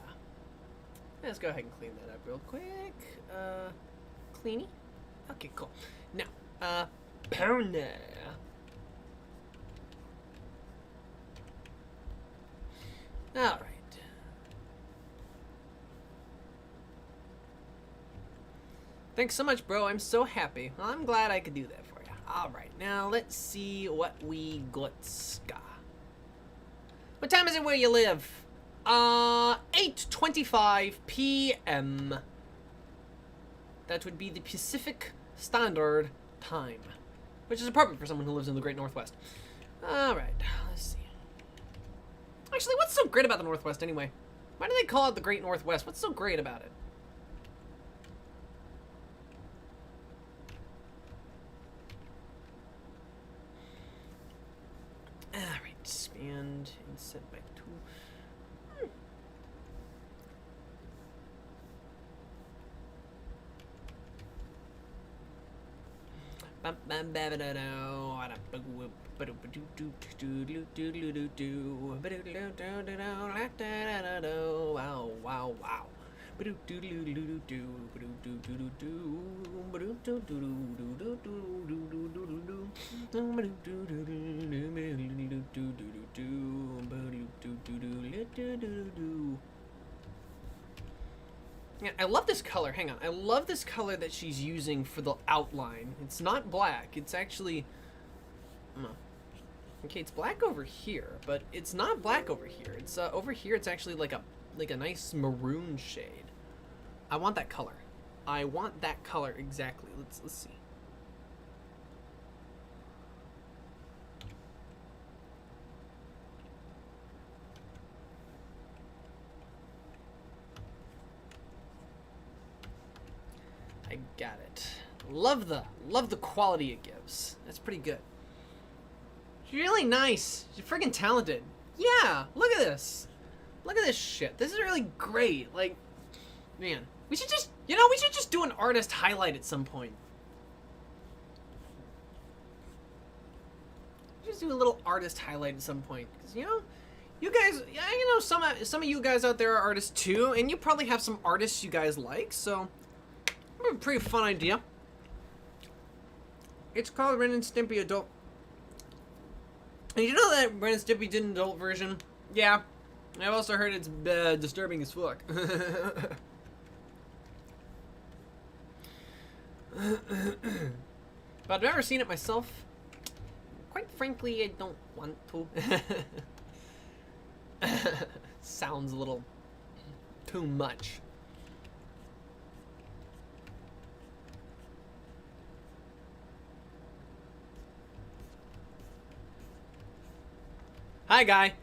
Let's go ahead and clean that up real quick. Cleany? Okay, cool. Now, powder. Alright. Thanks so much, bro. I'm so happy. Well, I'm glad I could do that for you. Alright, now let's see what we got. What time is it where you live? 8:25 p.m. That would be the Pacific Standard Time, which is appropriate for someone who lives in the Great Northwest. Alright, let's see. Actually, what's so great about the Northwest anyway? Why do they call it the Great Northwest? What's so great about it? Alright, expand and set by 2. Wow, wow, wow. Yeah, I love this color. Hang on. I love this color that she's using for the outline. It's not black. It's actually... Okay, it's black over here, but it's not black over here. It's over here. It's actually like a nice maroon shade. I want that color. I want that color exactly. Let's see. I got it. Love the quality it gives. That's pretty good. She's really nice. She's freaking talented. Yeah, look at this. Look at this shit. This is really great. Like, man, we should just, we should just do an artist highlight at some point. just do a little artist highlight at some point. Because, you guys, yeah, some of you guys out there are artists too, and you probably have some artists you guys like, so a pretty fun idea. It's called Ren and Stimpy Adult. And you know that Ren and Stimpy did an adult version? Yeah. I've also heard it's disturbing as fuck. But I've never seen it myself. Quite frankly, I don't want to. Sounds a little too much. Hi, guy.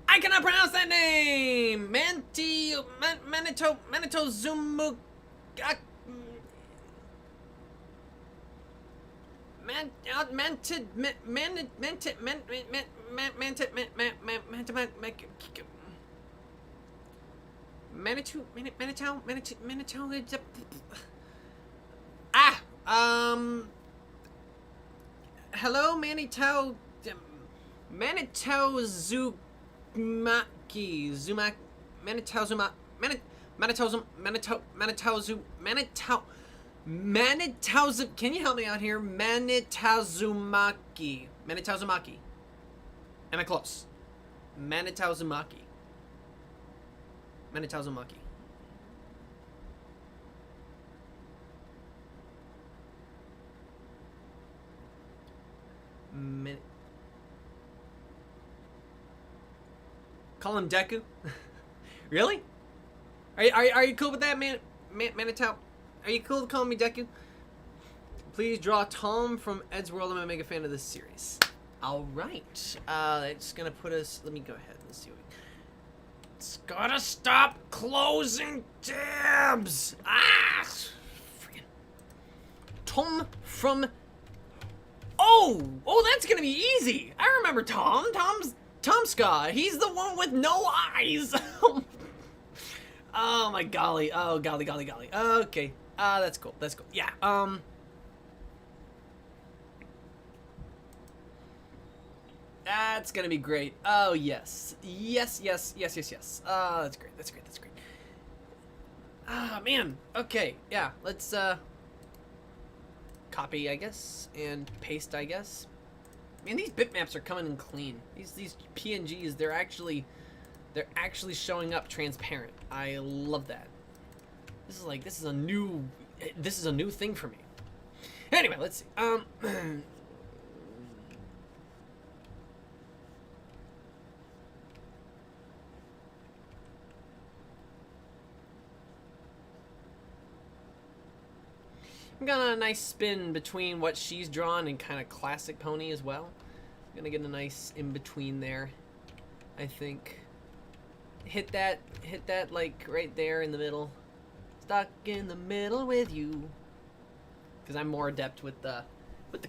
I cannot pronounce that name. Manito Zumu. Hello, Manito Zumaki, Manitozumaki. Can you help me out here? Manitozumaki. Am I close? Manitozumaki. Call him Deku? Really? Are you cool with that, Manito? Are you cool with calling me Deku? Please draw Tom from Ed's World. I'm a mega fan of this series. Alright. It's gonna put us... Let me go ahead. Let's see what... It's gotta stop closing tabs! Ah! Freaking... Tom from... Oh, that's gonna be easy. I remember Tom. Tom Scott. He's the one with no eyes. Oh my golly. Oh golly. Okay. That's cool. Yeah. That's gonna be great. Oh yes. Yes. That's great. Ah man. Okay. Yeah. Let's copy, I guess, and paste, I guess. Man, these bitmaps are coming in clean. These PNGs, they're actually showing up transparent. I love that. This is a new thing for me. Anyway, let's see. I'm gonna a nice spin between what she's drawn and kind of classic pony as well. I'm gonna get a nice in between there, I think. Hit that like right there in the middle. Stuck in the middle with you. Because I'm more adept with the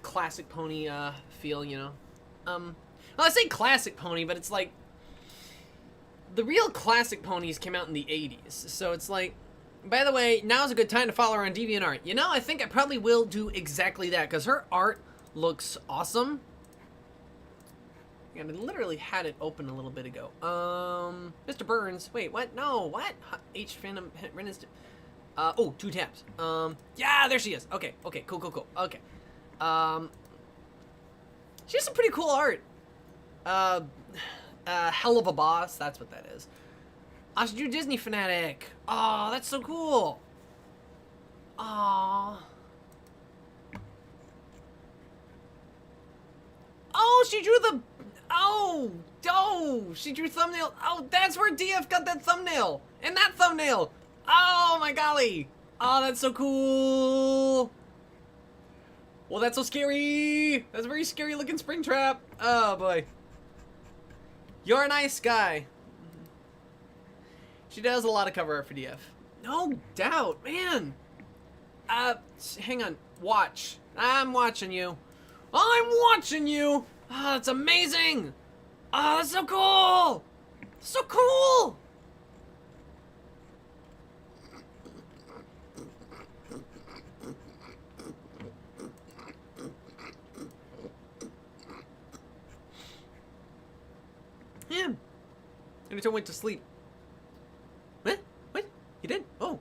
classic pony feel, you know. Well, I say classic pony, but it's like the real classic ponies came out in the 80s, so it's like. By the way, now's a good time to follow her on DeviantArt. You know, I think I probably will do exactly that, because her art looks awesome. And I literally had it open a little bit ago. Mr. Burns. Wait, what? No, what? H Phantom Ren is... oh, 2 tabs. Yeah, there she is. Okay, cool. Okay. She has some pretty cool art. Hell of a boss, that's what that is. I should do Disney Fanatic. Oh, that's so cool. Oh. Oh, she drew the... Oh, she drew thumbnail. Oh, that's where DF got that thumbnail. And that thumbnail. Oh, my golly. Oh, that's so cool. Well, that's so scary. That's a very scary looking Springtrap. Oh, boy. You're a nice guy. She does a lot of cover art for DF. No doubt, man. Hang on. Watch. I'm watching you. I'm watching you. Oh, that's amazing. Oh, that's so cool. So cool. Anytime went to sleep. What? What? He did? Oh.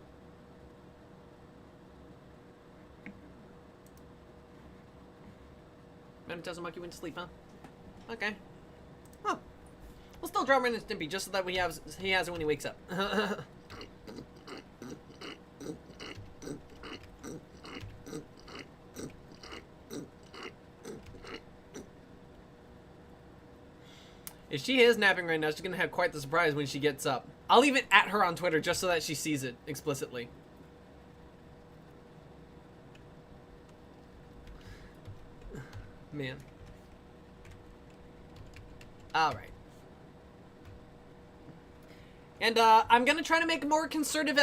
Madam tells him Monkey went to sleep, huh? Okay. Oh. We'll still draw Ren and Stimpy just so that he has it when he wakes up. If she is napping right now, she's gonna have quite the surprise when she gets up. I'll leave it at her on Twitter just so that she sees it explicitly. Man. Alright. And I'm gonna try to make a more concerted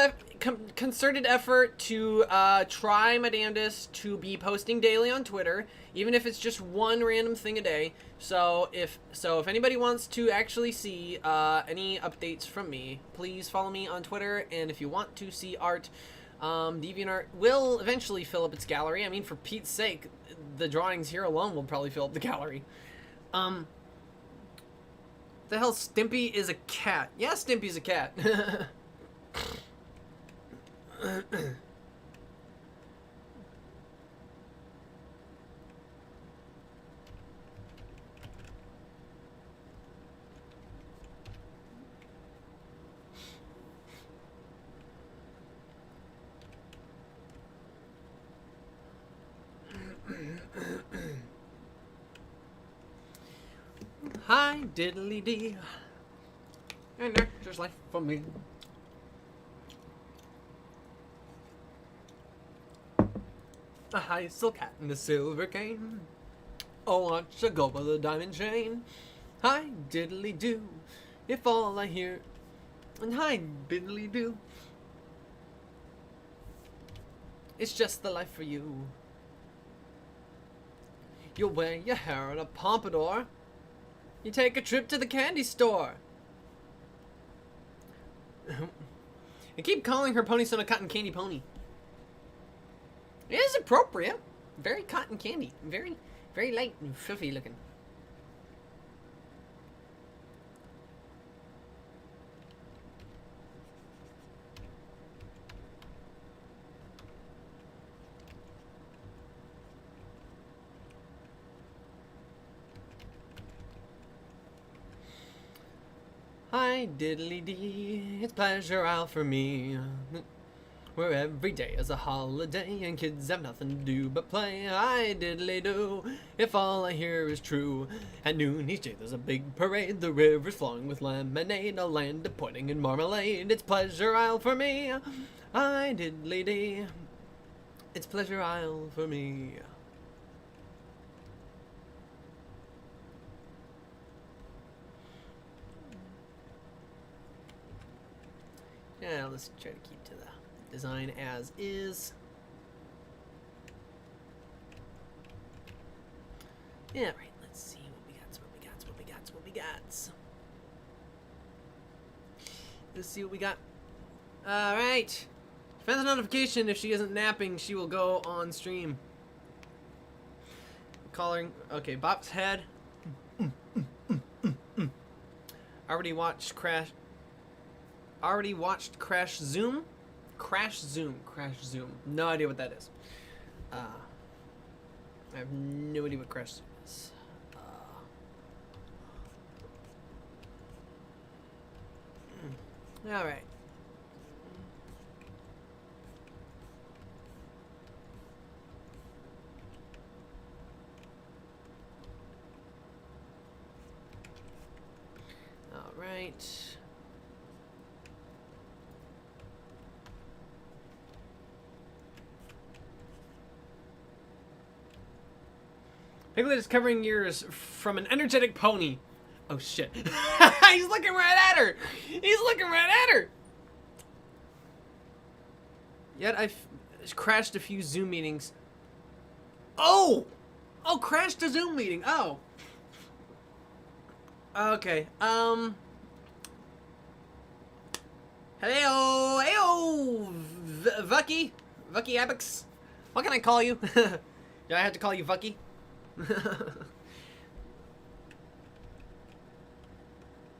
effort to try my damnedest to be posting daily on Twitter, even if it's just one random thing a day. So if anybody wants to actually see any updates from me, please follow me on Twitter. And if you want to see art, DeviantArt will eventually fill up its gallery. I mean, for Pete's sake, the drawings here alone will probably fill up the gallery. The hell, Stimpy is a cat. Yeah, Stimpy's a cat. Hi, diddly dee. And there's life for me. A high silk hat and a silver cane. Oh, aren't you go by the diamond chain? Hi, diddly do. If all I hear. And hi, diddly do. It's just the life for you. You'll wear your hair in a pompadour. You take a trip to the candy store. I keep calling her pony son a cotton candy pony. It is appropriate. Very cotton candy. Very, very light and fluffy looking. Hi, diddly dee, it's pleasure isle for me, where every day is a holiday and kids have nothing to do but play. Hi, diddly do, if all I hear is true. At noon each day there's a big parade, the river's flowing with lemonade, a land of pudding and marmalade. It's pleasure isle for me. Hi, diddly dee, it's pleasure isle for me. Yeah, let's try to keep to the design as is. Yeah, right, let's see what we got. Let's see what we got. Alright. Defense notification, if she isn't napping, she will go on stream. Calling, okay, Bop's head. Already watched Crash Zoom? Crash Zoom. No idea what that is. I have no idea what Crash Zoom is. Alright. Alright. Piglet is covering ears from an energetic pony. Oh shit. He's looking right at her! Yet I've crashed a few Zoom meetings. Oh! Oh, crashed a Zoom meeting. Oh. Okay. Hello! Heyo! Vucky? Vucky Abex? What can I call you? Do I have to call you Vucky?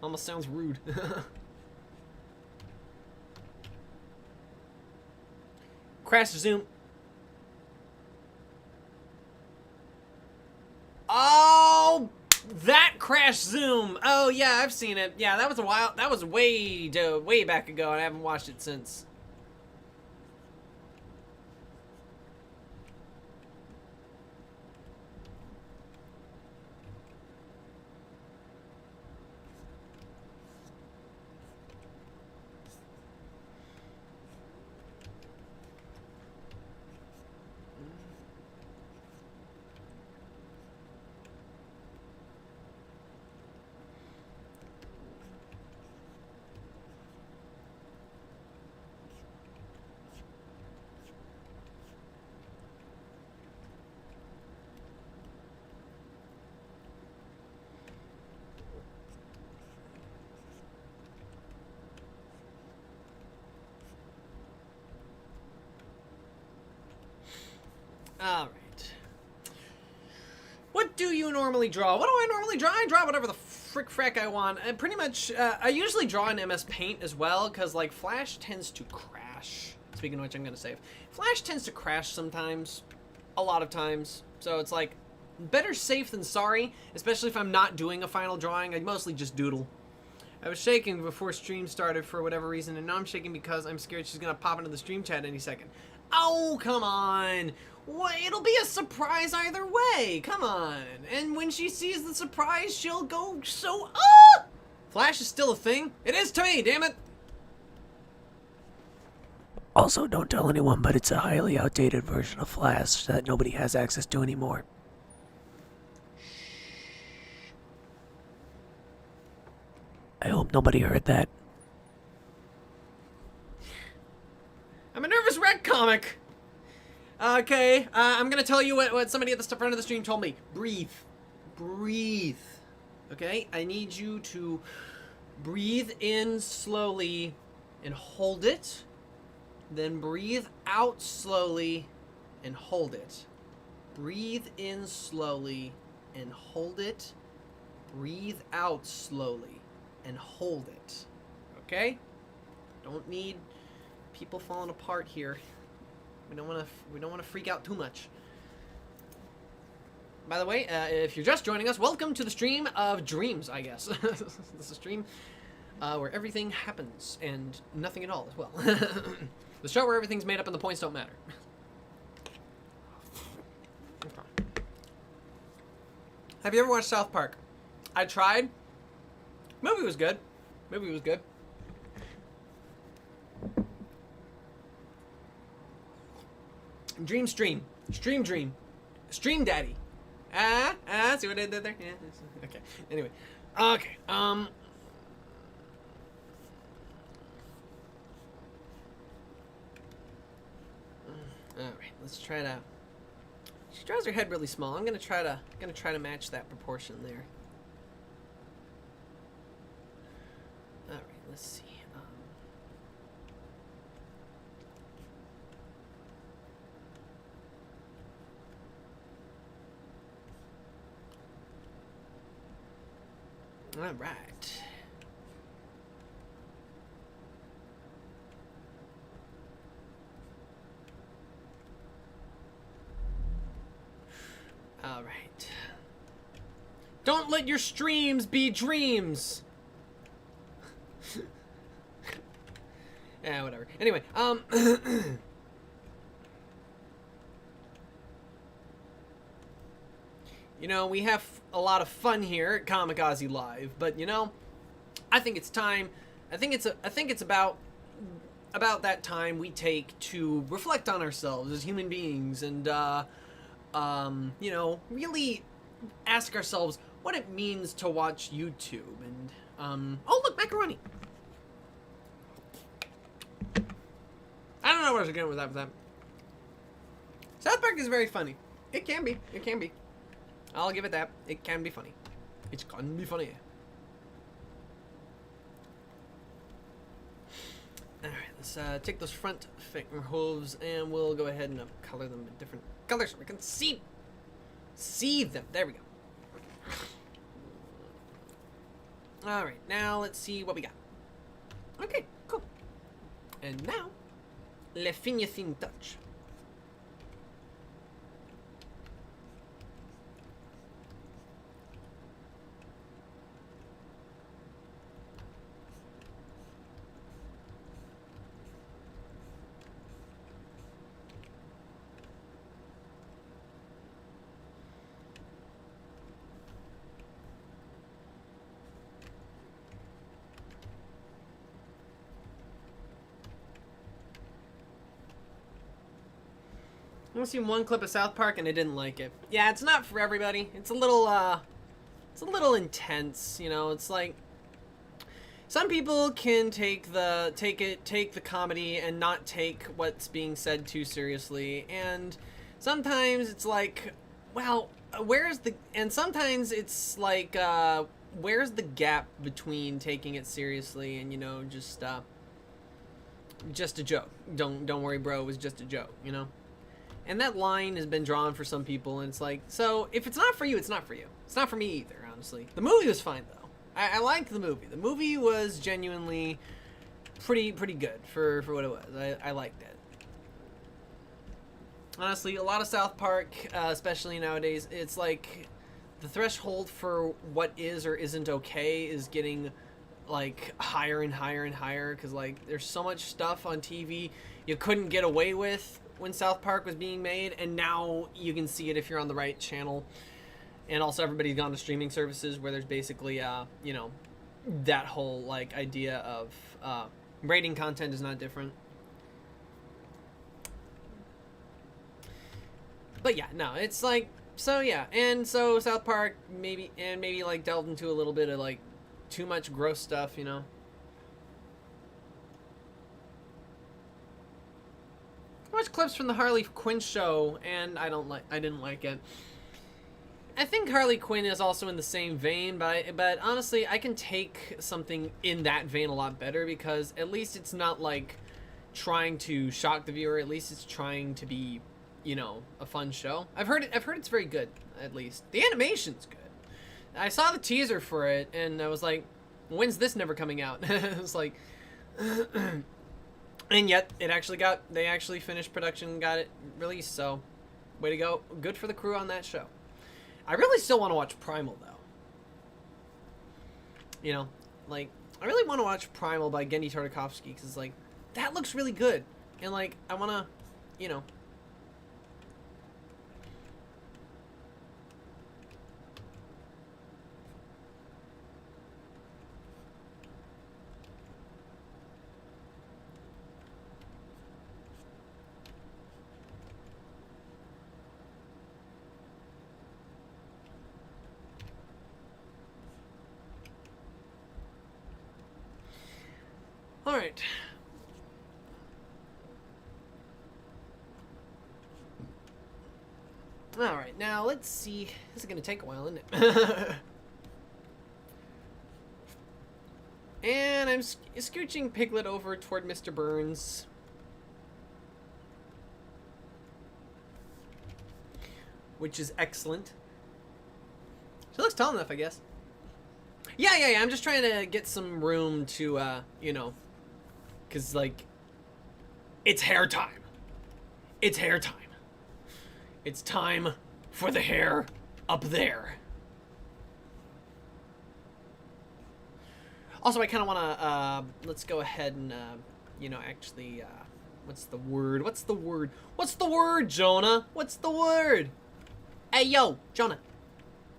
Almost sounds rude. Crash zoom. Oh, that crash zoom. Oh yeah, I've seen it. Yeah, that was a while. That was way back ago, and I haven't watched it since. Alright. What do you normally draw? What do I normally draw? I draw whatever the frick I want. And pretty much, I usually draw in MS Paint as well, because, like, Flash tends to crash. Speaking of which, I'm going to save. Flash tends to crash sometimes. A lot of times. So it's like, better safe than sorry, especially if I'm not doing a final drawing. I mostly just doodle. I was shaking before stream started for whatever reason, and now I'm shaking because I'm scared she's going to pop into the stream chat any second. Oh, come on. Well, it'll be a surprise either way. Come on. And when she sees the surprise, she'll go so, ah! Flash is still a thing? It is to me, damn it. Also, don't tell anyone, but it's a highly outdated version of Flash that nobody has access to anymore. I hope nobody heard that. I'm a nervous wreck comic. Okay, I'm gonna tell you what somebody at the front of the stream told me. Breathe. Breathe. Okay, I need you to breathe in slowly and hold it. Then breathe out slowly and hold it. Breathe in slowly and hold it. Breathe out slowly and hold it. Okay? Don't need people falling apart here. We don't want to freak out too much. By the way, if you're just joining us, welcome to the stream of dreams, I guess. This is a stream where everything happens and nothing at all as well. The show where everything's made up and the points don't matter. Have you ever watched South Park? I tried. Movie was good. Movie was good. Dream stream. Stream dream. Stream daddy. See what I did there? Yeah. Okay. Anyway. Okay. Alright, let's try to. She draws her head really small. I'm gonna try to match that proportion there. Alright, let's see. All right. All right. Don't let your streams be dreams. Yeah, whatever. Anyway, you know, we have a lot of fun here at Comic Auzi Live, but you know, I think it's time. I think it's about that time we take to reflect on ourselves as human beings and you know, really ask ourselves what it means to watch YouTube and oh look, macaroni. I don't know where I was going with that. South Park is very funny. It can be. It can be. I'll give it that. It can be funny. It can be funny. Alright, let's take those front hooves and we'll go ahead and color them in different colors so we can see them. There we go. All right, now let's see what we got. Okay, cool. And now, le finishing touch. I've seen one clip of South Park and I didn't like it. Yeah, it's not for everybody. It's a little intense, you know. It's like some people can take the comedy and not take what's being said too seriously, and sometimes it's like, well, sometimes it's like, where's the gap between taking it seriously and, you know, just a joke. Don't worry, bro, it was just a joke, you know. And that line has been drawn for some people, and it's like, so if it's not for you, it's not for you. It's not for me either, honestly. The movie was fine, though. I liked the movie. The movie was genuinely pretty good for what it was. I liked it. Honestly, a lot of South Park, especially nowadays, it's like the threshold for what is or isn't okay is getting like higher and higher and higher, because like there's so much stuff on TV you couldn't get away with when South Park was being made, and now you can see it if you're on the right channel. And also everybody's gone to streaming services where there's basically you know, that whole like idea of rating content is not different. But yeah, no, it's like, so yeah, and so South Park maybe like delved into a little bit of like too much gross stuff, you know. I watched clips from the Harley Quinn show, and I didn't like it. I think Harley Quinn is also in the same vein, but honestly, I can take something in that vein a lot better, because at least it's not like trying to shock the viewer. At least it's trying to be, you know, a fun show. I've heard it's very good. At least the animation's good. I saw the teaser for it, and I was like, when's this never coming out? It was like. And yet, they actually finished production and got it released, so way to go. Good for the crew on that show. I really still want to watch Primal, though. You know, like, I really want to watch Primal by Gendy Tartakovsky, because, like, that looks really good. And, like, I want to, you know. Alright. Alright, now let's see. This is going to take a while, isn't it? And I'm scooching Piglet over toward Mr. Burns. Which is excellent. She looks tall enough, I guess. Yeah, I'm just trying to get some room to, you know, because, like, it's hair time. It's hair time. It's time for the hair up there. Also, I kind of want to, let's go ahead and, you know, actually, what's the word? What's the word? What's the word, Jonah? What's the word? Hey, yo, Jonah.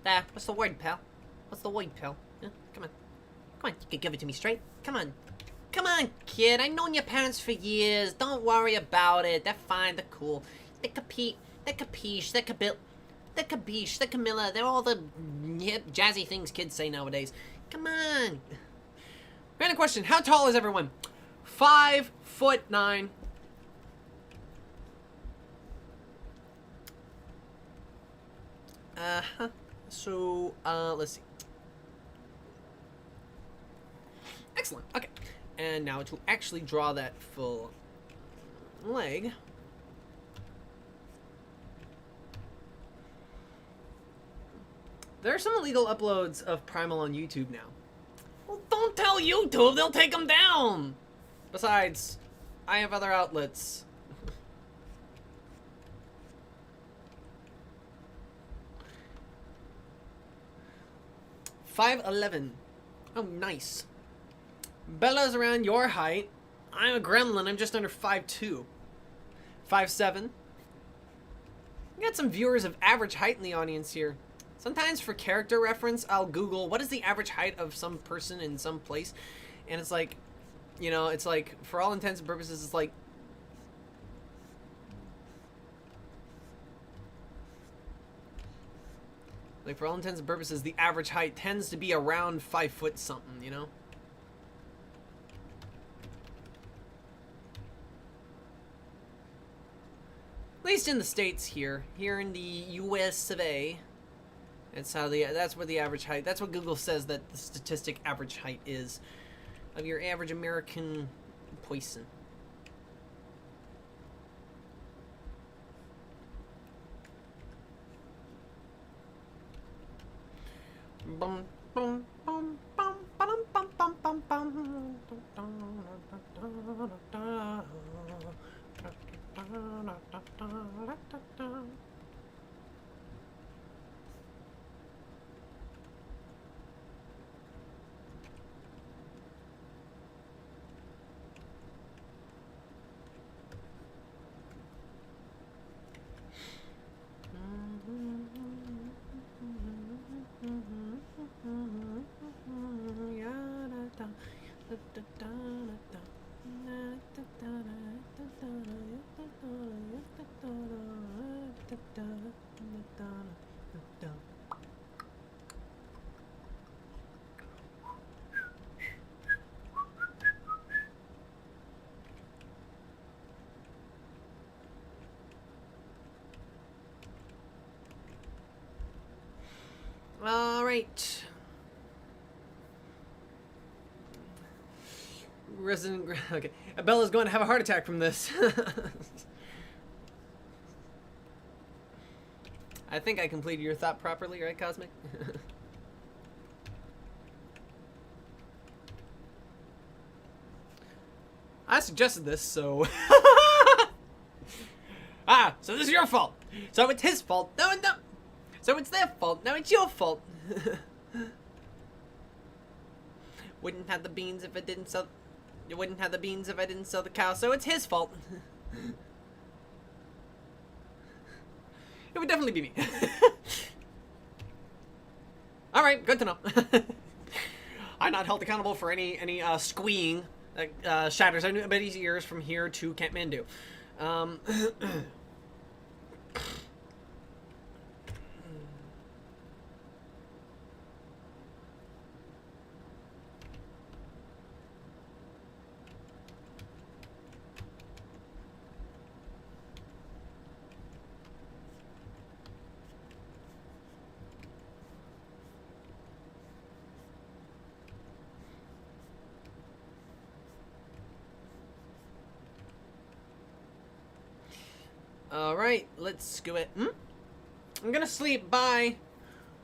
There, what's the word, pal? What's the word, pal? Yeah, come on. Come on, you can give it to me straight. Come on. Come on, kid. I've known your parents for years. Don't worry about it. They're fine. They're cool. They're capiche. They're capiche. They're cabiche. They're Camilla. They're all the hip, jazzy things kids say nowadays. Come on. Random question. How tall is everyone? 5'9". So, let's see. Excellent. Okay. And now to actually draw that full leg. There are some illegal uploads of Primal on YouTube now. tell YouTube, they'll take them down. Besides, I have other outlets. 5'11". Oh, nice. Bella's around your height. I'm a gremlin. I'm just under 5'2". 5'7". We got some viewers of average height in the audience here. Sometimes for character reference, I'll Google what is the average height of some person in some place. And it's like, you know, it's like, for all intents and purposes, it's like, for all intents and purposes, the average height tends to be around 5 foot something, you know? At least in the States here in the US of A. That's where the average height, that's what Google says that the statistic average height is of your average American person. Bum bum bum bum bum bum bum bum bum. All right. Okay. Bella's going to have a heart attack from this. I think I completed your thought properly, right, Cosmic? I suggested this, so... so this is your fault. So it's his fault. No. So it's their fault. Now it's your fault. Wouldn't have the beans if I didn't sell... You wouldn't have the beans if I didn't sell the cow, so it's his fault. It would definitely be me. Alright, good to know. I'm not held accountable for any squeeing that shatters anybody's ears from here to Kathmandu. Alright, let's go it. I'm gonna sleep, bye.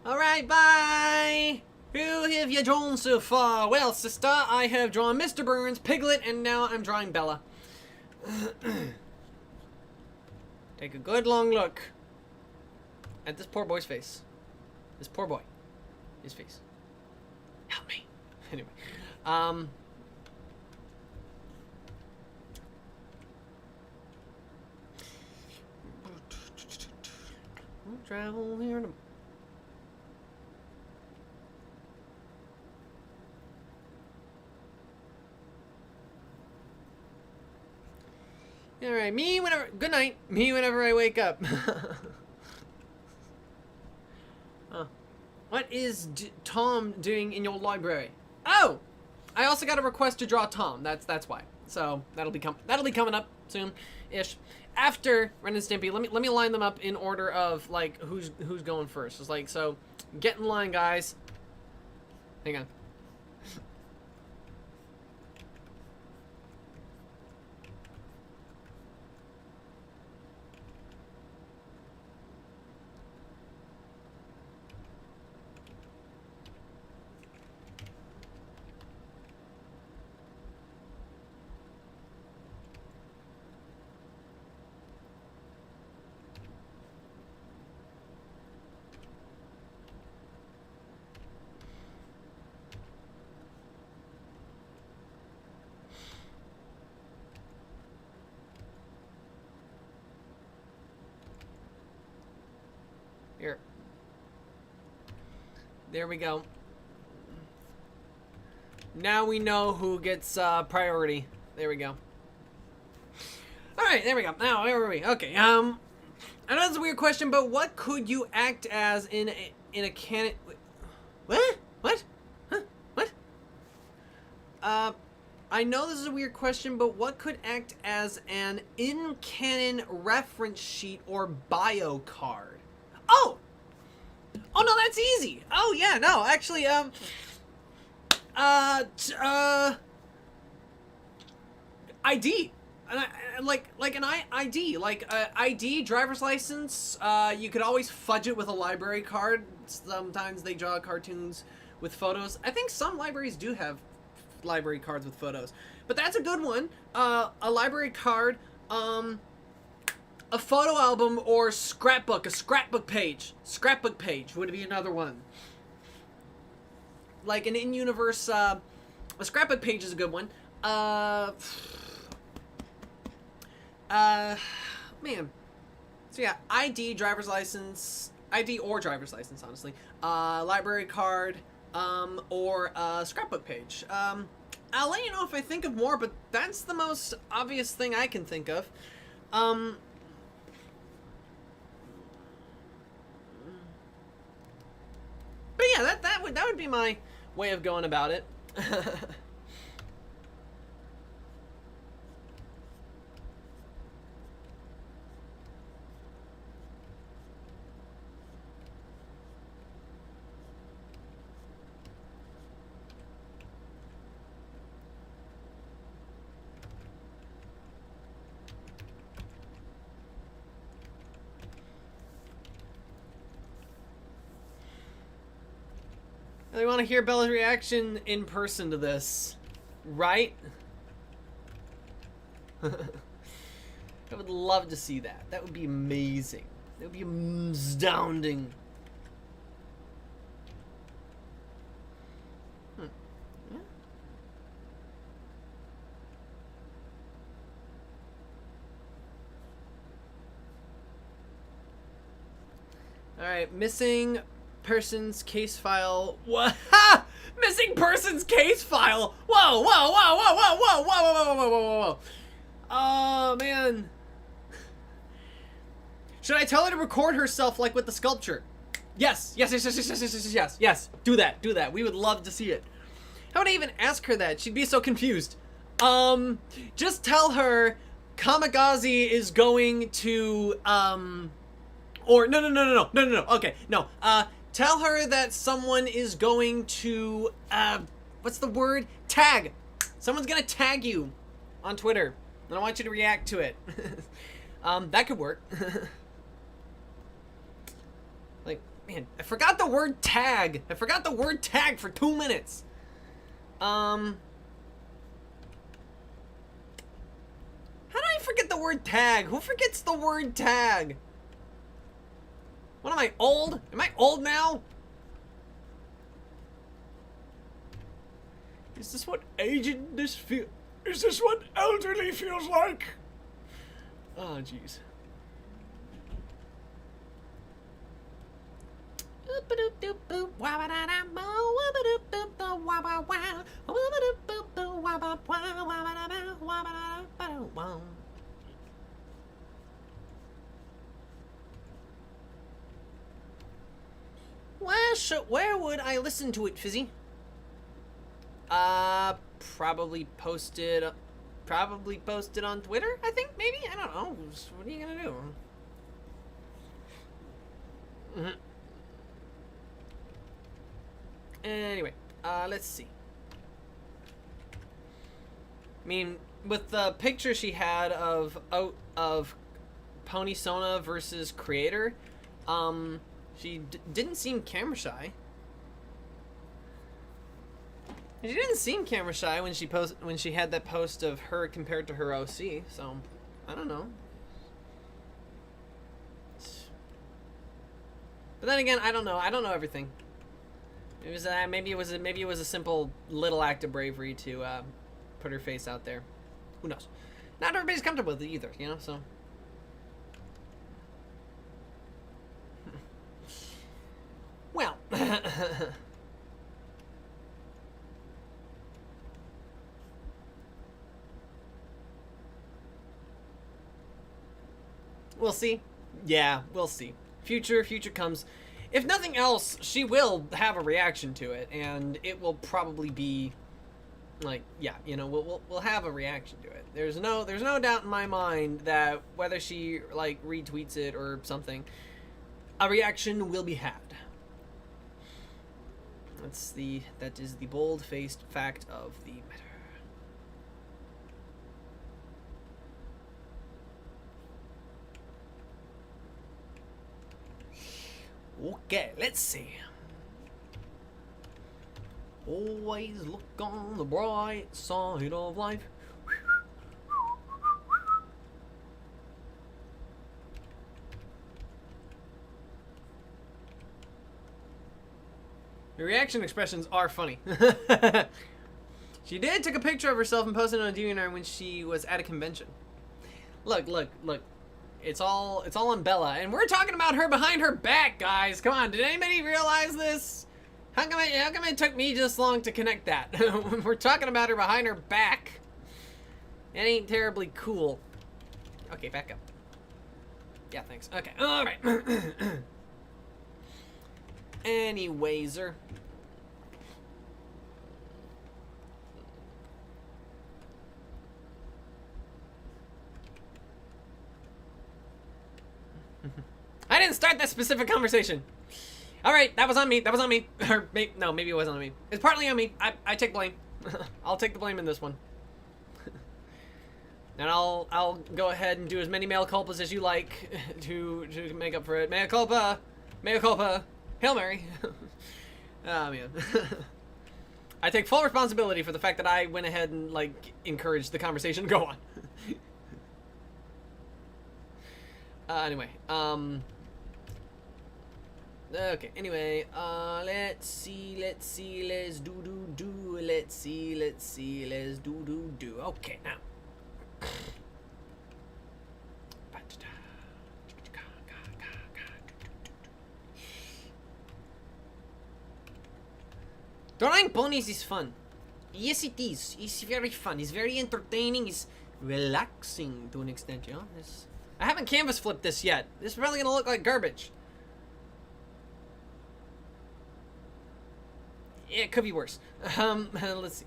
Alright, bye. Who have you drawn so far? Well, sister, I have drawn Mr. Burns, Piglet, and now I'm drawing Bella. Take a good long look at this poor boy's face. This poor boy. His face. Help me. Anyway, travel here to... Alright, me whenever... Good night. Me whenever I wake up. What is Tom doing in your library? Oh! I also got a request to draw Tom. That's why. So, that'll be coming up soon-ish. After Ren and Stimpy, let me line them up in order of like who's going first. It's like, so get in line, guys. Hang on. Here. There we go. Now we know who gets priority. There we go. Alright, there we go. Now, where were we? Okay, I know that's a weird question, but what could you act as in a canon... What? What? Huh? What? I know this is a weird question, but what could act as an in-canon reference sheet or bio card? Oh! Oh, no, that's easy! Oh, yeah, no, actually, ID. Like an ID, like ID, driver's license. You could always fudge it with a library card. Sometimes they draw cartoons with photos. I think some libraries do have library cards with photos, but that's a good one. A library card, a photo album, or scrapbook. A scrapbook page. Scrapbook page would be another one. Like an in-universe, a scrapbook page is a good one. Man. So yeah, ID, driver's license, ID or driver's license, honestly. Library card, or scrapbook page. I'll let you know if I think of more, but that's the most obvious thing I can think of. But yeah, that would be my way of going about it. I want to hear Bella's reaction in person to this, right? I would love to see that. That would be amazing. That would be astounding. Yeah. All right, missing person's case file. What? Ha! Missing person's case file. Whoa, whoa, whoa, whoa, whoa, whoa, whoa, whoa, whoa, whoa, whoa. Oh man. Should I tell her to record herself like with the sculpture? Yes, yes, yes, yes, yes, yes, yes, yes, yes, yes. Do that, do that. We would love to see it. How would I even ask her that? She'd be so confused. Just tell her Kamikaze is going to, or no. Okay, no. Tell her that someone is going to, what's the word? Tag. Someone's gonna tag you on Twitter, and I want you to react to it. That could work. Like, man, I forgot the word tag. I forgot the word tag for 2 minutes. How do I forget the word tag? Who forgets the word tag? What am I, old? Am I old now? Is this what agedness feel? Is this what elderly feels like? Oh, jeez. Where would I listen to it, Fizzy? Probably posted on Twitter, I think, maybe? I don't know. What are you gonna do? Anyway, let's see. I mean, with the picture she had of Pony Sona versus Creator, she didn't seem camera shy. She didn't seem camera shy when she had that post of her compared to her OC. So, I don't know. But then again, I don't know. I don't know everything. It was maybe it was a simple little act of bravery to put her face out there. Who knows? Not everybody's comfortable with it either, you know. So. We'll see. Yeah, we'll see. Future comes. If nothing else, she will have a reaction to it, and it will probably be like, yeah, you know, we'll have a reaction to it. There's no doubt in my mind that whether she like retweets it or something, a reaction will be had. That is the bold-faced fact of the matter. Okay, let's see. Always look on the bright side of life. The reaction expressions are funny. She did take a picture of herself and posted it on DeviantArt when she was at a convention. Look. It's all on Bella, and we're talking about her behind her back, guys. Come on, did anybody realize this? How come it took me this long to connect that? We're talking about her behind her back. It ain't terribly cool. Okay, back up. Yeah, thanks. Okay, all right. Anywayser. I didn't start that specific conversation. All right, that was on me. Or maybe it wasn't on me. It's partly on me. I take blame. I'll take the blame in this one. And I'll go ahead and do as many mea culpas as you like to make up for it. Mea culpa, Hail Mary. Oh man. I take full responsibility for the fact that I went ahead and like encouraged the conversation to go on. Anyway, okay, anyway, let's see, let's do, let's do, okay, now. Drawing ponies is fun. Yes, it is. It's very fun. It's very entertaining. It's relaxing to an extent, you know? I haven't canvas flipped this yet. This is probably gonna look like garbage. Yeah, it could be worse. Let's see.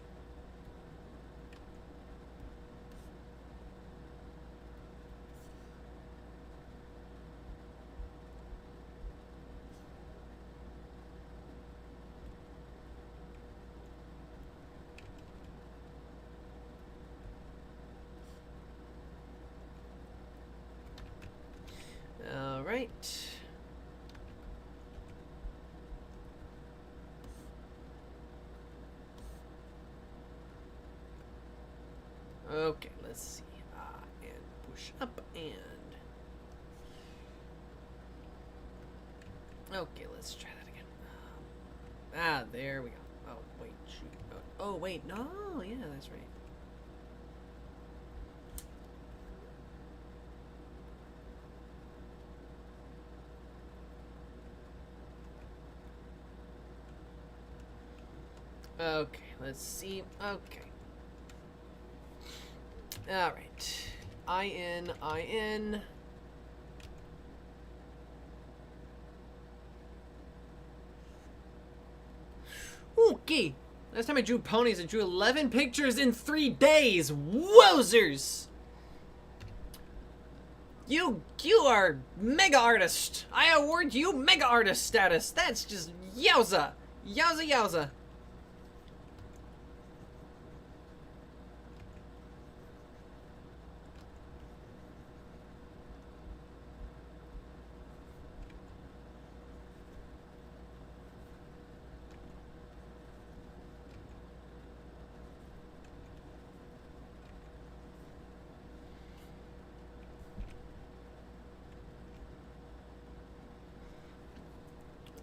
All right. Okay, let's see. And push up and... Okay, let's try that again. There we go. Oh, wait, shoot. Oh, wait, no, yeah, that's right. Okay, let's see. Okay. Alright. IN. Okay. Last time I drew ponies, I drew 11 pictures in 3 days. Wowzers! You are mega artist. I award you mega artist status. That's just yowza. Yowza.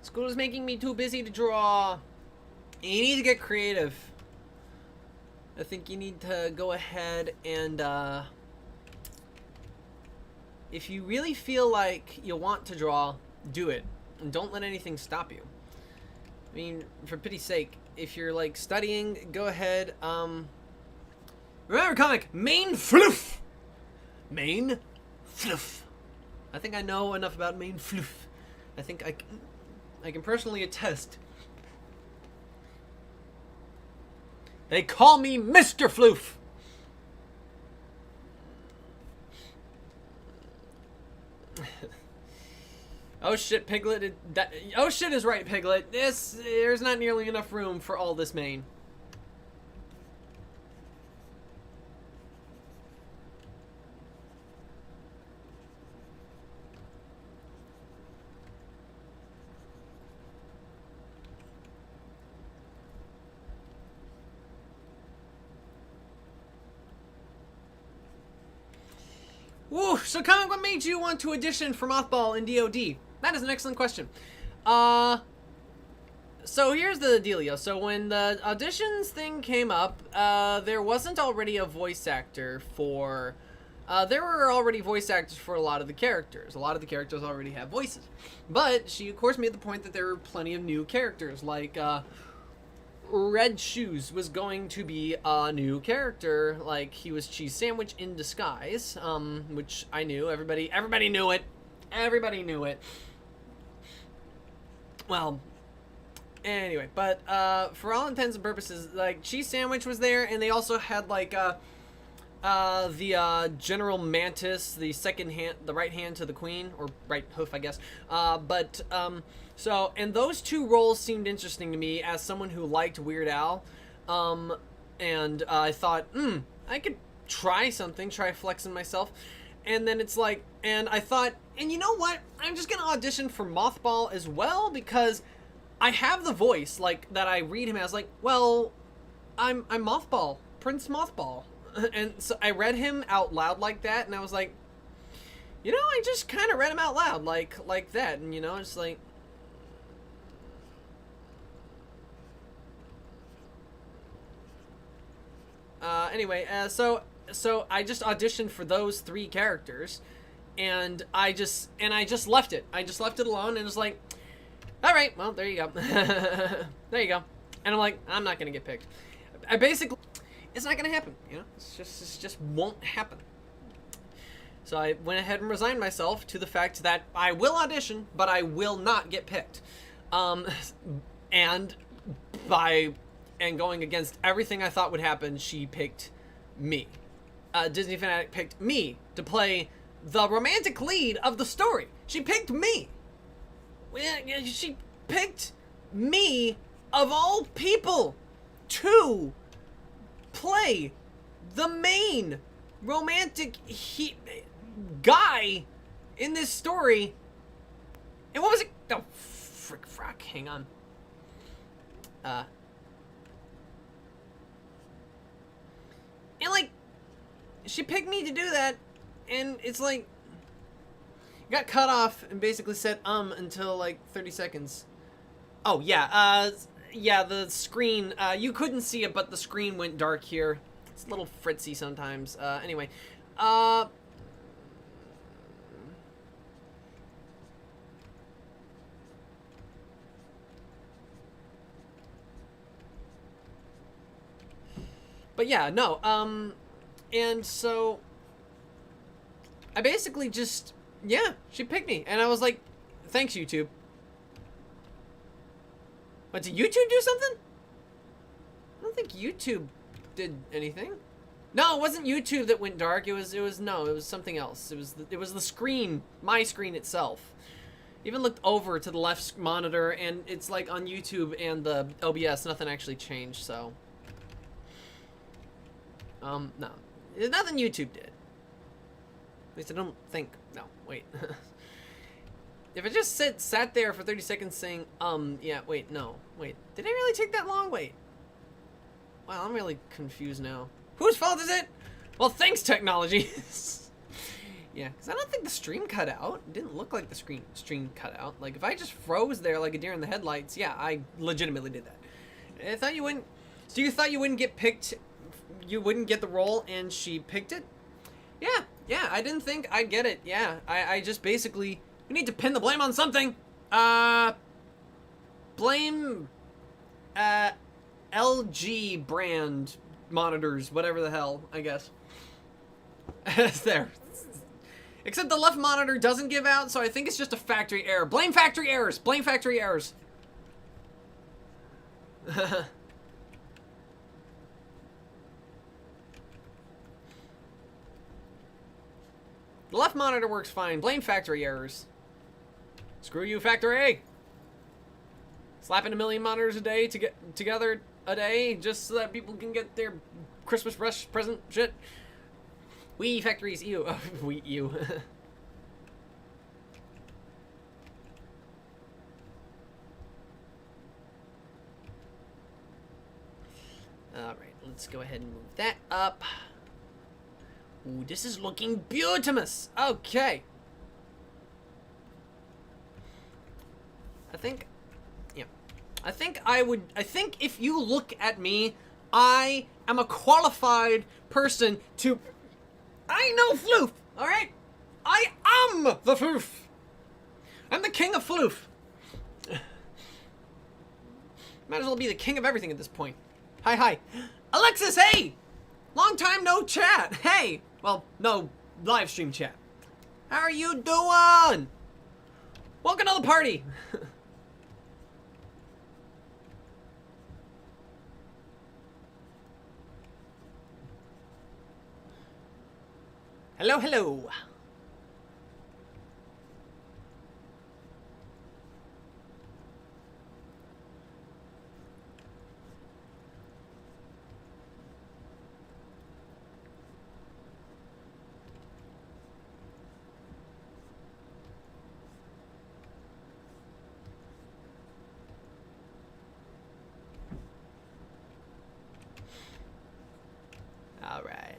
School is making me too busy to draw. You need to get creative. I think you need to go ahead and, if you really feel like you want to draw, do it. And don't let anything stop you. I mean, for pity's sake, if you're, like, studying, go ahead, remember comic, main floof! Main floof. I think I know enough about main floof. I think I can personally attest. They call me Mr. Floof! Oh shit, Piglet. Oh shit is right, Piglet. There's not nearly enough room for all this main. Woo! So, comic, what made you want to audition for Mothball in DoD? That is an excellent question. So here's the dealio. So when the auditions thing came up, there wasn't already a voice actor for... there were already voice actors for a lot of the characters. A lot of the characters already have voices. But she, of course, made the point that there were plenty of new characters, like, Red Shoes was going to be a new character, like he was Cheese Sandwich in disguise, which I knew. Everybody knew it. Everybody knew it. Well, anyway, but for all intents and purposes, like Cheese Sandwich was there, and they also had like the General Mantis, the second hand, the right hand to the Queen, or right hoof, I guess. So, and those two roles seemed interesting to me as someone who liked Weird Al. And I thought, I could try something, try flexing myself. And then it's like, and I thought, and you know what? I'm just gonna audition for Mothball as well, because I have the voice, like, that I read him as, like, well, I'm Mothball, Prince Mothball. And so I read him out loud like that, and I was like, you know, I just kind of read him out loud like that, and, you know, it's like, anyway, so I just auditioned for those three characters, and I just left it. I just left it alone, and was like, all right, well, there you go. There you go. And I'm like, I'm not gonna get picked. I basically, it's not gonna happen, you know? It just won't happen. So I went ahead and resigned myself to the fact that I will audition, but I will not get picked. And going against everything I thought would happen, she picked me. Disney Fanatic picked me to play the romantic lead of the story. She picked me. She picked me, of all people, to play the main romantic guy in this story. And what was it? Oh, frack, hang on. And, like, she picked me to do that, and it's like, got cut off and basically said, until, like, 30 seconds. Oh, yeah, yeah, the screen, you couldn't see it, but the screen went dark here. It's a little fritzy sometimes. Anyway, but yeah, no, and so I basically just, yeah, she picked me, and I was like, thanks, YouTube. But did YouTube do something? I don't think YouTube did anything. No, it wasn't YouTube that went dark. It was something else. It was the screen, my screen itself. Even looked over to the left monitor, and it's like on YouTube and the OBS, nothing actually changed, so. No. Nothing YouTube did. At least I don't think. No, wait. If I just sat there for 30 seconds saying, yeah, wait, no. Wait, did it really take that long? Wait. Wow, I'm really confused now. Whose fault is it? Well, thanks, technology. Yeah, because I don't think the stream cut out. It didn't look like the stream cut out. Like, if I just froze there like a deer in the headlights, yeah, I legitimately did that. I thought you wouldn't... So you thought you wouldn't get picked... You wouldn't get the role, and she picked it? Yeah, I didn't think I'd get it. Yeah, I just basically... We need to pin the blame on something. Blame LG brand monitors, whatever the hell, I guess. There. Except the left monitor doesn't give out, so I think it's just a factory error. Blame factory errors! Blame factory errors! The left monitor works fine. Blame factory errors. Screw you, factory! Slapping a million monitors a day to get together a day just so that people can get their Christmas rush present shit. We factories, ew. Oh, we, you. Alright, let's go ahead and move that up. Ooh, this is looking beautimous. Okay. I think if you look at me, I am a qualified person to... I know floof, alright? I am the floof. I'm the king of floof. Might as well be the king of everything at this point. Hi. Alexis, hey! Long time no chat. Hey! Well, no live stream chat. How are you doing? Welcome to the party. Hello. All right.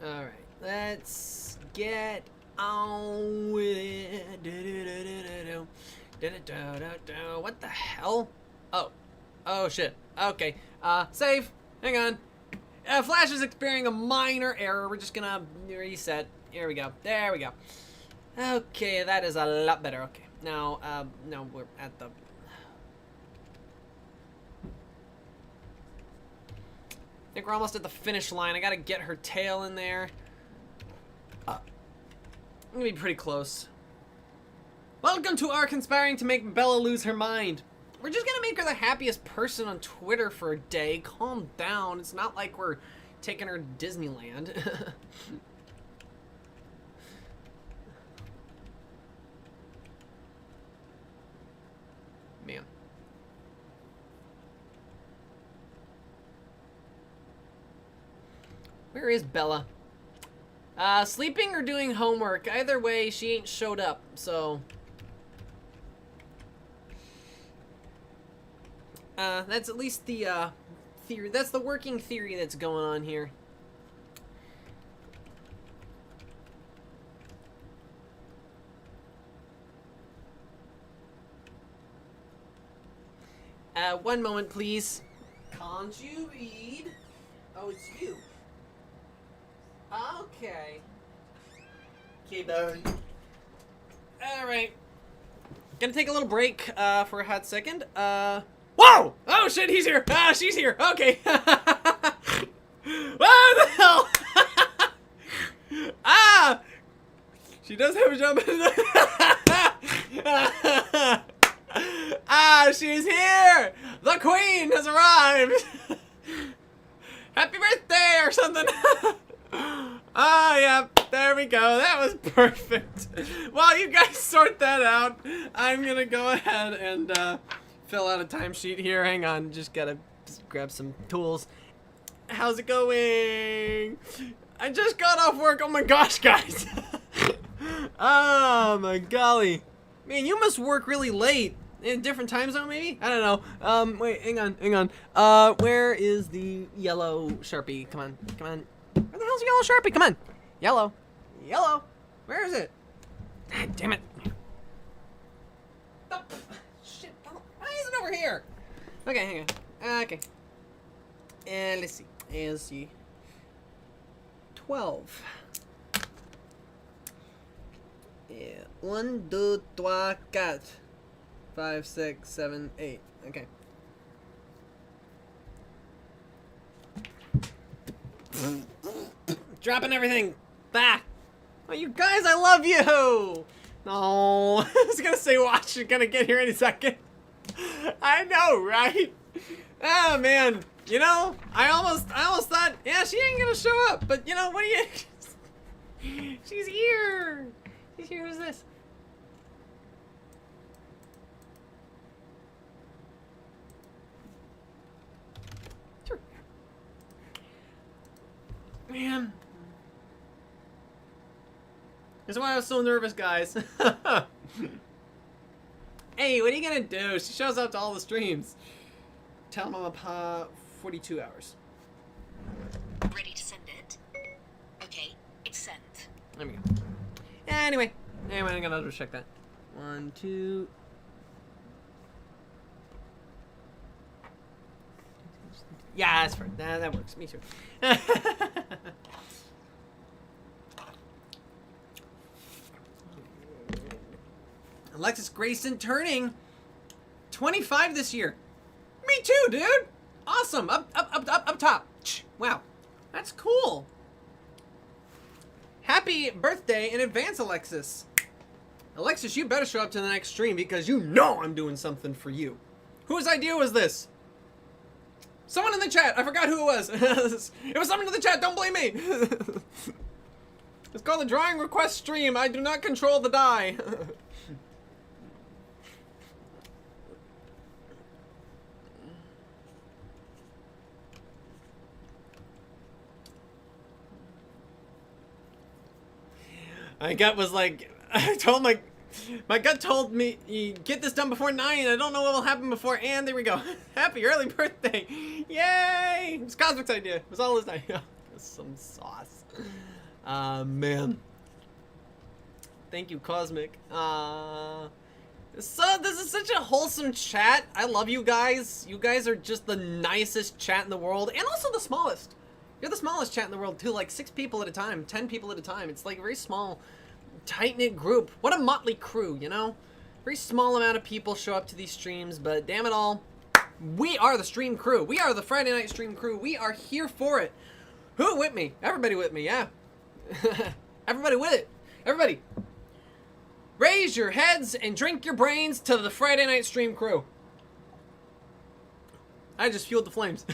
Alright, let's get on with it. What the hell? Oh shit. Okay, save. Hang on. Flash is experiencing a minor error. We're just gonna reset. Here we go. There we go. Okay, that is a lot better. Okay, now we're at the... I think we're almost at the finish line. I gotta get her tail in there. I'm gonna be pretty close. Welcome to our conspiring to make Bella lose her mind. We're just gonna make her the happiest person on Twitter for a day. Calm down. It's not like we're taking her to Disneyland. Man. Where is Bella? Sleeping or doing homework. Either way, she ain't showed up, so... that's at least the, theory. That's the working theory that's going on here. One moment, please. Can't you read? Oh, it's you. Okay. Keyboard. Alright. Gonna take a little break, for a hot second. Whoa! Oh shit, he's here! Ah, she's here! Okay. What the hell? Ah! She does have a jump in the... Ah, she's here! The queen has arrived! Happy birthday or something! Ah, yeah, there we go. That was perfect. While you guys sort that out, I'm gonna go ahead and fill out a timesheet here. Hang on, just gotta grab some tools. How's it going? I just got off work. Oh my gosh, guys. Oh my golly. Man, you must work really late. In a different time zone, maybe? I don't know. Wait, hang on. Where is the yellow Sharpie? Come on. Where the hell's the yellow Sharpie? Come on. Yellow. Where is it? God damn it. Stop. Okay, hang on. Okay. And let's see. Let's see. 12. Yeah. 1, 2, 3, 4. 5, 6, 7, 8. Okay. Dropping everything. Bah. Oh, you guys, I love you. No, I was gonna say watch. You're gonna get here any second. I know, right? Oh man, you know, I almost thought, yeah, she ain't gonna show up. But you know, what do you? She's here. She's here. Who's this? Sure. Man. That's why I was so nervous, guys. Hey, what are you gonna do? She shows up to all the streams. Tell them I'm up 42 hours. Ready to send it? Okay, it's sent. There we go. Anyway, I'm gonna double check that. 1, 2. Yeah, that's fine. That works. Me too. Alexis Grayson turning 25 this year. Me too, dude. Awesome. Up top. Wow. That's cool. Happy birthday in advance, Alexis. Alexis, you better show up to the next stream because you know I'm doing something for you. Whose idea was this? Someone in the chat. I forgot who it was. It was someone in the chat. Don't blame me. It's called the drawing request stream. I do not control the die. My gut was like, I told my gut told me, you get this done before 9. I don't know what will happen before, and there we go. Happy early birthday. Yay. It was Cosmic's idea. It was all his idea. Some sauce. Man. Thank you, Cosmic. So this is such a wholesome chat. I love you guys. You guys are just the nicest chat in the world, and also the smallest. You're the smallest chat in the world too, like 6 people at a time, 10 people at a time. It's like a very small, tight-knit group. What a motley crew, you know? Very small amount of people show up to these streams, but damn it all, we are the stream crew. We are the Friday night stream crew. We are here for it. Who with me? Everybody with me, yeah. Everybody with it. Everybody. Raise your heads and drink your brains to the Friday night stream crew. I just fueled the flames.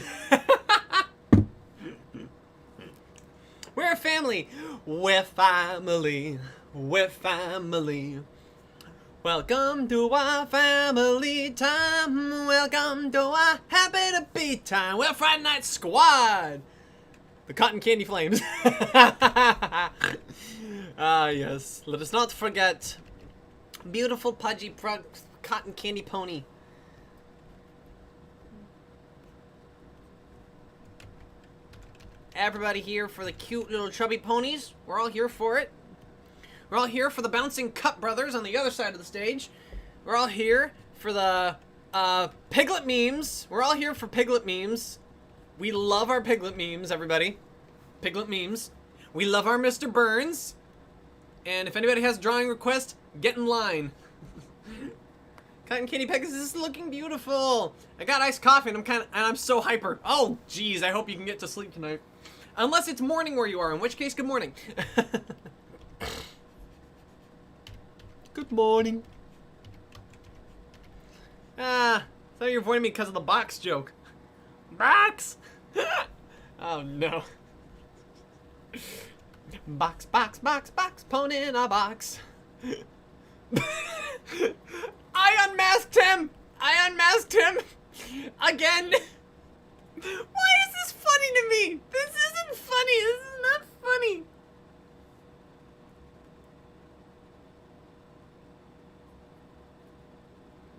We're a family. We're family. We're family. Welcome to our family time. Welcome to our happy to be time. We're Friday Night Squad. The Cotton Candy Flames. Ah, yes. Let us not forget. Beautiful, pudgy, cotton candy pony. Everybody here for the cute little chubby ponies. We're all here for it. We're all here for the bouncing Cup brothers on the other side of the stage. We're all here for the Piglet memes. We're all here for Piglet memes. We love our Piglet memes, everybody. Piglet memes. We love our Mr. Burns. And if anybody has a drawing request, get in line. Cotton Candy Pegasus is looking beautiful. I got iced coffee and I'm so hyper. Oh, geez, I hope you can get to sleep tonight. Unless it's morning where you are, in which case, good morning. Good morning. I thought you were avoiding me because of the box joke. Box? Oh, no. Box, box, box, box, pony in a box. I unmasked him! I unmasked him! Again! Why is this funny to me? This isn't funny. This is not funny.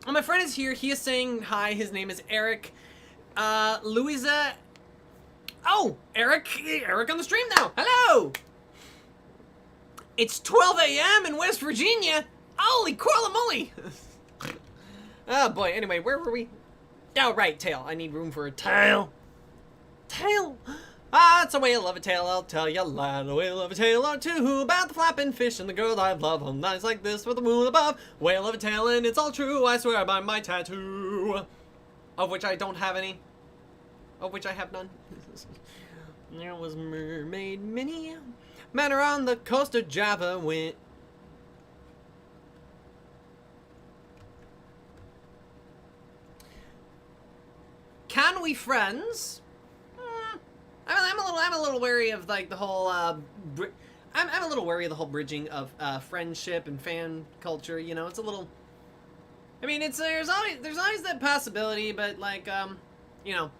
Oh, my friend is here. He is saying hi. His name is Eric. Louisa. Oh, Eric. Eric on the stream now. Hello. It's 12 a.m. in West Virginia. Holy moly. Oh, boy. Anyway, where were we? Oh, right, tail. I need room for a Tail. tail. Ah, it's a whale of a tale, I'll tell ya, lad. A whale of a tale or two about the flapping fish and the girl I love on nights like this with the moon above. Whale of a tale, and it's all true, I swear by my tattoo. Of which I don't have any. Of which I have none. There was Mermaid Minnie. Met her on the coast of Java when... Can we friends? I'm a little wary of like the whole I'm a little wary of the whole bridging of friendship and fan culture. You know, it's a little. I mean, there's always that possibility, but like you know,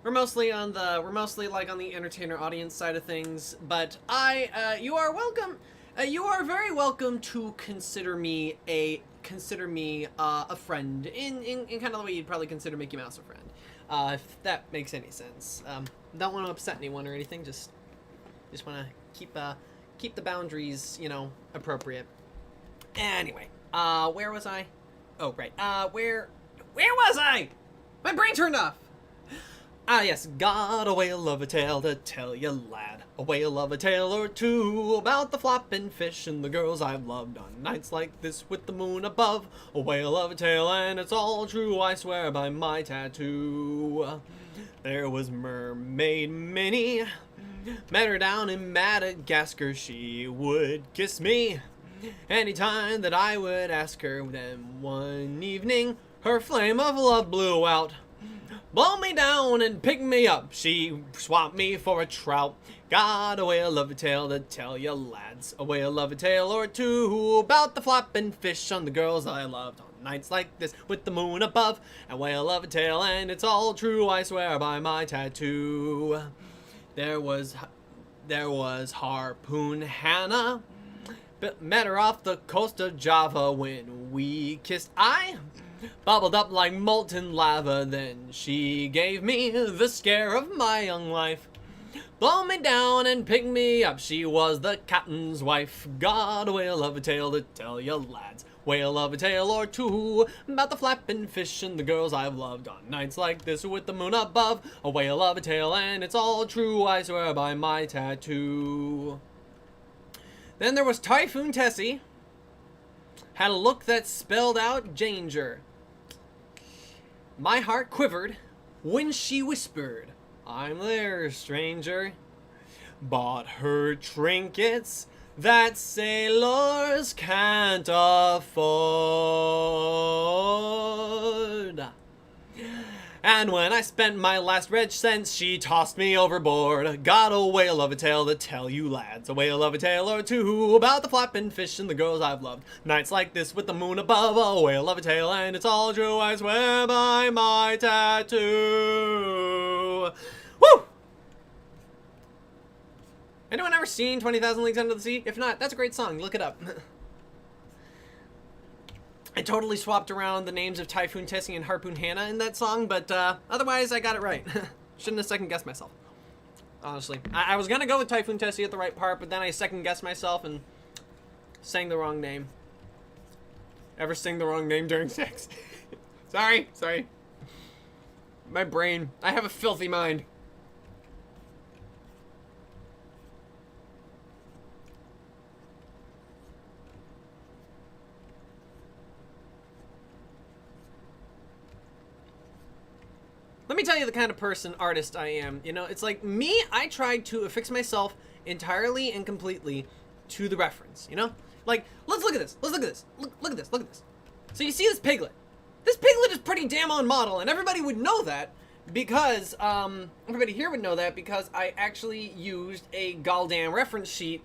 we're mostly like on the entertainer audience side of things. But you are welcome. You are very welcome to consider me a friend in kind of the way you'd probably consider Mickey Mouse a friend. If that makes any sense. Don't want to upset anyone or anything. Just want to keep the boundaries, you know, appropriate. Anyway, where was I? Oh, right. Where was I? My brain turned off. Ah, yes, got a whale of a tale to tell you, lad. A whale of a tale or two about the flopping fish and the girls I've loved on nights like this with the moon above. A whale of a tale, and it's all true, I swear by my tattoo. There was Mermaid Minnie. Met her down in Madagascar, she would kiss me anytime that I would ask her. Then one evening, her flame of love blew out. Blow me down and pick me up, she swapped me for a trout. Got a whale of a tale to tell you, lads. A whale of a tale or two about the flapping fish on the girls I loved on nights like this with the moon above. A whale of a tale, and it's all true, I swear by my tattoo. There was Harpoon Hannah. Met her off the coast of Java when we kissed. I bubbled up like molten lava. Then she gave me the scare of my young life. Blow me down and pick me up, she was the captain's wife. Got a whale of a tale to tell you, lads. Whale of a tale or two about the flapping fish and the girls I've loved on nights like this with the moon above. A whale of a tale, and it's all true, I swear by my tattoo. Then there was Typhoon Tessie. Had a look that spelled out danger. My heart quivered when she whispered, I'm there, stranger. Bought her trinkets that sailors can't afford. And when I spent my last red cents, she tossed me overboard. Got a whale of a tale to tell you, lads. A whale of a tale or two about the flapping fish and the girls I've loved. Nights like this with the moon above. A whale of a tale, and it's all true, I swear by my tattoo. Woo! Anyone ever seen 20,000 Leagues Under the Sea? If not, that's a great song. Look it up. I totally swapped around the names of Typhoon Tessie and Harpoon Hannah in that song, but otherwise I got it right. Shouldn't have second-guessed myself. Honestly. I was gonna go with Typhoon Tessie at the right part, but then I second-guessed myself and sang the wrong name. Ever sing the wrong name during sex? Sorry. My brain. I have a filthy mind. Let me tell you the kind of person, artist I am. You know, it's like me, I tried to affix myself entirely and completely to the reference, you know? Like, let's look at this. Look at this. So you see this piglet. This piglet is pretty damn on model, and everybody would know that because, everybody here would know that because I actually used a goddamn reference sheet,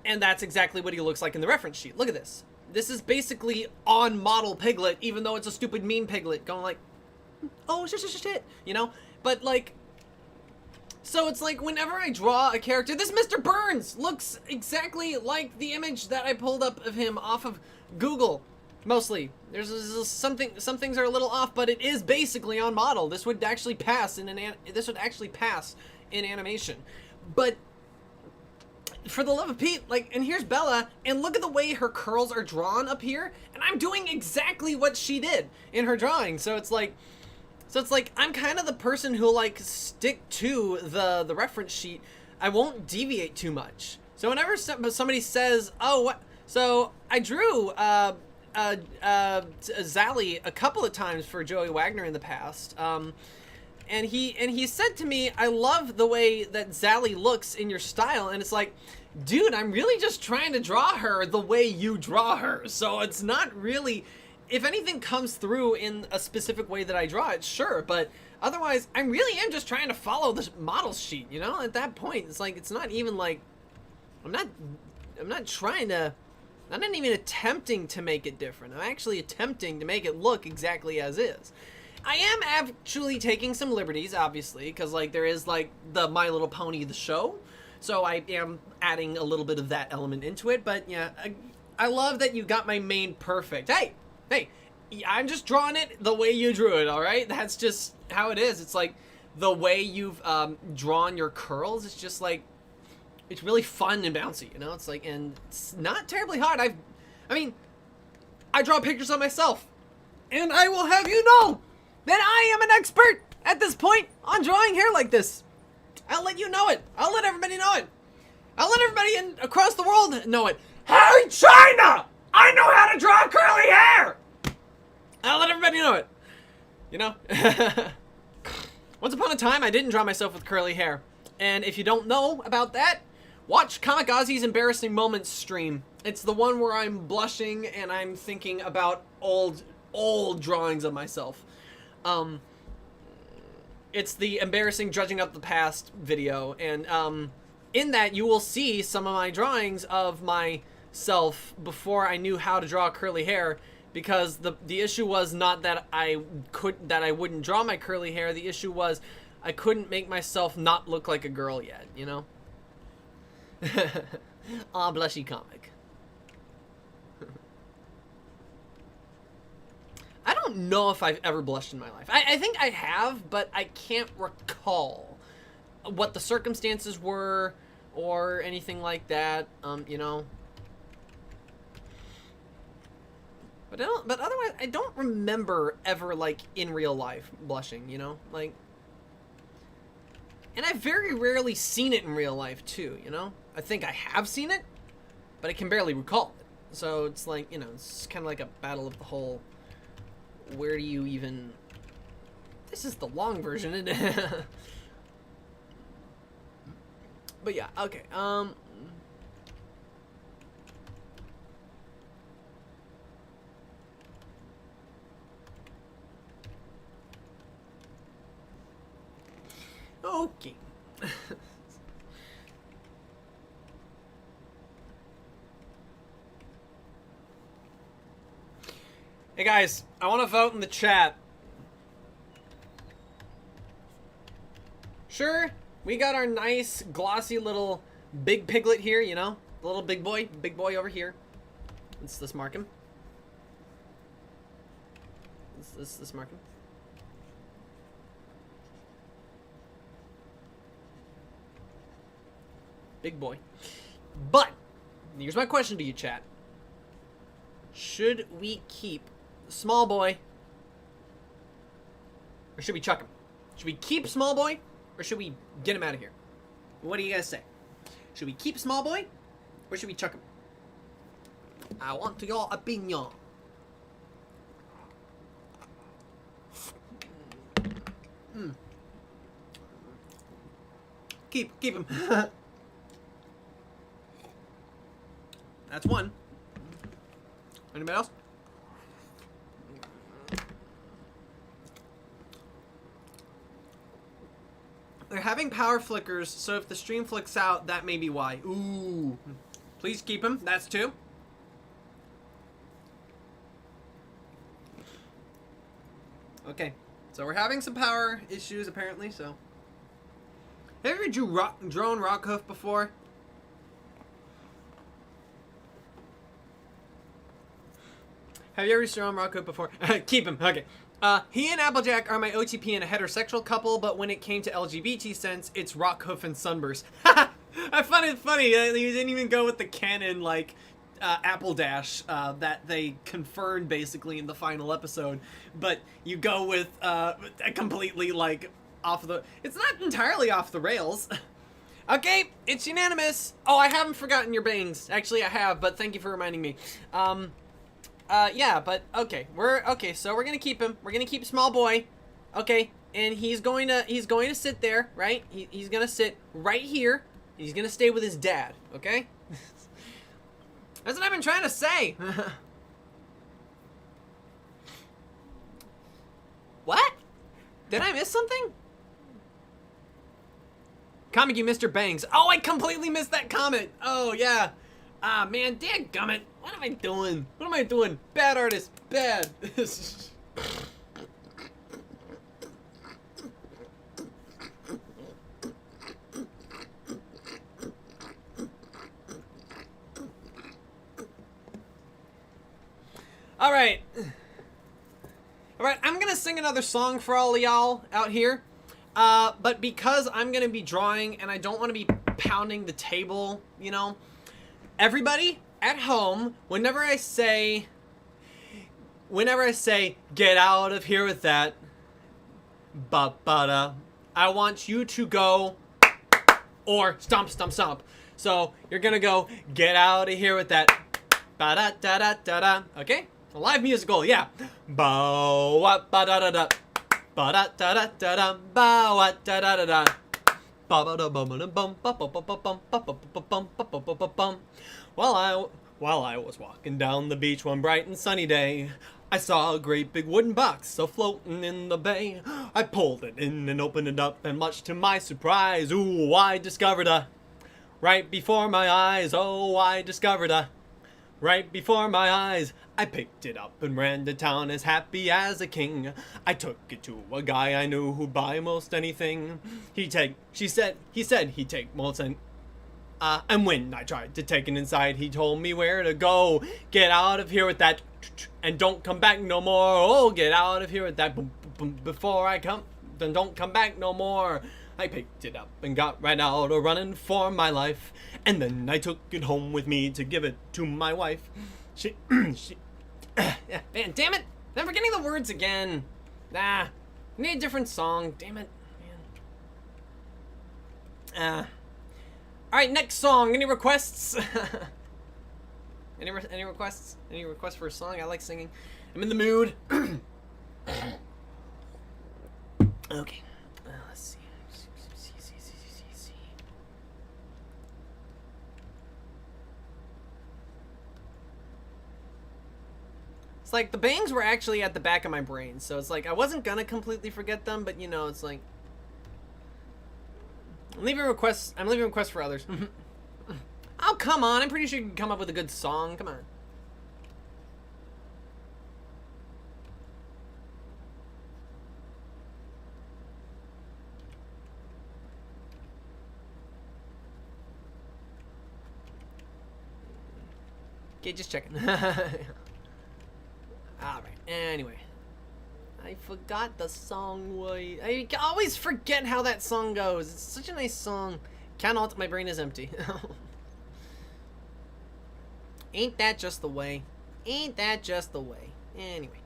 and that's exactly what he looks like in the reference sheet. Look at this. This is basically on model piglet, even though it's a stupid mean piglet going like, oh, shit, you know? But, like, so it's like whenever I draw a character, this Mr. Burns looks exactly like the image that I pulled up of him off of Google, mostly. There's some things are a little off, but it is basically on model. This would actually pass in animation. But for the love of Pete, like, and here's Bella, and look at the way her curls are drawn up here, and I'm doing exactly what she did in her drawing. So it's like, So it's like, I'm kind of the person who'll like stick to the reference sheet. I won't deviate too much. So whenever somebody says, oh, what? So I drew Zally a couple of times for Joey Wagner in the past. And he said to me, I love the way that Zally looks in your style. And it's like, dude, I'm really just trying to draw her the way you draw her. So it's not really, if anything comes through in a specific way that I draw it, sure. But otherwise, I really am just trying to follow the model sheet, you know? At that point, it's like, it's not even like, I'm not trying to, I'm not even attempting to make it different. I'm actually attempting to make it look exactly as is. I am actually taking some liberties, obviously, because, like, there is, like, the My Little Pony, the show. So I am adding a little bit of that element into it. But, yeah, I love that you got my mane perfect. Hey, I'm just drawing it the way you drew it, all right? That's just how it is. It's, like, the way you've drawn your curls. It's just, like, it's really fun and bouncy, you know? It's, like, and it's not terribly hard. I mean, I draw pictures of myself. And I will have you know that I am an expert at this point on drawing hair like this. I'll let you know it. I'll let everybody know it. I'll let everybody across the world know it. Hey, China! I know how to draw curly hair! I'll let everybody know it. You know? Once upon a time, I didn't draw myself with curly hair. And if you don't know about that, watch Comic Auzi's Embarrassing Moments stream. It's the one where I'm blushing and I'm thinking about old drawings of myself. It's the embarrassing judging up the past video, and in that you will see some of my drawings of myself before I knew how to draw curly hair, because the issue was not that I wouldn't draw my curly hair. The issue was I couldn't make myself not look like a girl yet, you know? Aw, blushy comic. I don't know if I've ever blushed in my life. I think I have, but I can't recall what the circumstances were or anything like that, you know. But otherwise, I don't remember ever, like, in real life blushing, you know? Like, and I've very rarely seen it in real life, too, you know? I think I have seen it, but I can barely recall it. So it's like, you know, it's kind of like a battle of the whole... Where do you even... This is the long version, isn't it? But yeah, okay. Okay. Hey guys, I want to vote in the chat. Sure, we got our nice, glossy little big piglet here, you know? The little big boy over here. Let's mark him. Let's mark him. Big boy. But, here's my question to you, chat. Should we keep Small Boy, or should we chuck him? Should we keep Small Boy, or should we get him out of here? What do you guys say? Should we keep Small Boy, or should we chuck him? I want your opinion. Keep him. That's one. Anybody else? They're having power flickers, so if the stream flicks out, that may be why. Ooh. Please keep him. That's two. Okay. So we're having some power issues, apparently, so. Have you ever drawn Rockhoof before? Have you ever drawn Rockhoof before? Keep him. Okay. He and Applejack are my OTP in a heterosexual couple, but when it came to LGBT sense, it's Rockhoof and Sunburst. I find it funny. You didn't even go with the canon, like, Apple Dash that they confirmed basically in the final episode, but you go with a completely like off the. It's not entirely off the rails. Okay, it's unanimous. Oh, I haven't forgotten your bangs. Actually, I have, but thank you for reminding me. Yeah, but okay, so we're gonna keep him. We're gonna keep small boy. Okay, and he's going to sit there, right? He's gonna sit right here. He's gonna stay with his dad. Okay. That's what I've been trying to say. What? Did I miss something? Comic, you missed your bangs. Oh, I completely missed that comment. Oh, yeah. Ah, man, dadgummit. What am I doing? What am I doing? Bad artist. Bad. All right. All right, I'm going to sing another song for all of y'all out here. But because I'm going to be drawing and I don't want to be pounding the table, you know, everybody at home, whenever I say, get out of here with that, ba-ba-da, I want you to go, or stomp, stomp, stomp. So you're going to go, get out of here with that, ba-da-da-da-da-da, okay? A live musical, yeah. Ba-wa-ba-da-da-da. Ba-da-da-da-da-da. Ba-wa-da-da-da-da. Ba-ba-da-bum-ba-da-bum. Ba-ba-bum-ba-da-bum. While I was walking down the beach one bright and sunny day, I saw a great big wooden box floating in the bay. I pulled it in and opened it up, and much to my surprise, ooh, I discovered a right before my eyes. Oh, I discovered a right before my eyes. I picked it up and ran to town as happy as a king. I took it to a guy I knew who'd buy most anything. He said he'd take most and when I tried to take it inside, he told me where to go. Get out of here with that and don't come back no more. Oh, get out of here with that before I come. Then don't come back no more. I picked it up and got right out running for my life. And then I took it home with me to give it to my wife. She man, damn it! I'm forgetting the words again. I need a different song. Damn it, man. All right, next song. Any requests? Any requests? Any requests for a song? I like singing. I'm in the mood. Okay. Let's see. Like the bangs were actually at the back of my brain, so it's like I wasn't gonna completely forget them, but you know, it's like I'm leaving requests for others. Oh, come on, I'm pretty sure you can come up with a good song. Come on. Okay, just checking. Alright, anyway. I forgot the song. I always forget how that song goes. It's such a nice song. Cannot, my brain is empty. Ain't that just the way? Ain't that just the way? Anyway.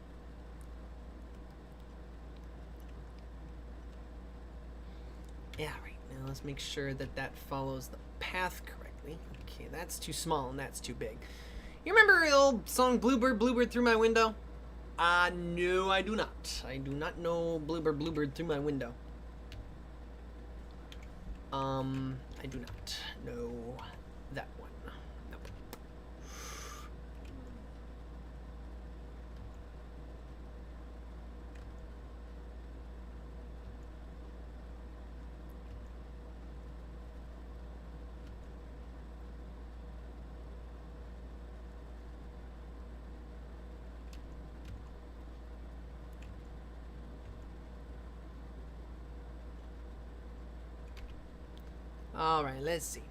Yeah, right. Now let's make sure that that follows the path correctly. Okay, that's too small and that's too big. You remember the old song Bluebird, Bluebird Through My Window? No, I do not. I do not know Bluebird, Bluebird Through My Window. I do not know that one. Nope. Alright, let's see.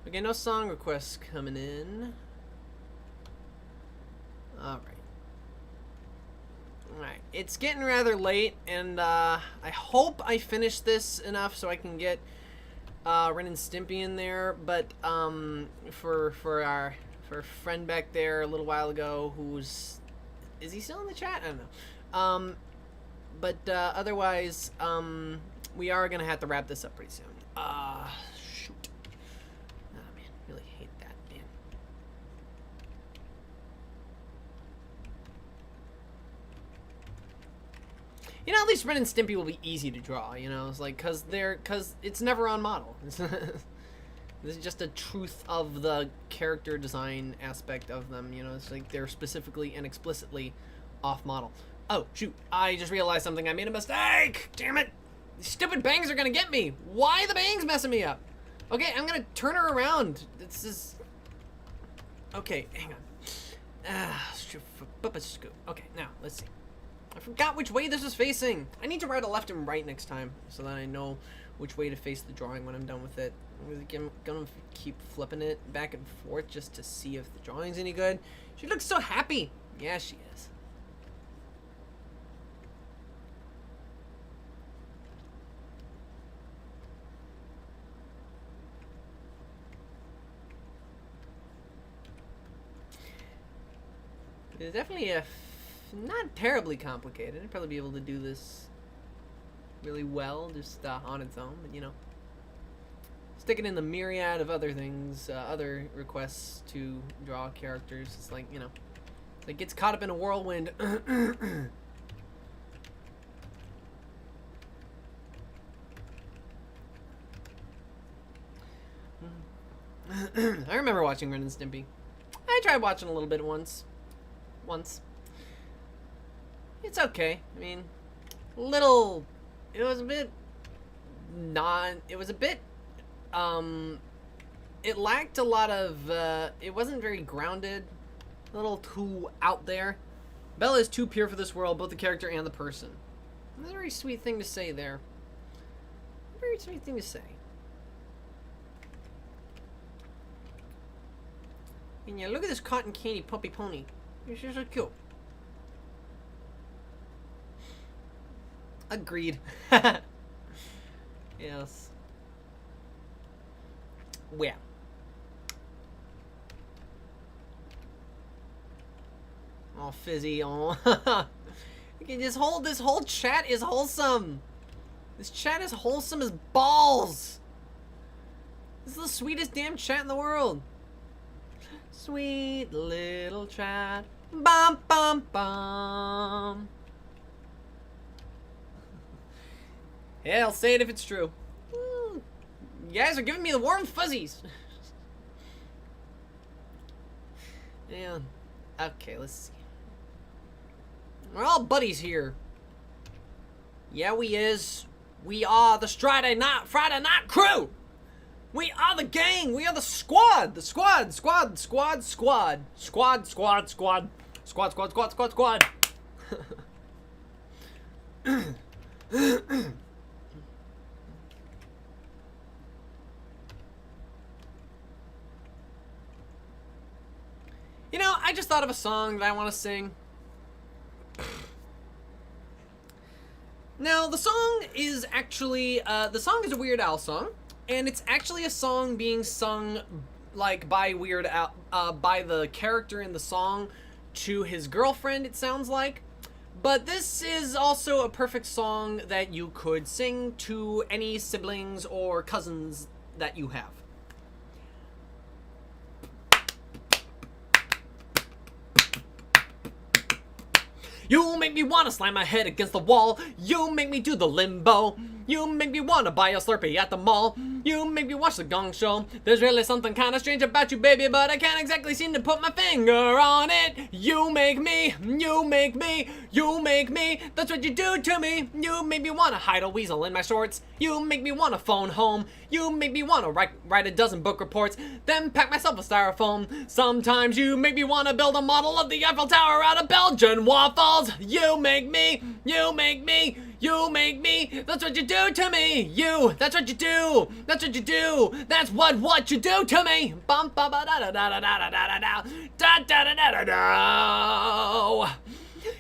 Okay, no song requests coming in. Alright. Alright, it's getting rather late, and I hope I finish this enough so I can get Ren and Stimpy in there, but for our friend back there a little while ago, is he still in the chat? I don't know. But otherwise, we are gonna have to wrap this up pretty soon. Shoot. Oh man, really hate that, man. You know, at least Ren and Stimpy will be easy to draw. You know, it's like cause it's never on model. This is just a truth of the character design aspect of them. You know, it's like they're specifically and explicitly off model. Oh, shoot. I just realized something. I made a mistake. Damn it. These stupid bangs are going to get me. Why are the bangs messing me up? Okay, I'm going to turn her around. This is... Okay, hang on. Okay, now, let's see. I forgot which way this is facing. I need to write a left and right next time so that I know which way to face the drawing when I'm done with it. I'm going to keep flipping it back and forth just to see if the drawing's any good. She looks so happy. Yeah, she is. It's definitely not terribly complicated. I'd probably be able to do this really well just on its own, but you know, sticking in the myriad of other things, other requests to draw characters, it's like, you know, it gets caught up in a whirlwind. I remember watching Ren and Stimpy. I tried watching a little bit once. It's okay. I mean, it was a bit it lacked a lot of, it wasn't very grounded, a little too out there. Bella is too pure for this world, both the character and the person. That's a very sweet thing to say there. Very sweet thing to say. And yeah, look at this cotton candy puppy pony. It's just so cute. Agreed. Yes. Well. Oh, fizzy. Oh. Okay, this whole chat is wholesome. This chat is wholesome as balls. This is the sweetest damn chat in the world. Sweet little chat. Bum bum bum. Yeah, I'll say it if it's true. You guys are giving me the warm fuzzies. Yeah. Okay, let's see. We're all buddies here. Yeah, we is. We are the Friday night crew. We are the gang. We are the squad. The squad. You know, I just thought of a song that I want to sing. Now, the song is actually, the song is a Weird Al song, and it's actually a song being sung, like, by Weird Al, by the character in the song to his girlfriend, it sounds like. But this is also a perfect song that you could sing to any siblings or cousins that you have. You make me wanna slam my head against the wall. You make me do the limbo. You make me wanna buy a Slurpee at the mall. You make me watch the Gong Show. There's really something kinda strange about you, baby, but I can't exactly seem to put my finger on it. You make me, you make me, you make me. That's what you do to me. You make me wanna hide a weasel in my shorts. You make me wanna phone home. You make me wanna write a dozen book reports, then pack myself a styrofoam. Sometimes you make me wanna build a model of the Eiffel Tower out of Belgian waffles. You make me, you make me, you make me. That's what you do to me. You, that's what you do. That's what you do. That's what you do to me. Bum ba ba da da da da da da da da da da da da da da.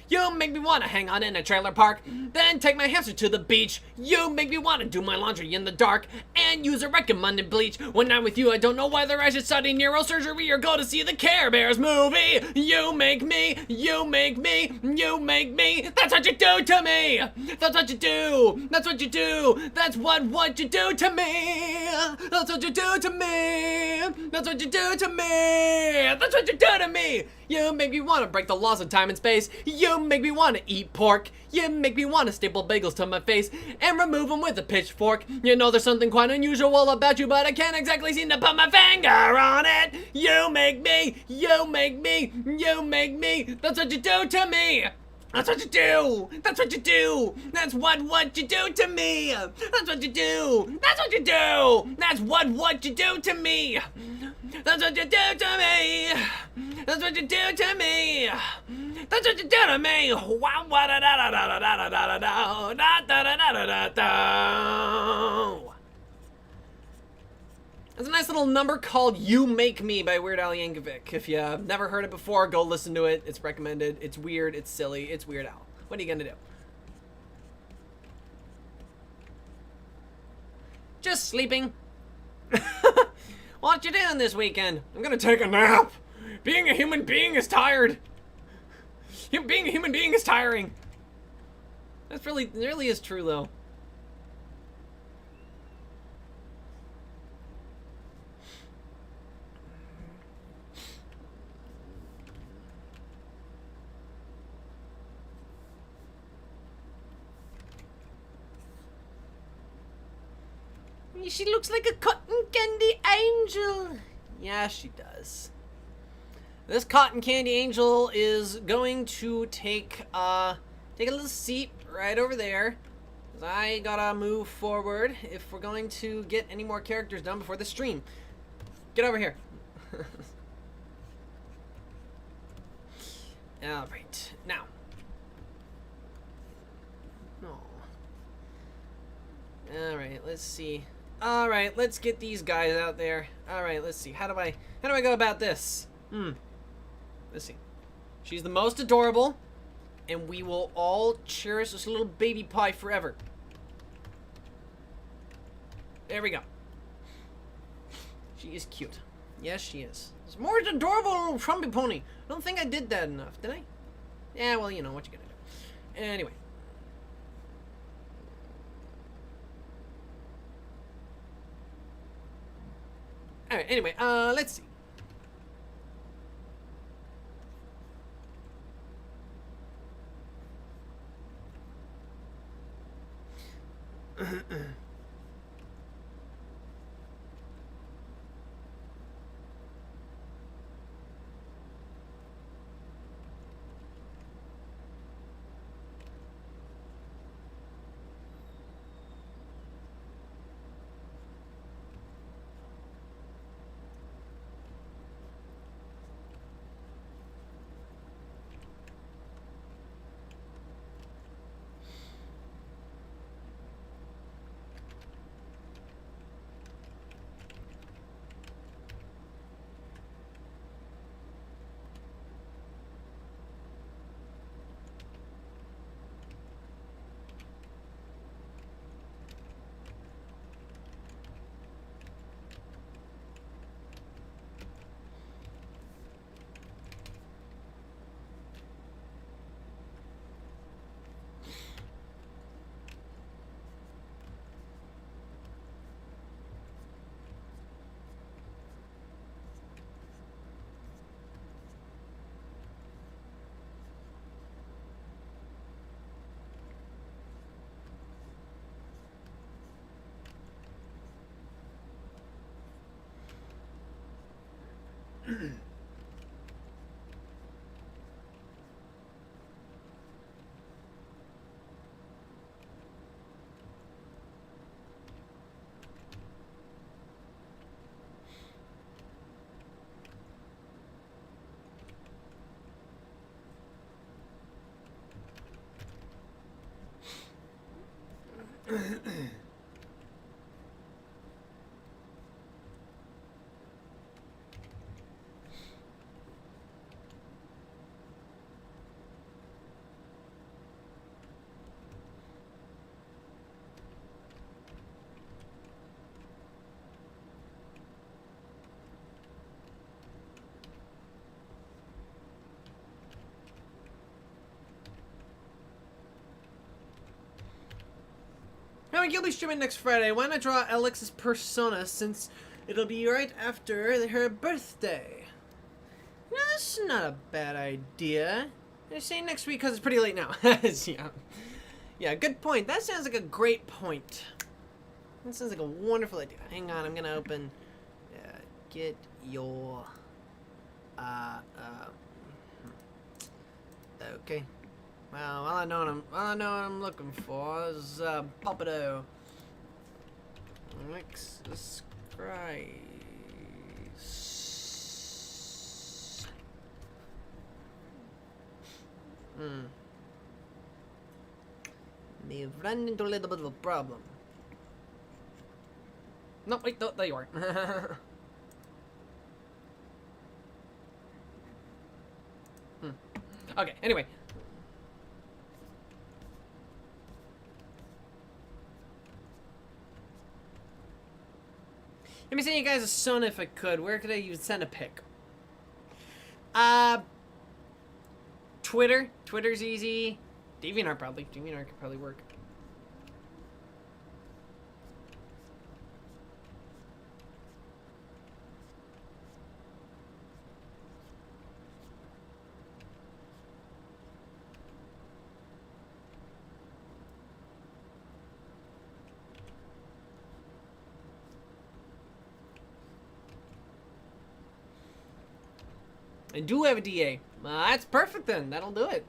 You make me wanna hang on in a trailer park, Then take my hamster to the beach. You make me want to do my laundry in the dark and use a recommended bleach. When I'm with you, I don't know whether I should study neurosurgery or go to see the Care Bears movie. You make me, you make me, you make me. That's what you do to me. That's what you do. That's what you do. That's what you do to me. That's what you do to me. That's what you do to me. That's what you do to me. You make me want to break the laws of time and space. You make me want to eat pork. You make me want to staple bagels to my face and remove them with a pitchfork. You know there's something quite unusual about you, but I can't exactly seem to put my finger on it. You make me, you make me, you make me. That's what you do to me. That's what you do. That's what you do. That's what you do to me. That's what you do. That's what you do. That's what you do to me. That's what you do to me. That's what you do to me. That's what you do to me. Wow, da da da da da da da da da da da da da da. There's a nice little number called "You Make Me" by Weird Al Yankovic. If you've never heard it before, go listen to it. It's recommended. It's weird. It's silly. It's Weird Al. What are you gonna do? Just sleeping. What you doing this weekend? I'm gonna take a nap. Being a human being is tired. Being a human being is tiring. That's really, it really is true though. She looks like a cotton candy angel. Yeah, she does. This cotton candy angel is going to take a little seat right over there. 'Cause I gotta move forward if we're going to get any more characters done before the stream. Get over here. All right, now. Oh. All right, let's see. All right, let's get these guys out there. All right, let's see. How do I go about this? Let's see. She's the most adorable, and we will all cherish this little baby pie forever. There we go. She is cute. Yes, she is. It's more adorable little Trumpy pony. I don't think I did that enough, did I? Yeah, well, you know what you gotta do. Anyway. Alright, anyway, let's see. Atomic, you'll be streaming next Friday. Why not draw Alex's persona since it'll be right after her birthday? No, that's not a bad idea. I say next week because it's pretty late now. Yeah. Yeah, good point. That sounds like a great point. That sounds like a wonderful idea. Hang on, I'm gonna open. Get your. Okay. Well, all I know what I'm looking for is Pompadour. Alexis Christ. We've run into a little bit of a problem. No, wait, no, there you are. Okay, anyway. Let me send you guys a Sona if I could. Where could I even send a pic? Twitter. Twitter's easy. DeviantArt probably. DeviantArt could probably work. I do have a DA. That's perfect then. That'll do it.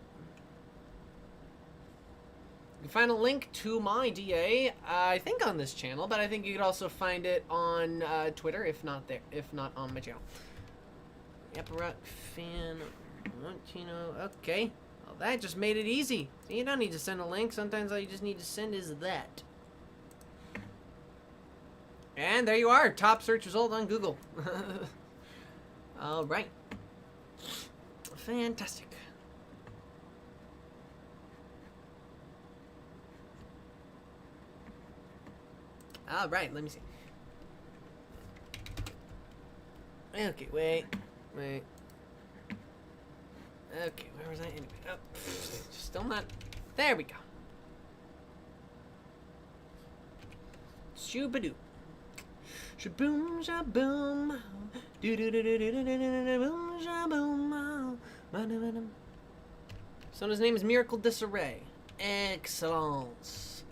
You can find a link to my DA, I think on this channel, but I think you could also find it on Twitter, if not on my channel. Apparat fan, okay. Well, that just made it easy. You don't need to send a link. Sometimes all you just need to send is that. And there you are. Top search result on Google. All right. Fantastic. All right, let me see. Okay, wait. Okay, where was I anyway? Oh, still not. There we go. Shoo-ba-doo. Shaboom, shaboom. Do-do-do-do-do-do-do-do-do-boom, shaboom. So his name is Miracle Disarray. Excellence.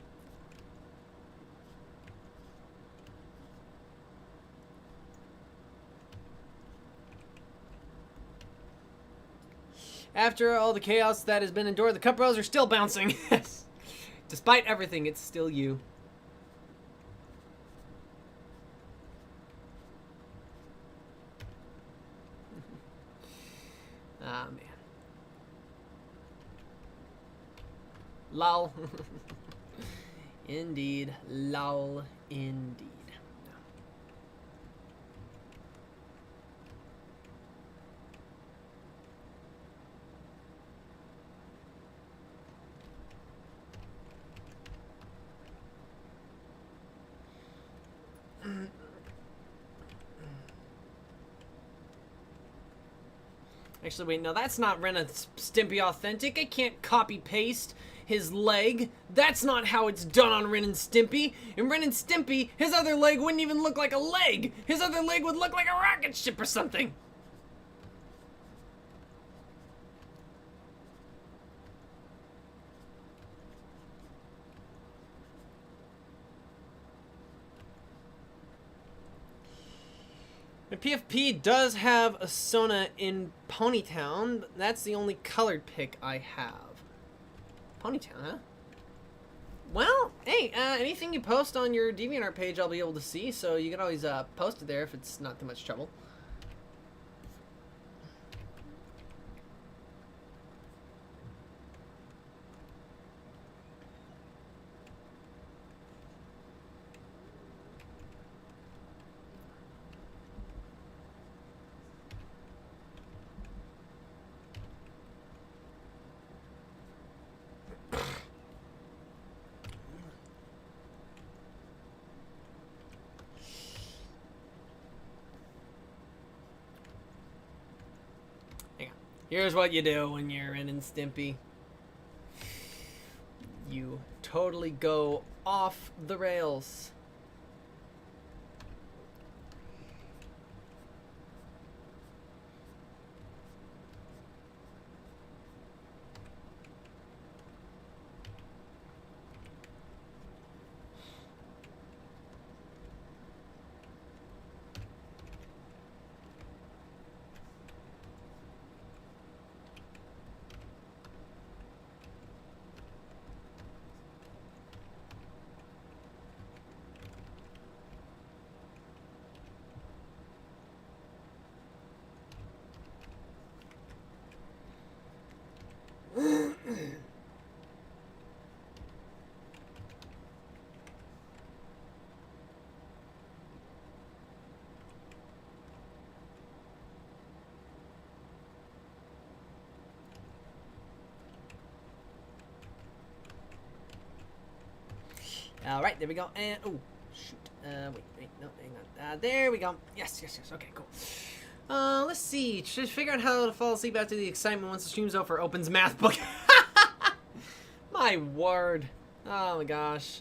After all the chaos that has been endured, the cup rails are still bouncing. Despite everything, it's still you. Ah, man. Lol. Indeed. Lol. Indeed. Actually, wait, no, that's not Ren and Stimpy authentic. I can't copy-paste his leg. That's not how it's done on Ren and Stimpy. In Ren and Stimpy, his other leg wouldn't even look like a leg. His other leg would look like a rocket ship or something. The PFP does have a Sona in Ponytown. That's the only colored pick I have. Ponytown, huh? Well, hey, anything you post on your DeviantArt page I'll be able to see, so you can always post it there if it's not too much trouble. Here's what you do when you're Ren and Stimpy. You totally go off the rails. All right, there we go. And oh, shoot. Wait, no, hang on. There we go. Yes. Okay, cool. Let's see. Just figure out how to fall asleep after the excitement once the stream's over. Opens math book. My word. Oh my gosh.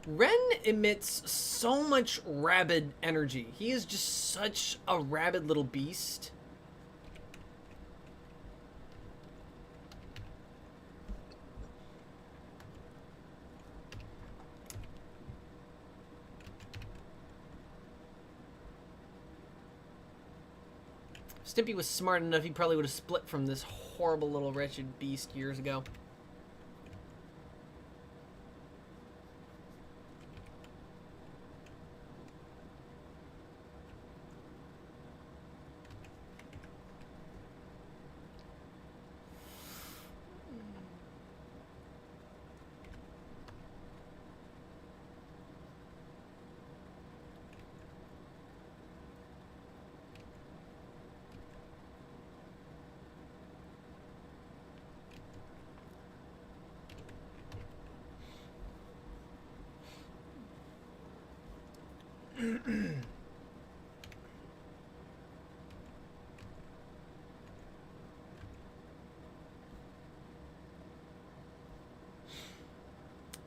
Ren emits so much rabid energy. He is just such a rabid little beast. If Stimpy was smart enough, he probably would have split from this horrible little wretched beast years ago.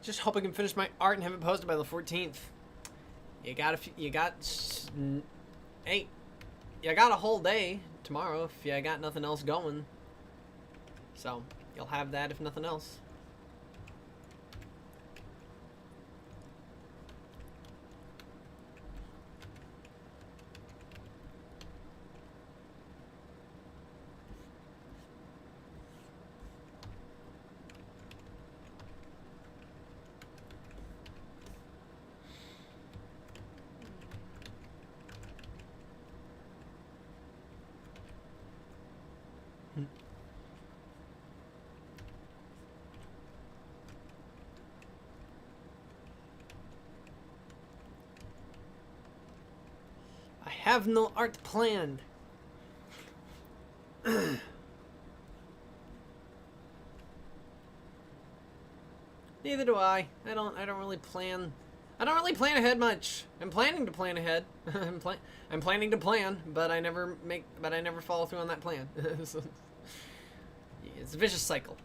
Just hope I can finish my art and have it posted by the 14th. You got a whole day tomorrow if you got nothing else going. So you'll have that if nothing else. I have no art planned. Neither do I. I don't really plan. I don't really plan ahead much. I'm planning to plan ahead. I'm planning to plan, but I never follow through on that plan. So, it's a vicious cycle.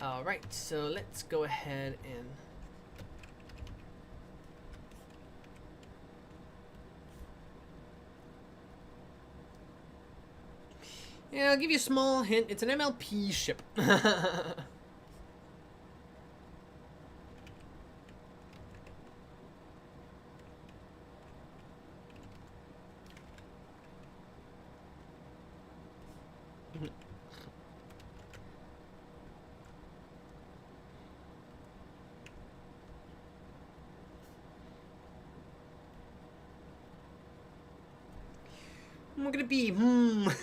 Alright, so let's go ahead and yeah, I'll give you a small hint. It's an MLP ship. I'm gonna be? Want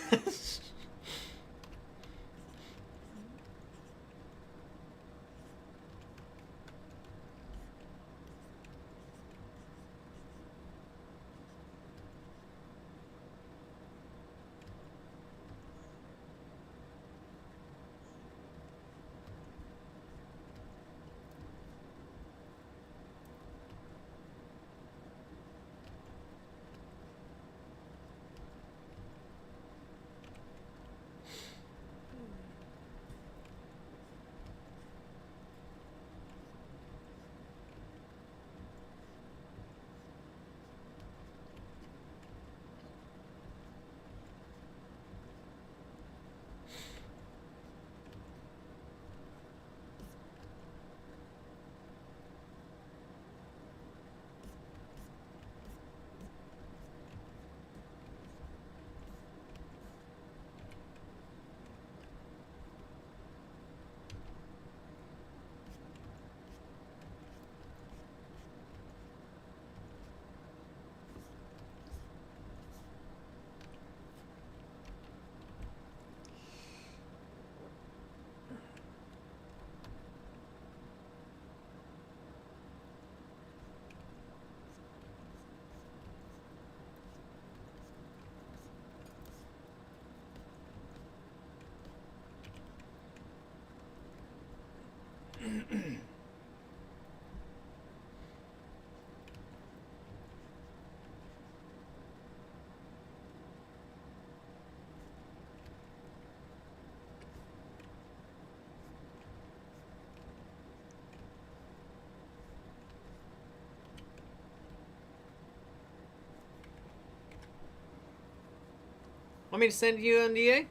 me to send you an NDA?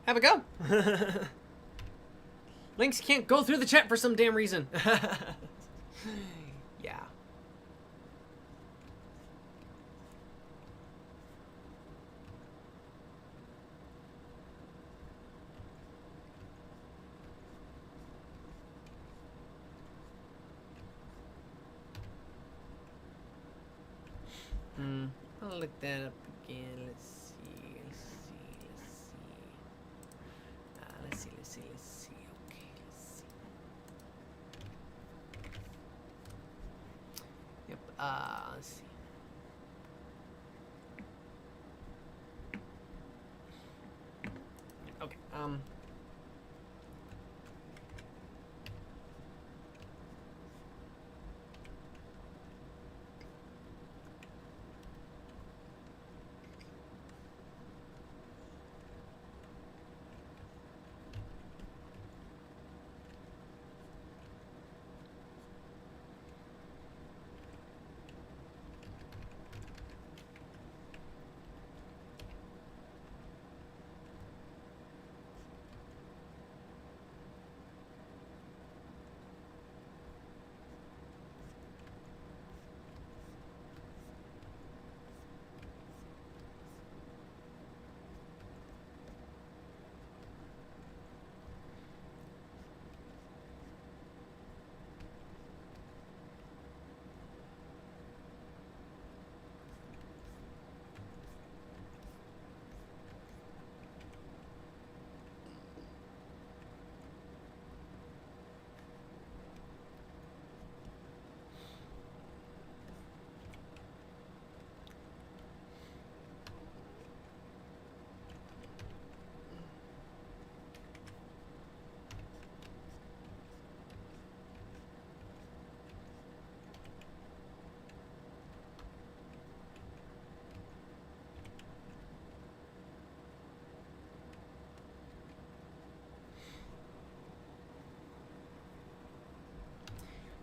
Have a go. Links can't go through the chat for some damn reason. Yeah. I'll look that up again. Let's see. Let's see. Okay, let's see. Yep. Let's see. Okay.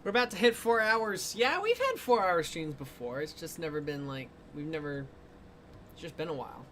We're about to hit 4 hours. Yeah, we've had 4-hour streams before. It's just never been like, it's just been a while.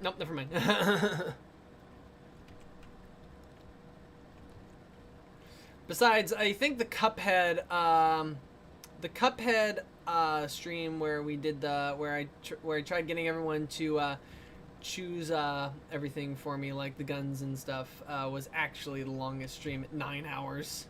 Nope, never mind. Besides, I think the Cuphead stream where we did where I tried getting everyone to choose everything for me, like the guns and stuff, was actually the longest stream at 9 hours.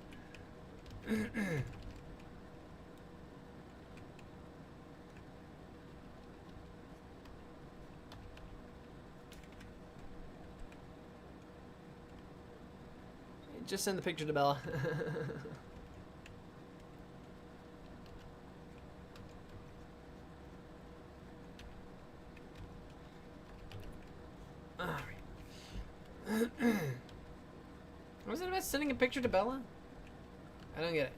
Just send the picture to Bella. Alright. Was it about sending a picture to Bella? I don't get it.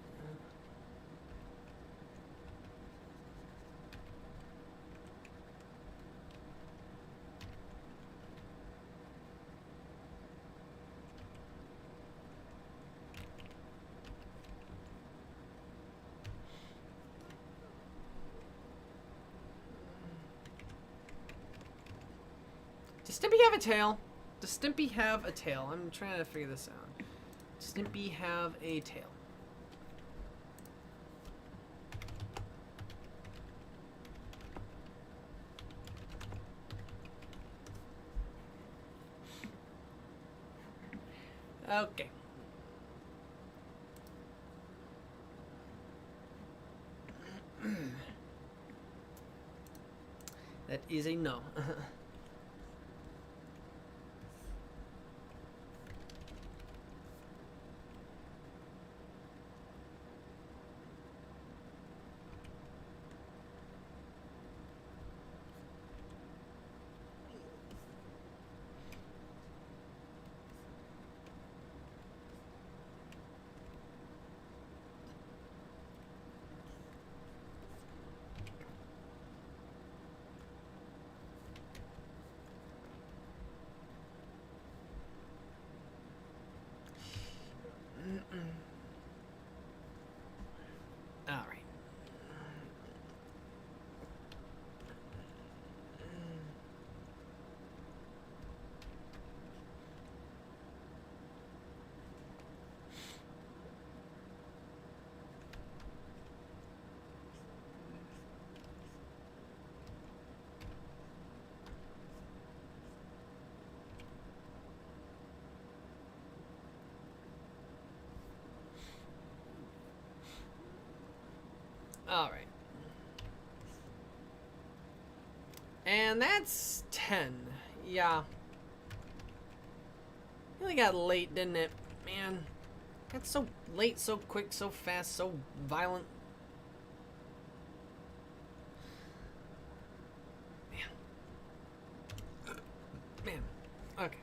Does Stimpy have a tail? Does Stimpy have a tail? I'm trying to figure this out. Does Stimpy have a tail? Okay. That is a no. All right. All right. And that's 10. Yeah. Really got late, didn't it? Man. Got so late, so quick, so fast, so violent. Man. Man. Okay.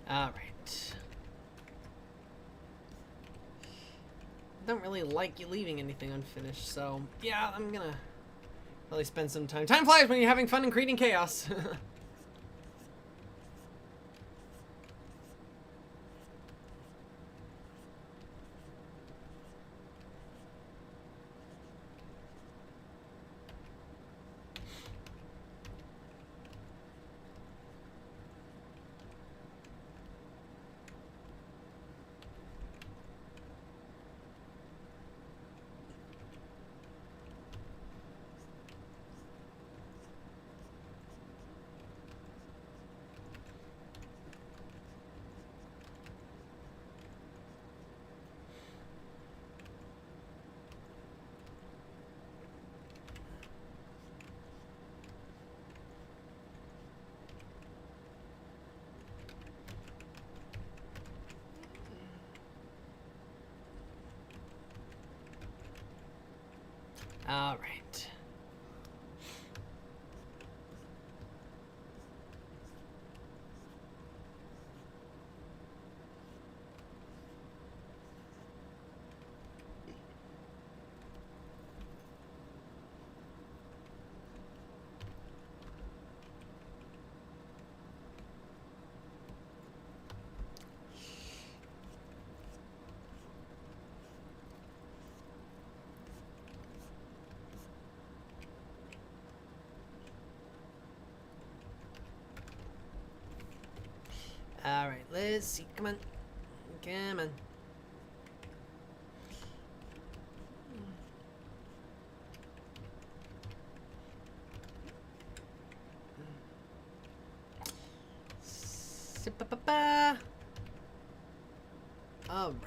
All right. I don't really like you leaving anything unfinished, so yeah, I'm gonna really spend some time. Time flies when you're having fun and creating chaos. All right. Alright, let's see. Come on. Come on. Sip-a-pa-pa. Alright.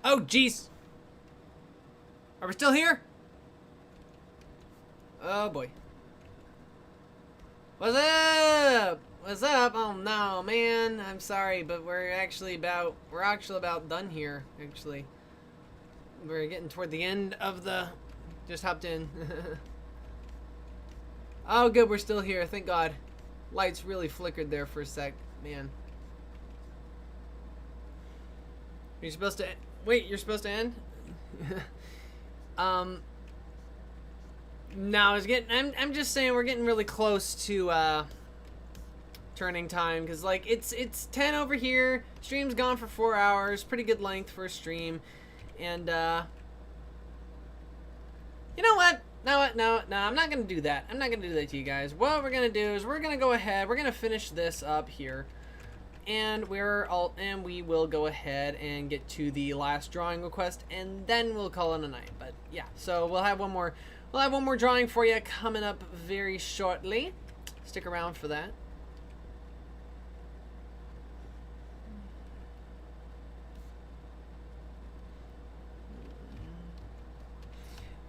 Oh, jeez. Are we still here? Oh, boy. What's up? What's up? Oh, no, man. I'm sorry, but we're actually about done here, actually. We're getting toward the end of the... Just hopped in. Oh, good. We're still here. Thank God. Lights really flickered there for a sec. Man. You're supposed to... Wait, you're supposed to end? No, I was getting... I'm just saying we're getting really close to, turning time. Because, like, it's 10 over here. Stream's gone for 4 hours. Pretty good length for a stream. And, you know what? No, I'm not going to do that. I'm not going to do that to you guys. What we're going to do is we're going to go ahead. We're going to finish this up here. And we will go ahead and get to the last drawing request, and then we'll call it a night. But yeah, so we'll have one more drawing for you coming up very shortly. Stick around for that.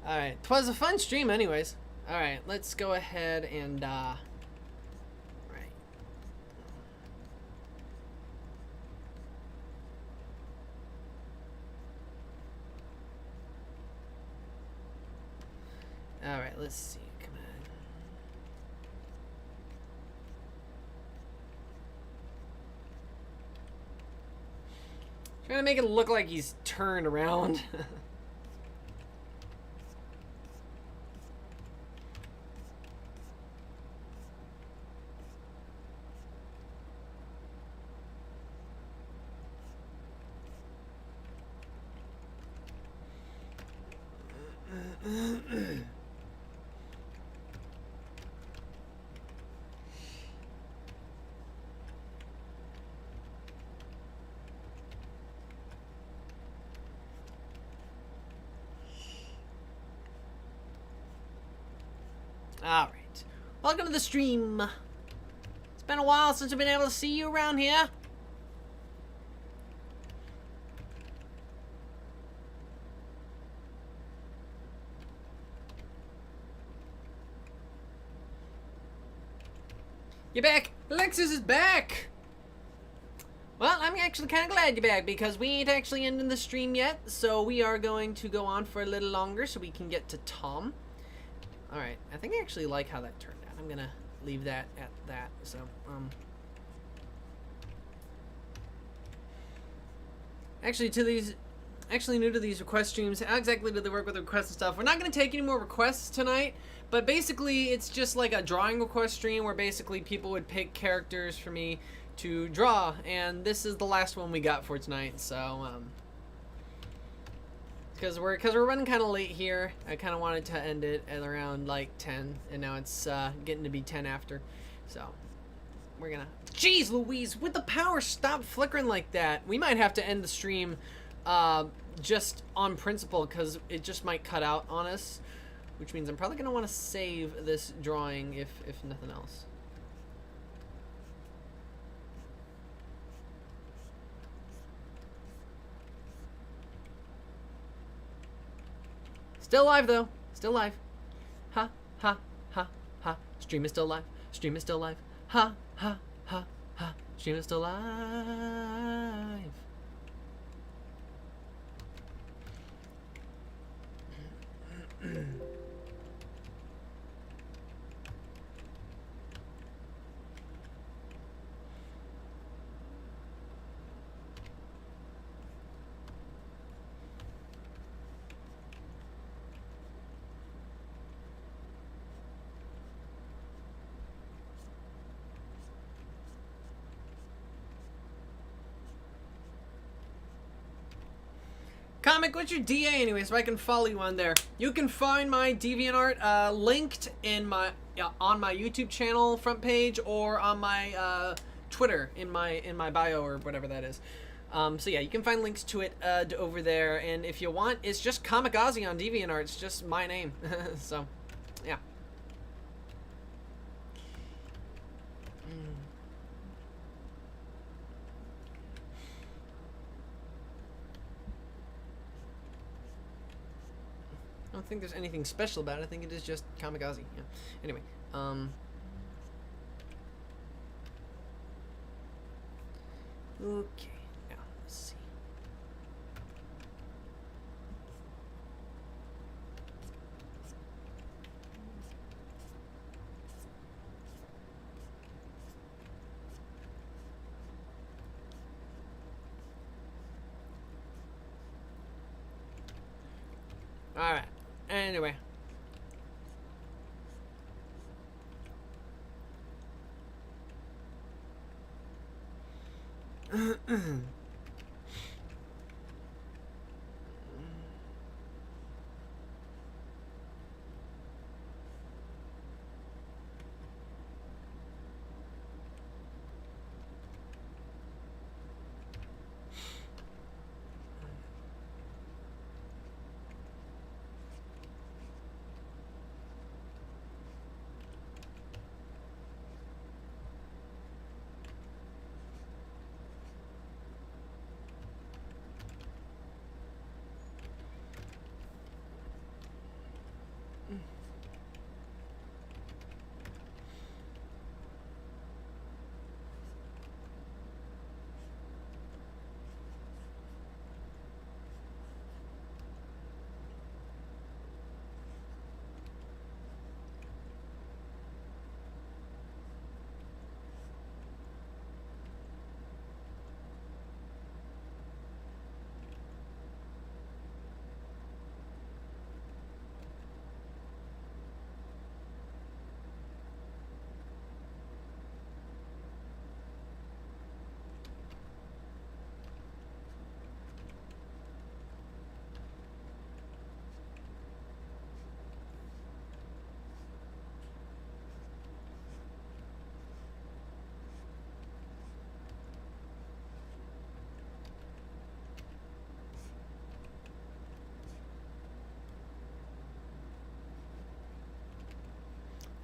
All right, 'twas a fun stream, anyways. All right, let's go ahead and Alright, let's see. Come on. Trying to make it look like he's turned around. Alright. Welcome to the stream. It's been a while since I've been able to see you around here. You're back! Alexis is back! Well, I'm actually kind of glad you're back because we ain't actually ending the stream yet. So we are going to go on for a little longer so we can get to Tom. Alright, I think I actually like how that turned out. I'm gonna leave that at that. So, actually new to these request streams. How exactly do they work with the requests and stuff? We're not gonna take any more requests tonight, but basically it's just like a drawing request stream where basically people would pick characters for me to draw, and this is the last one we got for tonight, so, we're running kind of late here. I kind of wanted to end it at around like 10, and now it's getting to be 10 after. So we're gonna. Jeez Louise, would the power stop flickering like that? We might have to end the stream just on principle, because it just might cut out on us, which means I'm probably gonna want to save this drawing if nothing else. Still live though. Still live. Ha ha ha ha. Stream is still live. Stream is still live. Ha ha ha ha. Stream is still live. Comic, what's your DA anyway, so I can follow you on there? You can find my DeviantArt linked in my on my YouTube channel front page, or on my Twitter in my bio, or whatever that is. So yeah, you can find links to it over there, and if you want, it's just Comic Auzi on DeviantArt. It's just my name. So yeah. I don't think there's anything special about it. I think it is just Kamikaze. Yeah. Anyway, okay. Now let's see. All right. Anyway.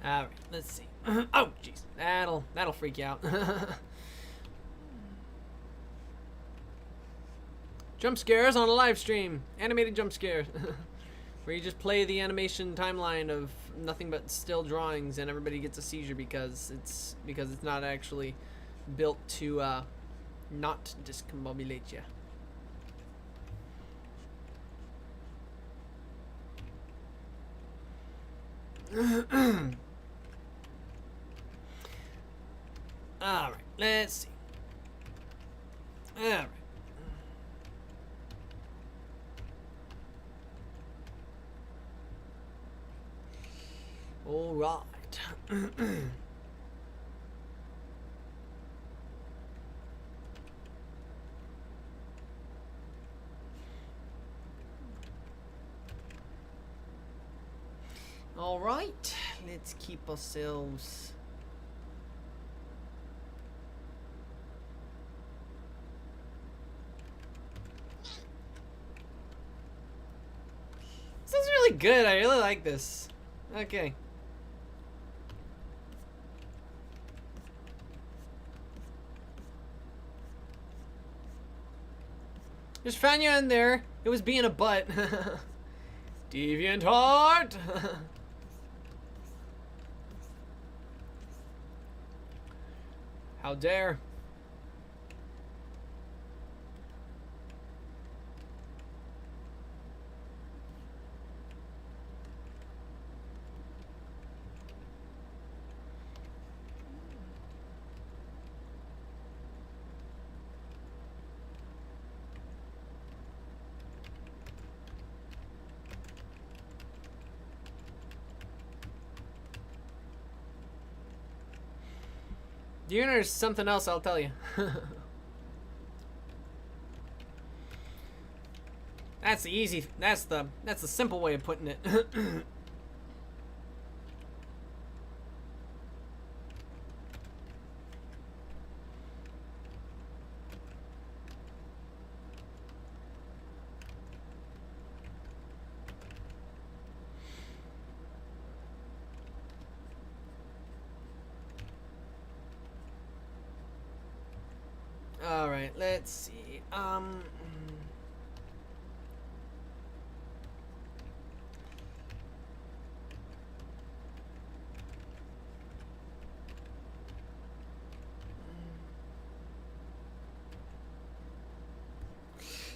All right, let's see. Oh, jeez, that'll freak you out. Jump scares on a live stream, animated jump scares, where you just play the animation timeline of nothing but still drawings, and everybody gets a seizure because it's not actually built to not discombobulate you. All right, let's see. All right. All right. Alright, let's keep ourselves... This is really good. I really like this. Okay. Just found you in there. It was being a butt. Deviant heart. How dare. You know, there's something else I'll tell you. That's the easy. That's the simple way of putting it. All right, let's see. All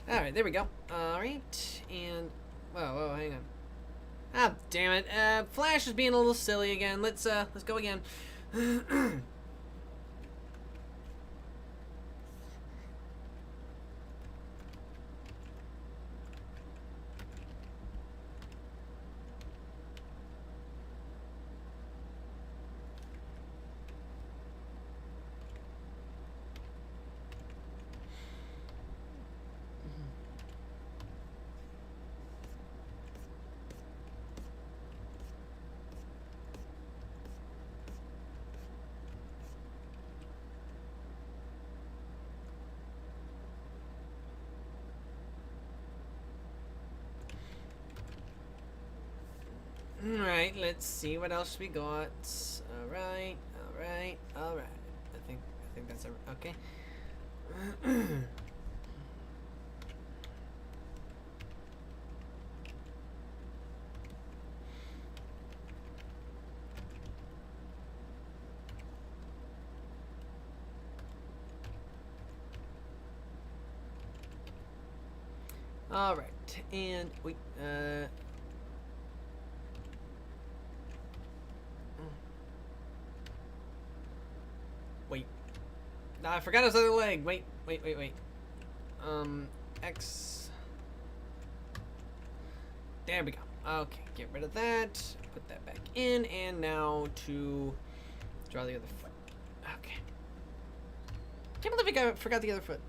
right, there we go. All right, and whoa, hang on. Ah, damn it. Flash is being a little silly again. Let's go again. Alright, let's see what else we got. Alright. I think that's okay. Alright, and wait, wait. No, I forgot his other leg. Wait. X. There we go. Okay, get rid of that. Put that back in, and now to draw the other foot. Okay. Can't believe I forgot the other foot.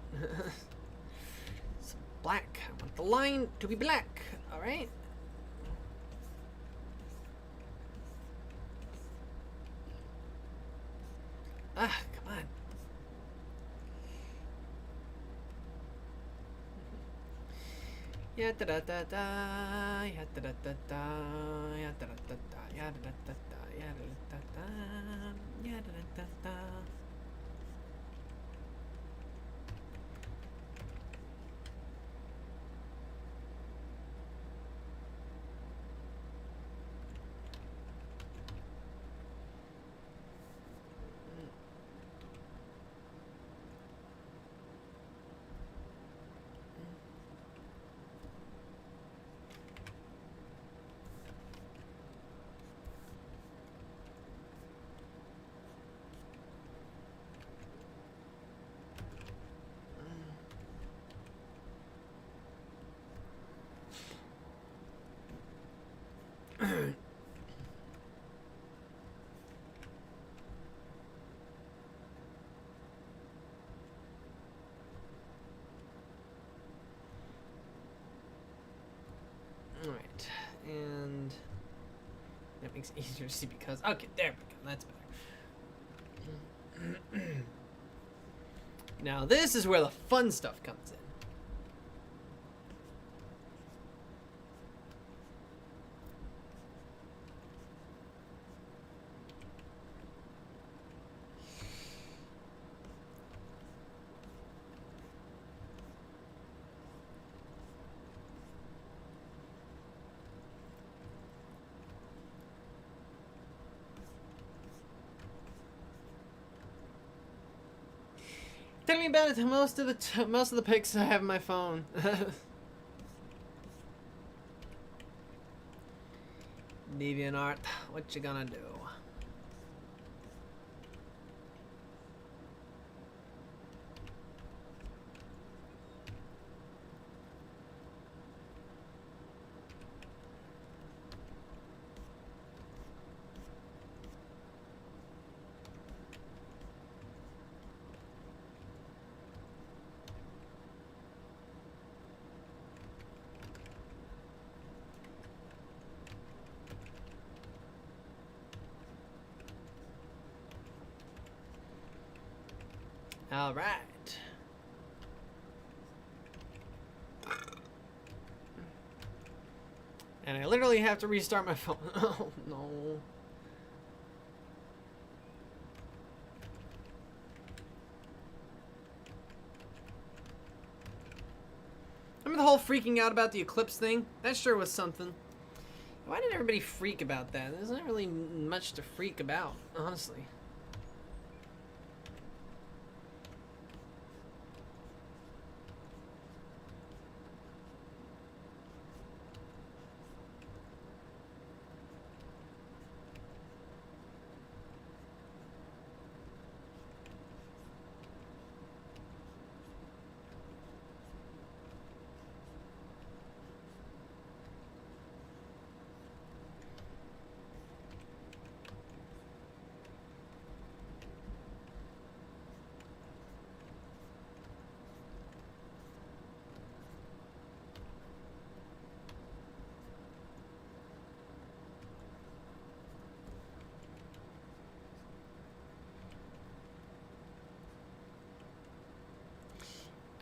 Some black. I want the line to be black. All right. Ah, come on. Ya da da da da, ya da da da da, ya da da da da, ya da da da da, ya da da da da, ya da da da da. Alright, and That makes it easier to see because. Okay, there we go. That's better. Now this is where the fun stuff comes in. Tell me about it. Most of the pics I have on my phone. DeviantArt, what you gonna do? All right. And I literally have to restart my phone. Oh, no. Remember the whole freaking out about the eclipse thing? That sure was something. Why did everybody freak about that? There's not really much to freak about, honestly.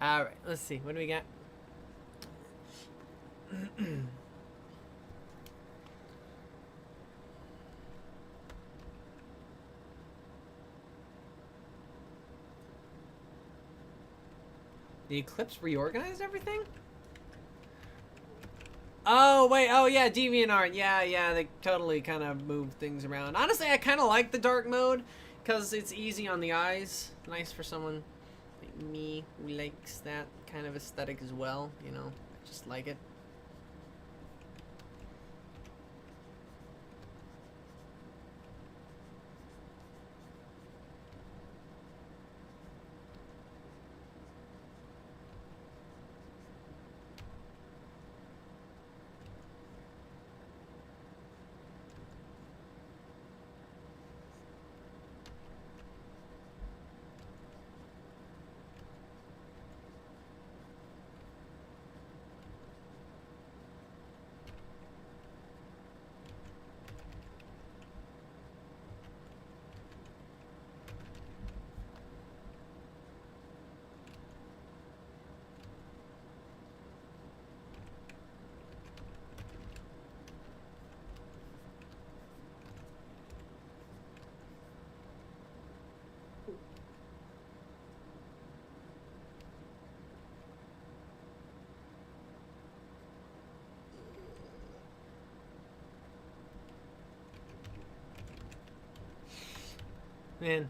All right, let's see. What do we got? The eclipse reorganized everything? Oh, wait. Oh, yeah, DeviantArt. Yeah, they totally kind of moved things around. Honestly, I kind of like the dark mode because it's easy on the eyes. Nice for someone like me who likes that kind of aesthetic as well, you know. I just like it. Man.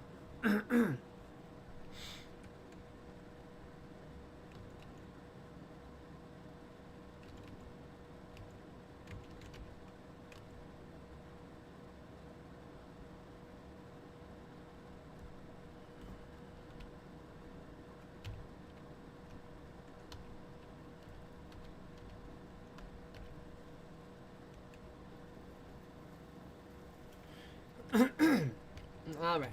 All right.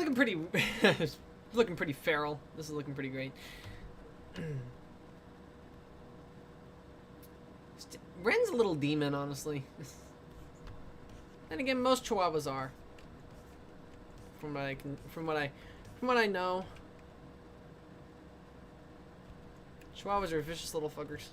looking pretty, it's looking pretty feral. This is looking pretty great. Ren's a little demon, honestly. Then again, most Chihuahuas are. From what I know. Chihuahuas are vicious little fuckers.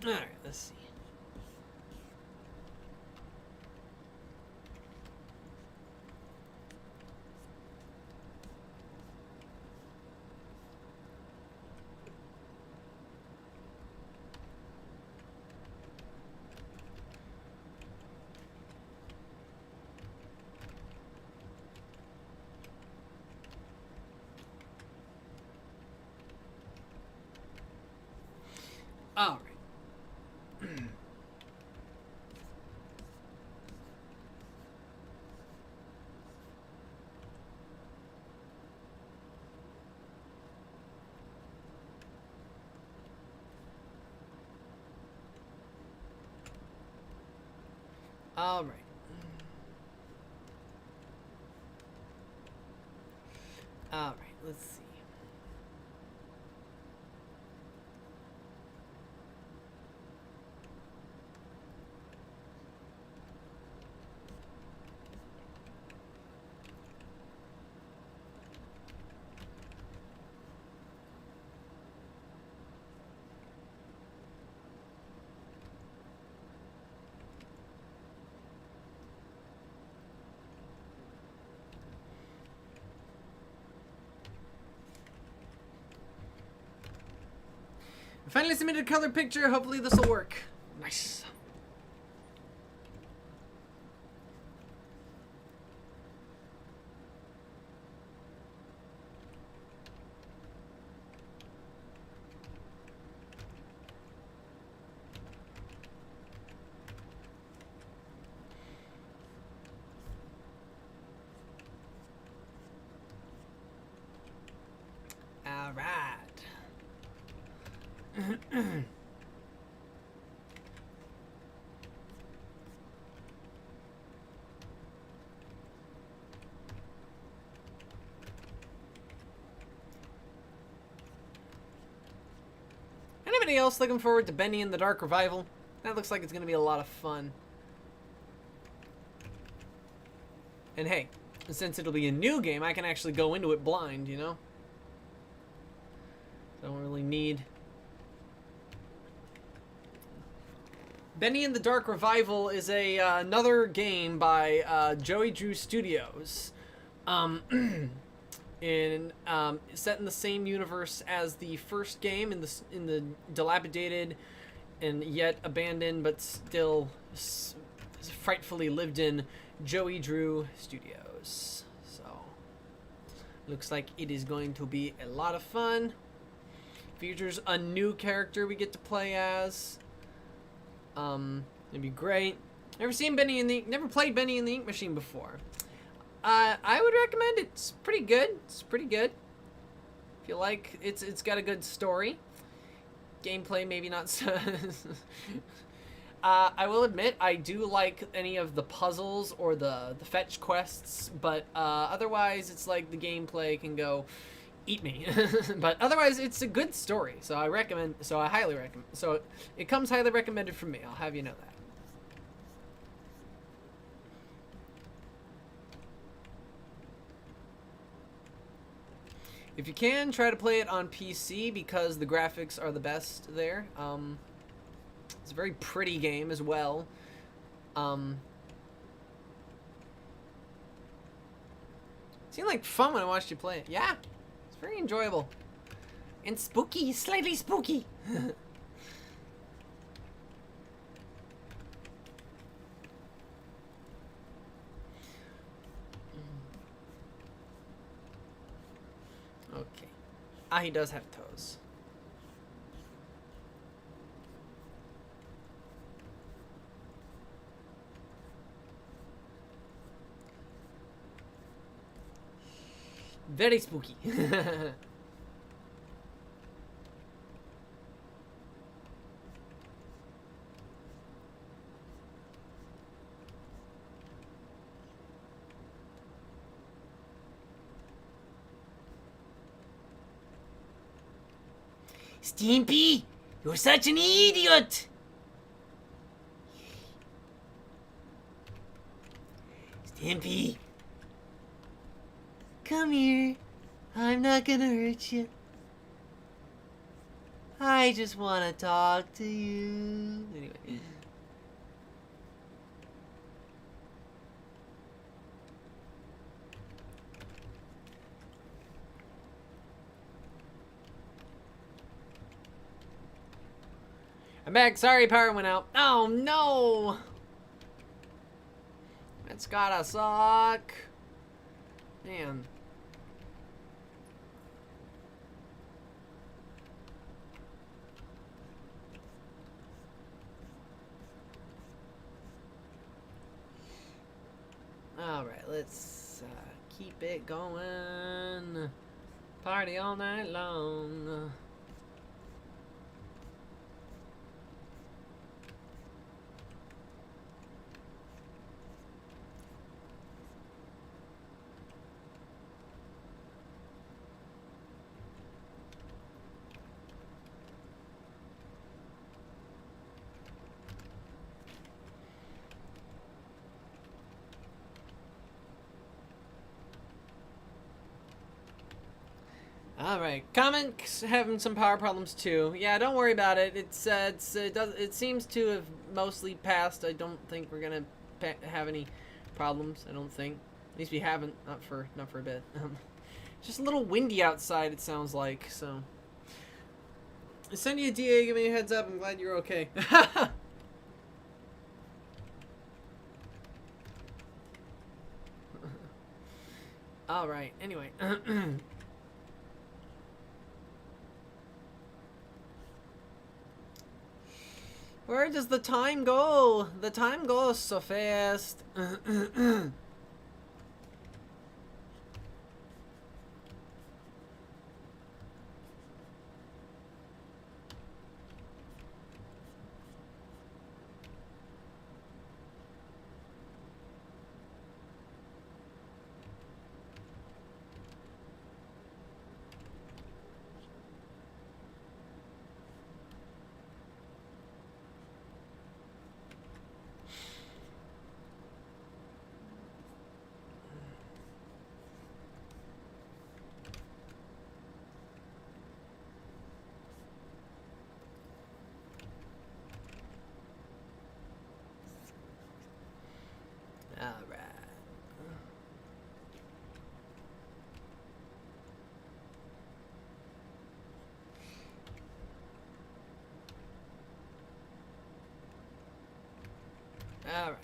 Alright, let's see. Alright. All right. All right, let's see. I finally submitted a color picture. Hopefully this will work. Nice. All right. Anybody else looking forward to Benny and the Dark Revival? That looks like it's going to be a lot of fun. And hey, since it'll be a new game, I can actually go into it blind, you know? Don't really need... Benny and the Dark Revival is another game by Joey Drew Studios, set in the same universe as the first game in the dilapidated and yet abandoned but still frightfully lived in Joey Drew Studios. So looks like it is going to be a lot of fun. Features a new character we get to play as. It'd be great. Never played Benny and the Ink Machine before. I would recommend it. It's pretty good. It's pretty good. If you like, it's got a good story. Gameplay maybe not so. I will admit I do like any of the puzzles or the fetch quests, but otherwise it's like the gameplay can go eat me. But otherwise it's a good story, so I highly recommend. So it comes highly recommended from me. I'll have you know that. If you can, try to play it on PC because the graphics are the best there. It's a very pretty game as well. Seemed like fun when I watched you play it. Yeah. Very enjoyable. And spooky, slightly spooky. Okay. Ah, he does have toes. Very spooky. Stimpy, you're such an idiot. Stimpy, come here. I'm not gonna hurt you. I just want to talk to you. Anyway. I'm back. Sorry, power went out. Oh, no. That's gotta suck. Man. Alright, let's keep it going. Party all night long. Alright, Comet's having some power problems too. Yeah, don't worry about it. It seems to have mostly passed. I don't think we're gonna have any problems. I don't think. At least we haven't. Not for a bit. It's just a little windy outside. It sounds like so. I send you a DA. Give me a heads up. I'm glad you're okay. Alright. Anyway. Where does the time go? The time goes so fast. Alright. Alright.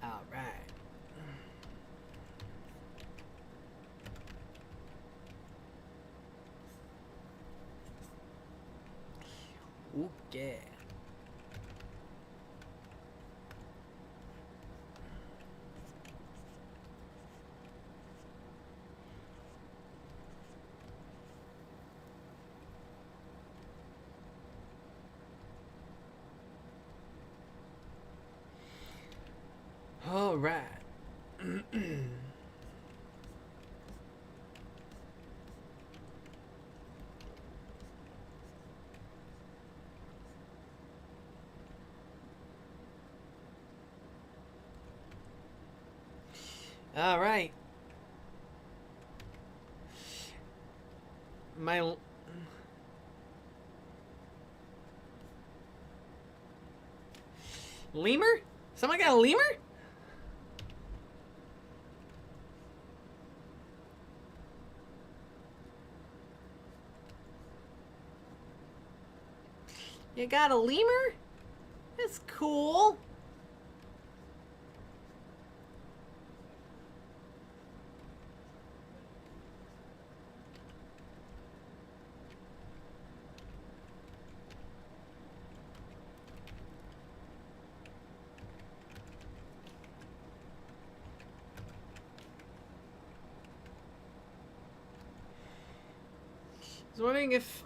Alright. Okay. All right. All right. My lemur? Someone got a lemur? You got a lemur? That's cool. I was wondering if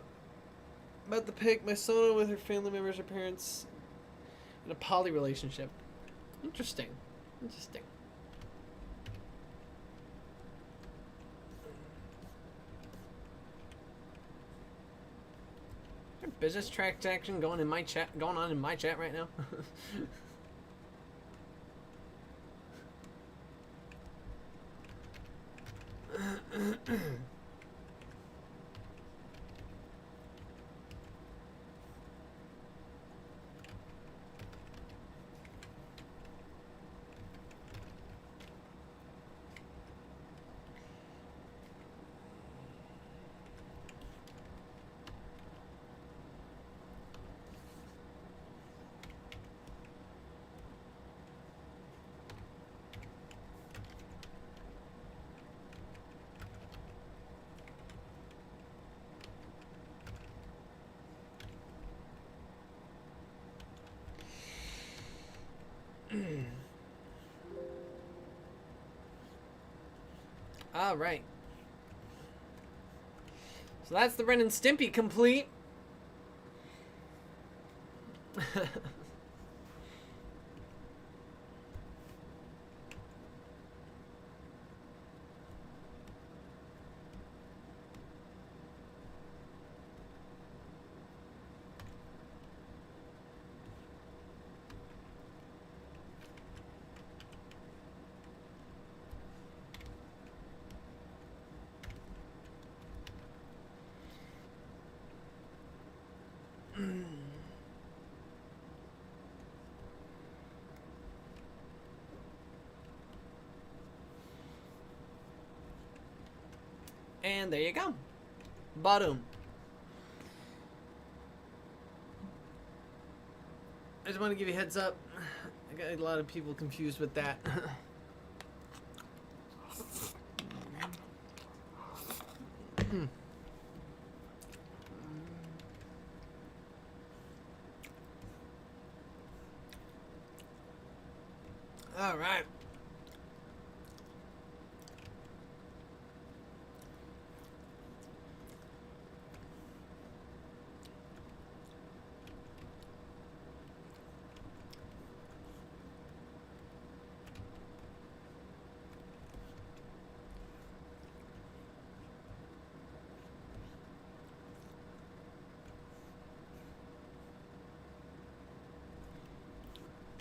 about the pic, my Sona with her family members, her parents, in a poly relationship. Interesting. Interesting. Is there business transaction going on in my chat right now? All right. So that's the Ren and Stimpy complete. And there you go. Bottom. I just want to give you a heads up. I got a lot of people confused with that. All right.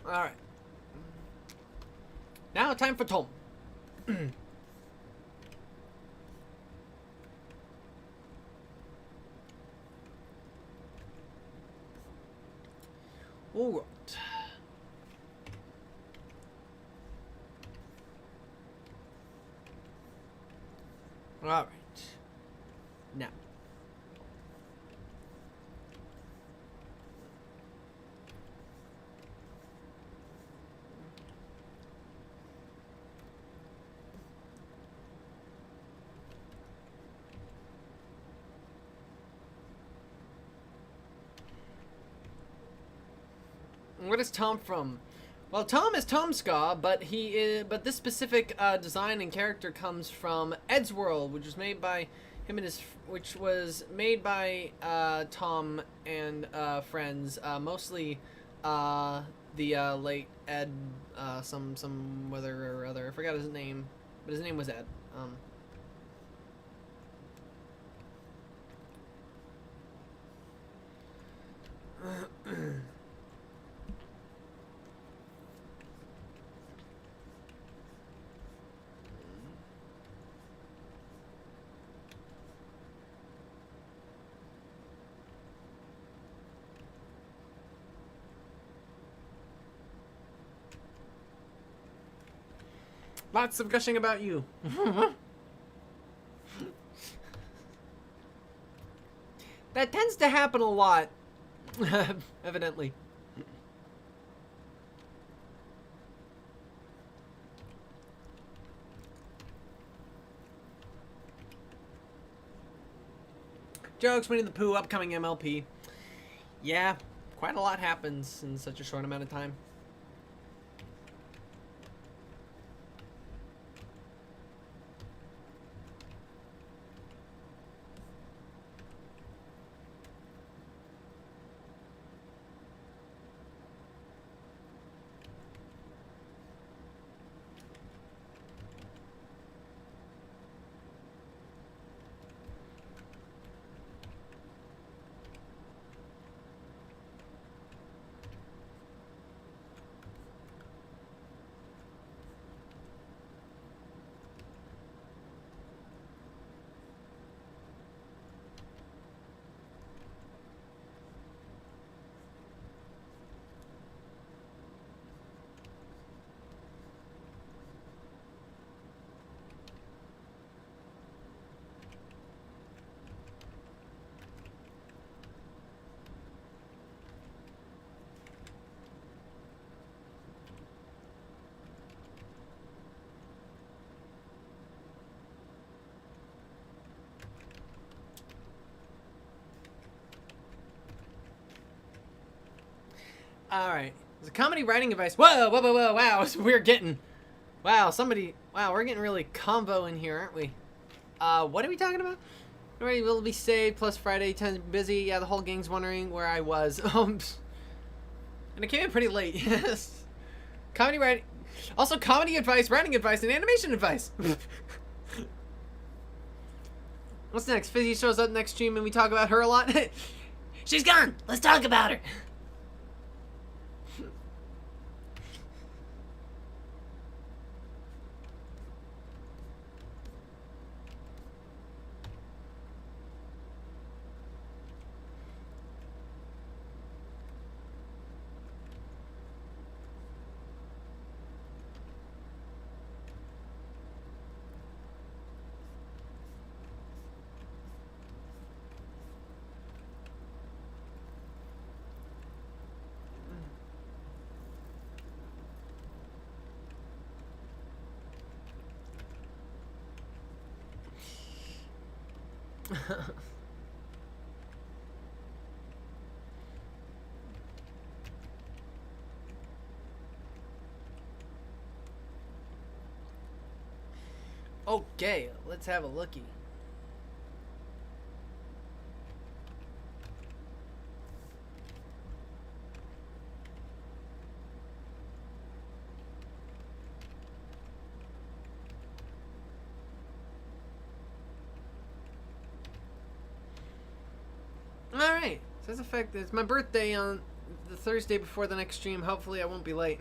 All right. Now time for Tom. All right. All right. Now. What is Tom from? Well, Tom is Tom Ska, but but this specific design and character comes from Ed's World, which was made by him and which was made by Tom and friends, mostly the late Ed, some whether or other. I forgot his name, but his name was Ed. Lots of gushing about you. That tends to happen a lot Evidently. Jokes, Winnie the Pooh, upcoming MLP. Yeah, quite a lot happens in such a short amount of time. All right. It's a comedy writing advice. Whoa, whoa, whoa, whoa, wow. We're getting, wow, we're getting really combo in here, aren't we? What are we talking about? Alright, will be saved, plus Friday, 10 busy. Yeah, the whole gang's wondering where I was. And I came in pretty late, yes. Comedy writing, also comedy advice, writing advice, and animation advice. What's next? Fizzy shows up next stream and we talk about her a lot. She's gone. Let's talk about her. Okay, let's have a looky. Alright, so that's effect. It's my birthday on the Thursday before the next stream. Hopefully I won't be late.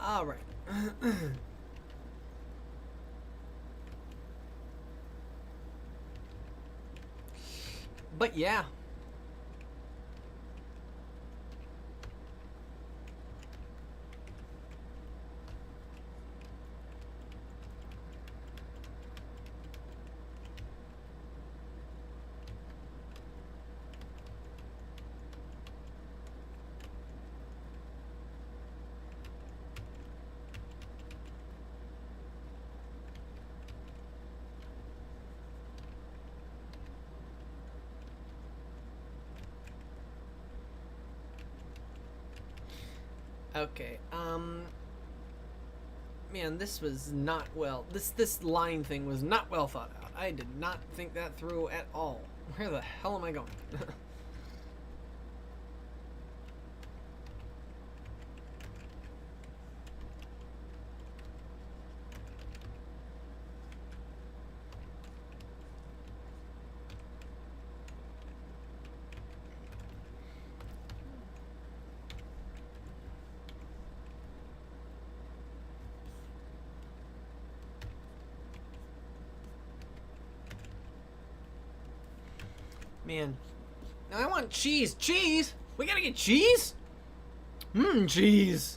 All right. But yeah. Okay, man, this was not well, this line thing was not well thought out. I did not think that through at all. Where the hell am I going? Man. Now I want cheese. Cheese? We gotta get cheese? Cheese.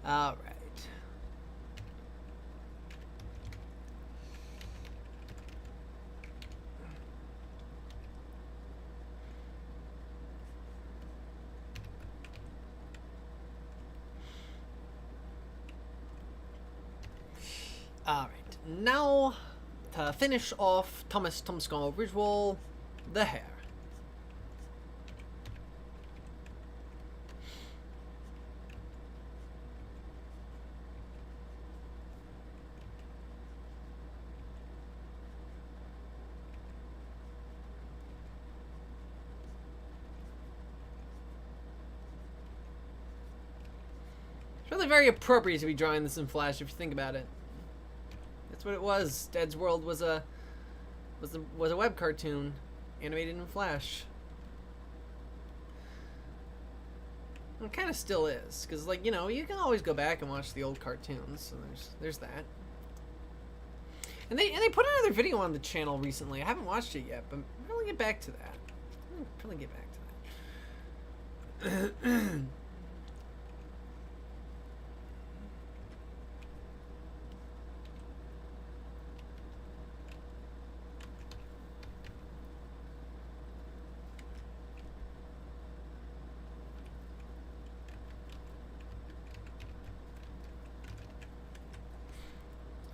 All right. All right. Now, to finish off Thomas Tumskull ritual, the hair. Really very appropriate to be drawing this in Flash if you think about it. That's what it was. Dead's World was a web cartoon animated in Flash. It kind of still is, because like, you know, you can always go back and watch the old cartoons. So there's that. And they put another video on the channel recently. I haven't watched it yet, but I'm gonna get back to that. Probably get back to that.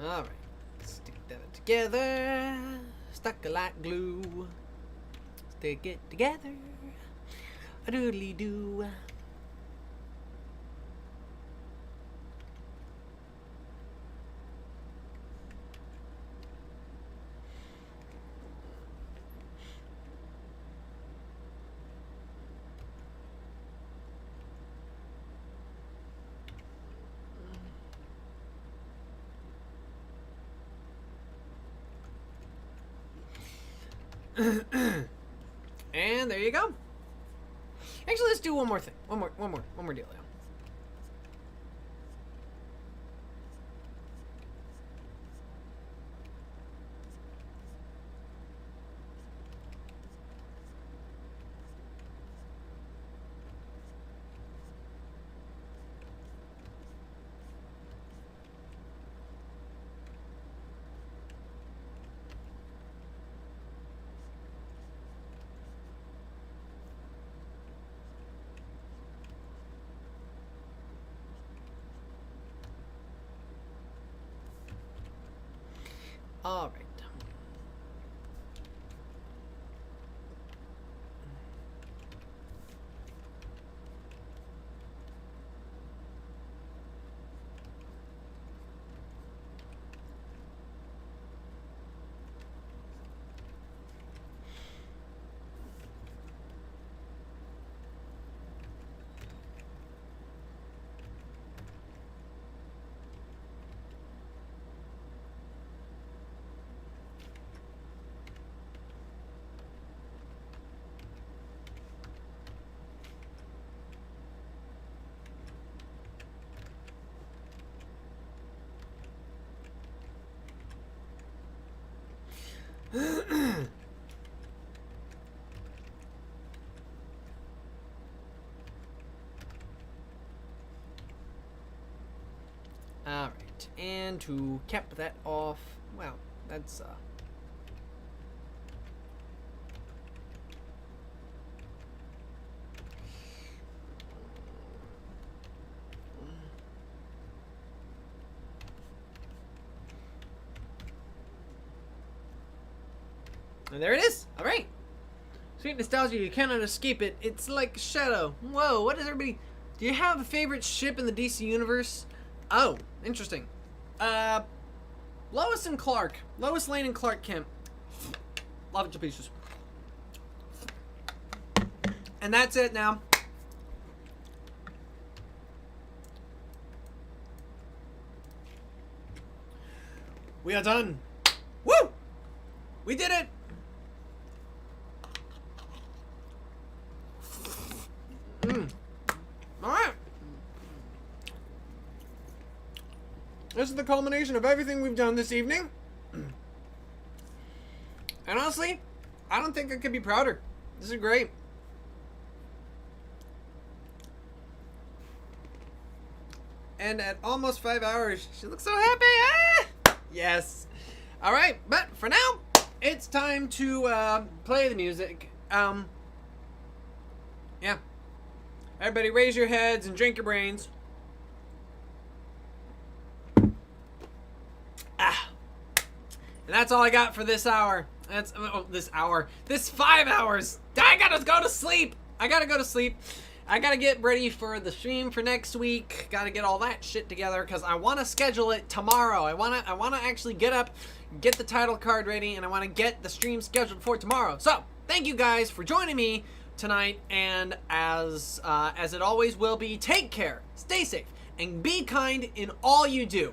Alright, stick that together, stuck it like glue, stick it together, a doodly doo. And there you go. Actually, let's do one more thing. One more deal. All right. Alright, and to cap that off, well, that's And there it is. All right. Sweet nostalgia, you cannot escape it. It's like a shadow. Whoa, what is everybody... Do you have a favorite ship in the DC universe? Oh, interesting. Lois and Clark. Lois Lane and Clark Kent. Love it to pieces. And that's it now. We are done. Woo! We did it! Alright. This is the culmination of everything we've done this evening. And honestly, I don't think I could be prouder. This is great. And at almost 5 hours, she looks so happy. Ah! Yes. All right, but for now, it's time to play the music. Yeah. Everybody raise your heads and drink your brains. Ah. And that's all I got for this hour. That's this 5 hours. I gotta go to sleep. I gotta get ready for the stream for next week. Gotta get all that shit together because I want to schedule it tomorrow. I wanna actually get up, get the title card ready, and I want to get the stream scheduled for tomorrow. So thank you guys for joining me tonight, and as it always will be, take care, stay safe, and be kind in all you do.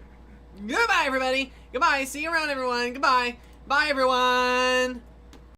Goodbye, everybody. Goodbye. See you around, everyone. Goodbye. Bye, everyone.